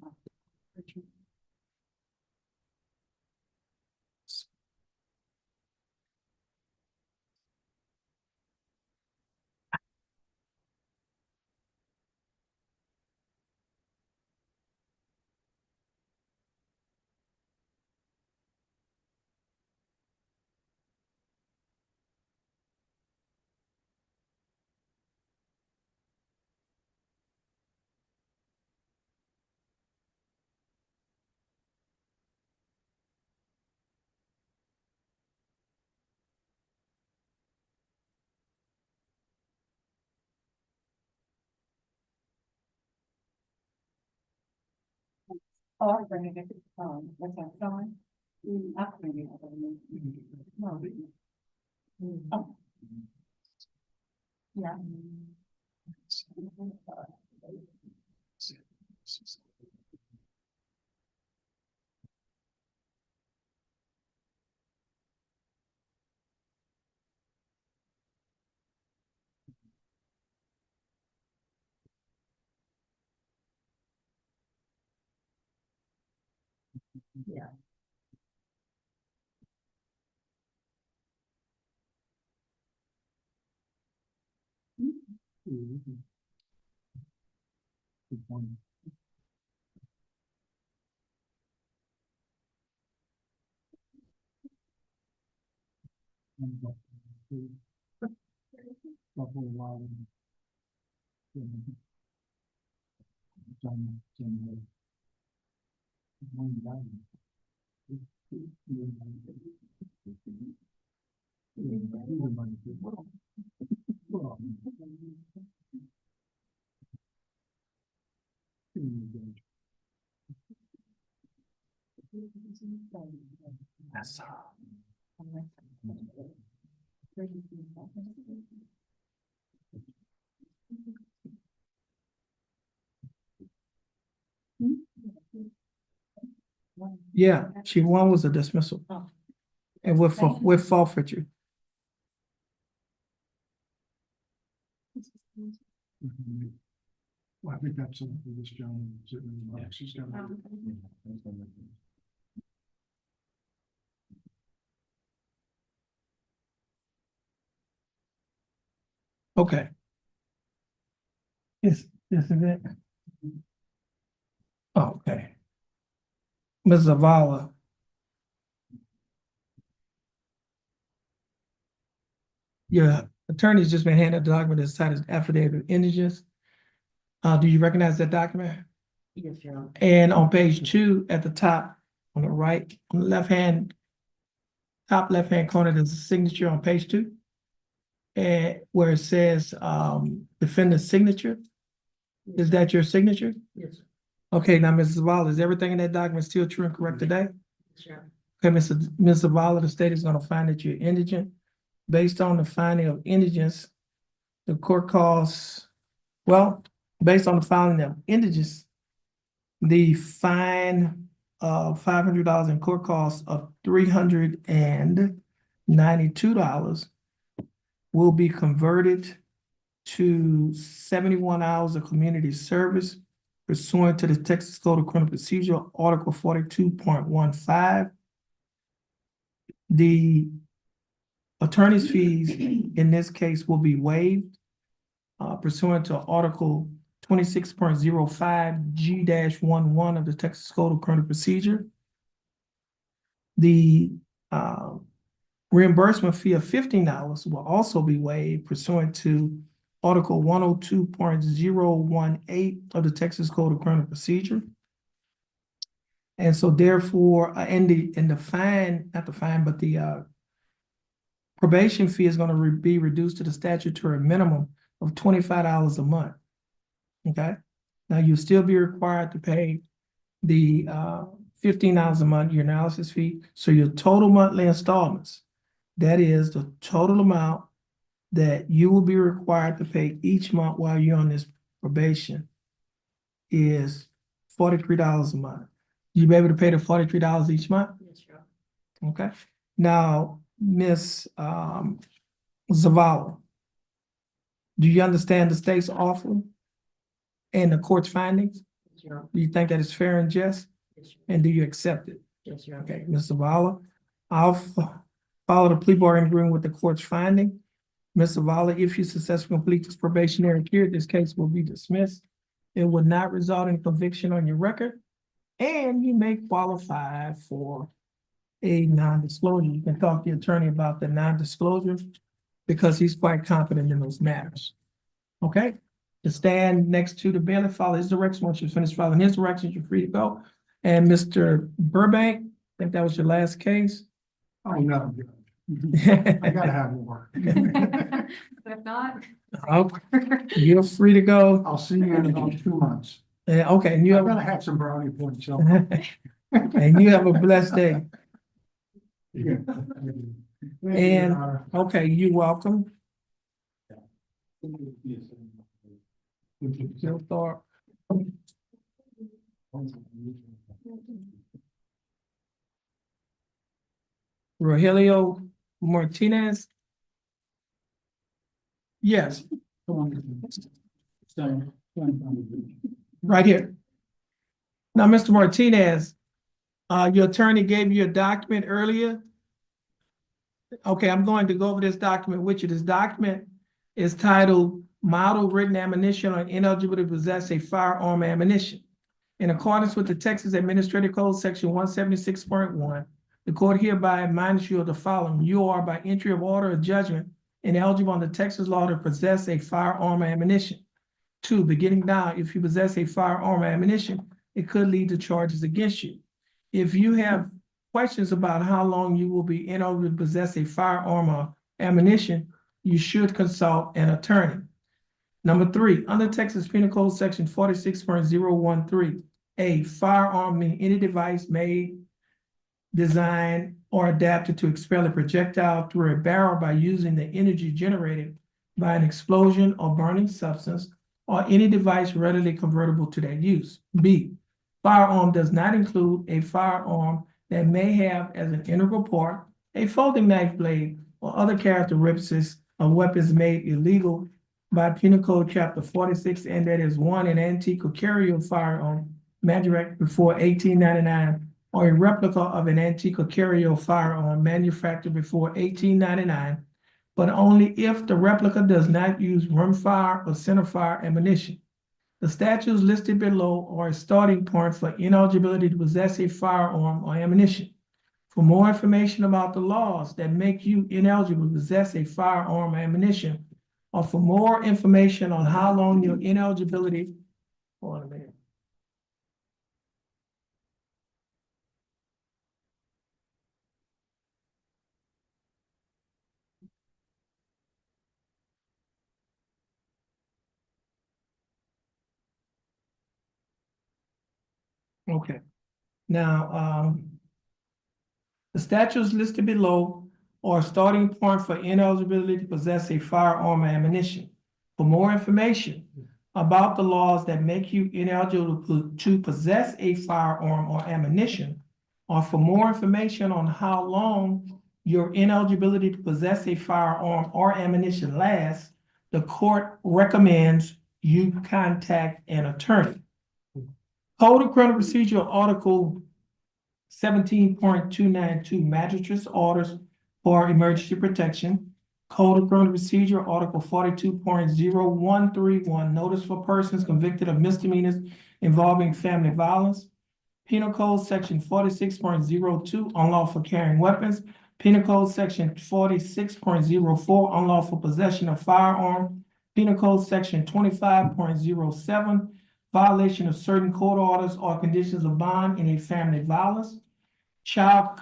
Oh, I'm bringing it. What's that song? I'm bringing it. No. Oh. Yeah. Yeah. Yeah, she one was a dismissal. And with forfeiture. Well, I think that's something for this gentleman sitting in the box. He's got Okay. This is it. Okay. Ms. Zavala. Your attorney's just been handed a document that's titled affidavit of indigence. Do you recognize that document? Yes, Your Honor. And on page 2 at the top, on the right, on the top left-hand corner, there's a signature on page 2. And where it says, defendant's signature. Is that your signature? Yes, sir. Okay, now, Mrs. Zavala, is everything in that document still true and correct today? Sure. Okay, Ms. Zavala, the state is gonna find that you're indigent. Based on the finding of indigence, the court calls, well, based on the finding of indigence, the fine of $500 and court costs of $392 will be converted to 71 hours of community service pursuant to the Texas Code of Criminal Procedure, Article 42.15. The attorney's fees in this case will be waived pursuant to Article 26.05 G-11 of the Texas Code of Criminal Procedure. The reimbursement fee of $15 will also be waived pursuant to Article 102.018 of the Texas Code of Criminal Procedure. And so therefore, the fine, not the fine, but the probation fee is going to be reduced to the statutory minimum of $25 a month. Okay, now you'll still be required to pay the $15 a month, your analysis fee. So your total monthly installments, that is the total amount that you will be required to pay each month while you're on this probation, is $43 a month. You be able to pay the $43 each month? Yes, sir. Okay. Now, Ms. Zavala, do you understand the state's offer and the court's findings? Yes, sir. Do you think that is fair and just? Yes, sir. And do you accept it? Yes, sir. Okay, Ms. Zavala, I'll follow the plea bargain agreement with the court's finding. Ms. Zavala, if you successfully complete this probationary period, this case will be dismissed. It would not result in conviction on your record, and you may qualify for a non-disclosure. You can talk to the attorney about the non-disclosure because he's quite competent in those matters. Okay? To stand next to the bailiff, follow his direction. Once you finish following his directions, you're free to go. And Mr. Burbank, I think that was your last case. Oh, no. I gotta have more. If not. Okay, you're free to go. I'll see you in about 2 months. Okay, and you I'm have, gonna have some brownie points. So. and you have a blessed day. Yeah. And, okay, you're welcome. Bill Thorpe. Rogelio Martinez. Yes, right here. Now, Mr. Martinez, your attorney gave you a document earlier. Okay, I'm going to go over this document with you. This document is titled Model Written Ammunition on Ineligibility to Possess a Firearm Ammunition. In accordance with the Texas Administrative Code, Section 176.1, The court hereby admonishes you of the following. You are by entry of order of judgment ineligible under Texas law to possess a firearm or ammunition. 2, beginning now, if you possess a firearm or ammunition, it could lead to charges against you. If you have questions about how long you will be ineligible to possess a firearm or ammunition, you should consult an attorney. Number 3, under Texas Penal Code Section 46.013, a firearm means any device made, designed, or adapted to expel a projectile through a barrel by using the energy generated by an explosion or burning substance, or any device readily convertible to that use. B, firearm does not include a firearm that may have as an integral part a folding knife blade or other characteristics of weapons made illegal by Penal Code Chapter 46, and that is 1, an antique or carrier firearm manufactured before 1899, or a replica of an antique or carrier firearm manufactured before 1899, but only if the replica does not use rimfire or centerfire ammunition. The statutes listed below are a starting point for ineligibility to possess a firearm or ammunition. For more information about the laws that make you ineligible to possess a firearm or ammunition, or for more information on how long your ineligibility, hold on a minute. Okay, now, the statutes listed below are a starting point for ineligibility to possess a firearm or ammunition. For more information about the laws that make you ineligible to possess a firearm or ammunition, or for more information on how long your ineligibility to possess a firearm or ammunition lasts, the court recommends you contact an attorney. Code of Criminal Procedure Article 17.292, magistrate's orders for emergency protection. Code of Criminal Procedure Article 42.0131, notice for persons convicted of misdemeanors involving family violence. Penal Code Section 46.02, unlawful carrying weapons. Penal Code Section 46.04, unlawful possession of firearm. Penal Code Section 25.07, violation of certain court orders or conditions of bond in a family violence, child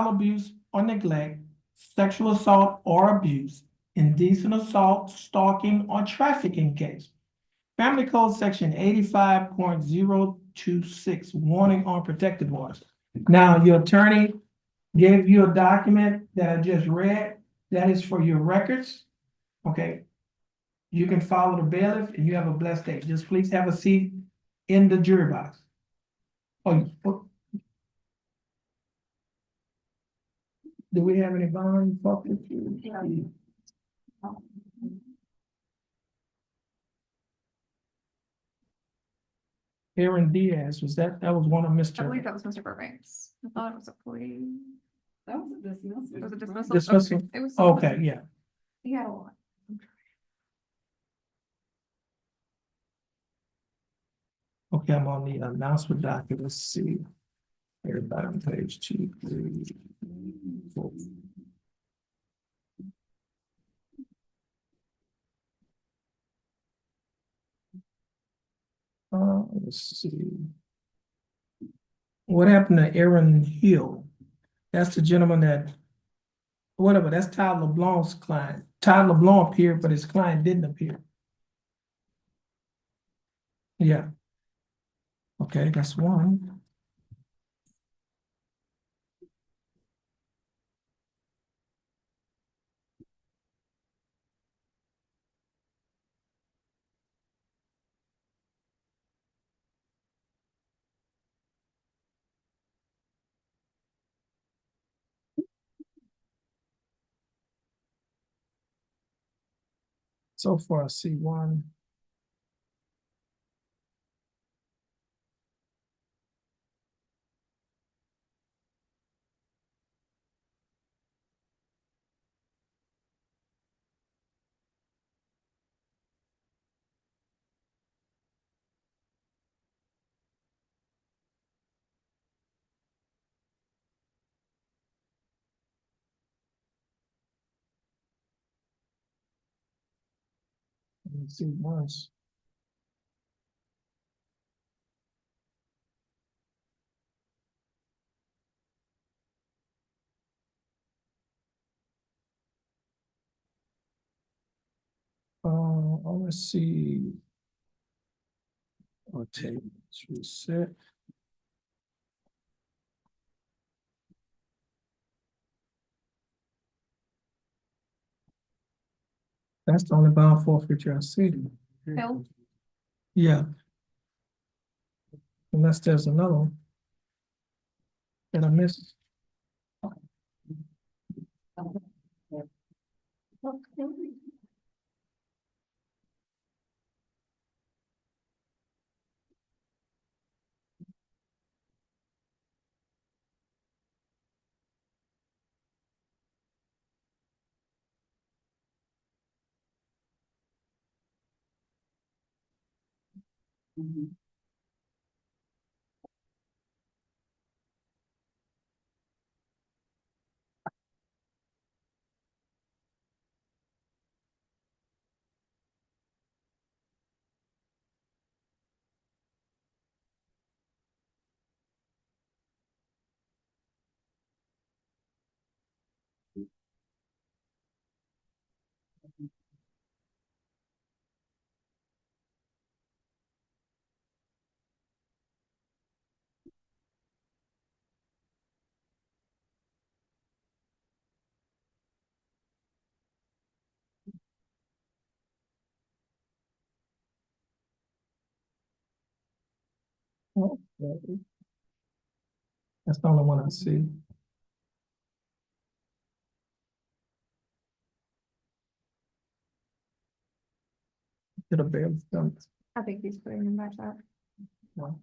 abuse or neglect, sexual assault or abuse, indecent assault, stalking, or trafficking case. Family Code Section 85.026, warning on protective orders. Now, your attorney gave you a document that I just read. That is for your records. Okay. You can follow the bailiff and you have a blessed day. Just please have a seat in the jury box. Oh, do we have any bond? Aaron Diaz, that was one of I Mr. believe that was Mr. Burbanks. I thought it was a plea. That was a dismissal. It was a dismissal. Dismissal? Okay, it was. Okay, yeah. He had a lot. Okay, I'm on the announcement document. Let's see. Everybody on page 2, 3, 4. Let's see. What happened to Aaron Hill? That's the gentleman that, whatever, that's Todd LeBlanc's client. Todd LeBlanc appeared, but his client didn't appear. Yeah. Okay, that's one. So far, I see one. Let's see once. Let's see. I'll take this reset. That's the only bond forfeiture I see. Phil? Yeah. Unless there's another one that I missed. Oh, that's the only one I see. Did a bail done? I think he's putting him back up. No.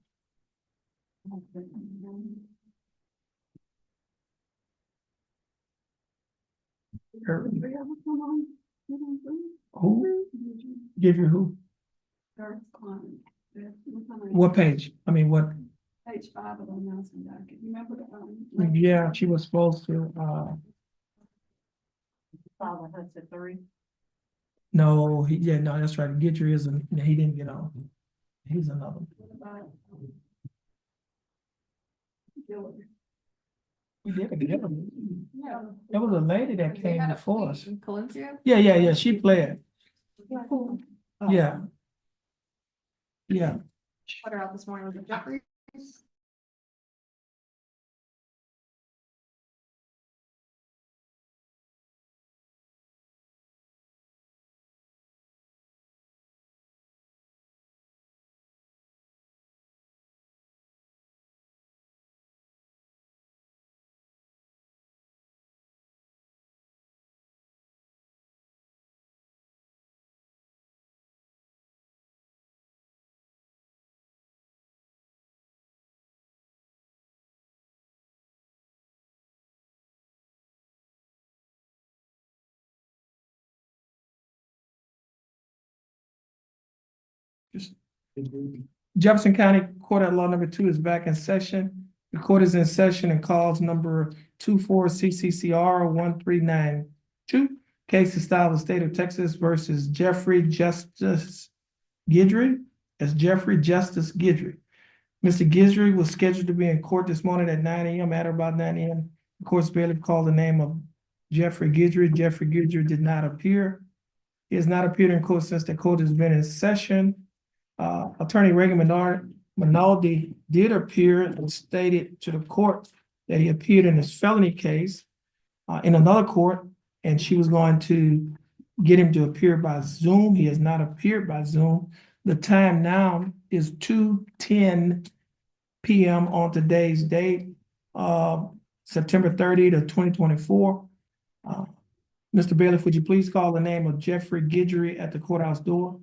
Who? Give you who? What page? I mean, what? Page 5 of the announcement docket. You remember the, Yeah, she was supposed to, Father Hudson 3. no, no, that's right. Gidry isn't, he didn't get on. He's another. We did it together. Yeah. There was a lady that They came had a before us. Colencia? Yeah, she played. Yeah. Yeah, Put her out this morning with the Jeffrey. Jefferson County Court at Law number 2 is back in session. The court is in session and calls number 24 CCCR 1392. Case is styled the state of Texas versus Jeffrey Justice Gidry. That's Jeffrey Justice Gidry. Mr. Gidry was scheduled to be in court this morning at 9 a.m. At about 9 a.m. The court's bailiff called the name of Jeffrey Gidry. Jeffrey Gidry did not appear. He has not appeared in court since the court has been in session. Attorney Reagan Minaldi did appear and stated to the court that he appeared in his felony case in another court, and she was going to get him to appear by Zoom. He has not appeared by Zoom. The time now is 2:10 p.m. on today's date, September 30th of 2024. Mr. Bailiff, would you please call the name of Jeffrey Gidry at the courthouse door?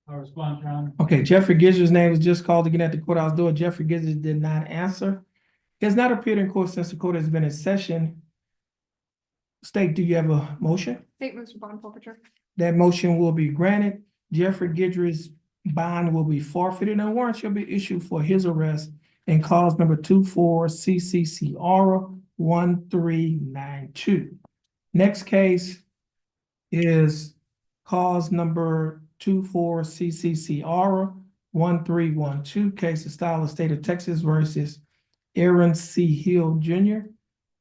I'll respond, Your Honor. Okay, Jeffrey Gidry's name was just called again at the courthouse door. Jeffrey Gidry did not answer. He has not appeared in court since the court has been in session. State, do you have a motion? State moves for bond forfeiture. That motion will be granted. Jeffrey Gidry's bond will be forfeited and warrant shall be issued for his arrest and cause number 24 CCCR 1392. Next case is cause number 24 CCCR 1312, case of style of state of Texas versus Aaron C. Hill Jr.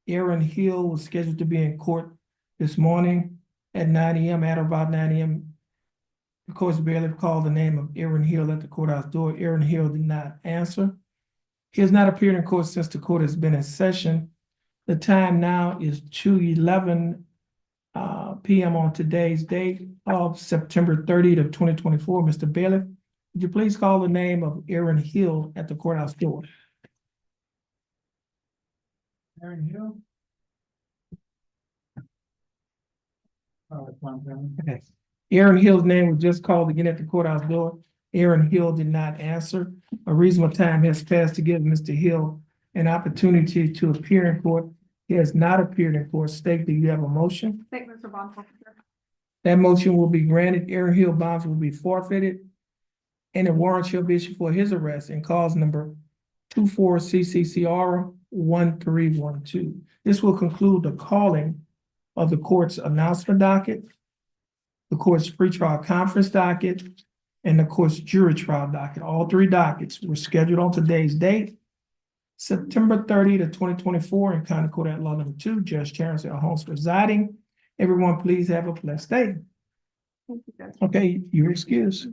Aaron Hill was scheduled to be in court this morning at 9 a.m. At about 9 a.m. The court's bailiff called the name of Aaron Hill at the courthouse door. Aaron Hill did not answer. He has not appeared in court since the court has been in session. The time now is 2:11 p.m. on today's date of September 30th of 2024. Mr. Bailiff, would you please call the name of Aaron Hill at the courthouse door? Aaron Hill? Okay. Aaron Hill's name was just called again at the courthouse door. Aaron Hill did not answer. A reasonable time has passed to give Mr. Hill an opportunity to appear in court. He has not appeared in court. State, do you have a motion? Thank Mr. Bond. That motion will be granted. Aaron Hill bonds will be forfeited, and a warrant shall be issued for his arrest in cause number 24 CCCR 1312. This will conclude the calling of the court's announcement docket, the court's pretrial conference docket, and the court's jury trial docket. All three dockets were scheduled on today's date, September 30th of 2024, in County Court at Law Number 2, Judge Terrence L. Holmes presiding. Everyone, please have a blessed day. Thank you, Judge. Okay, you're excused.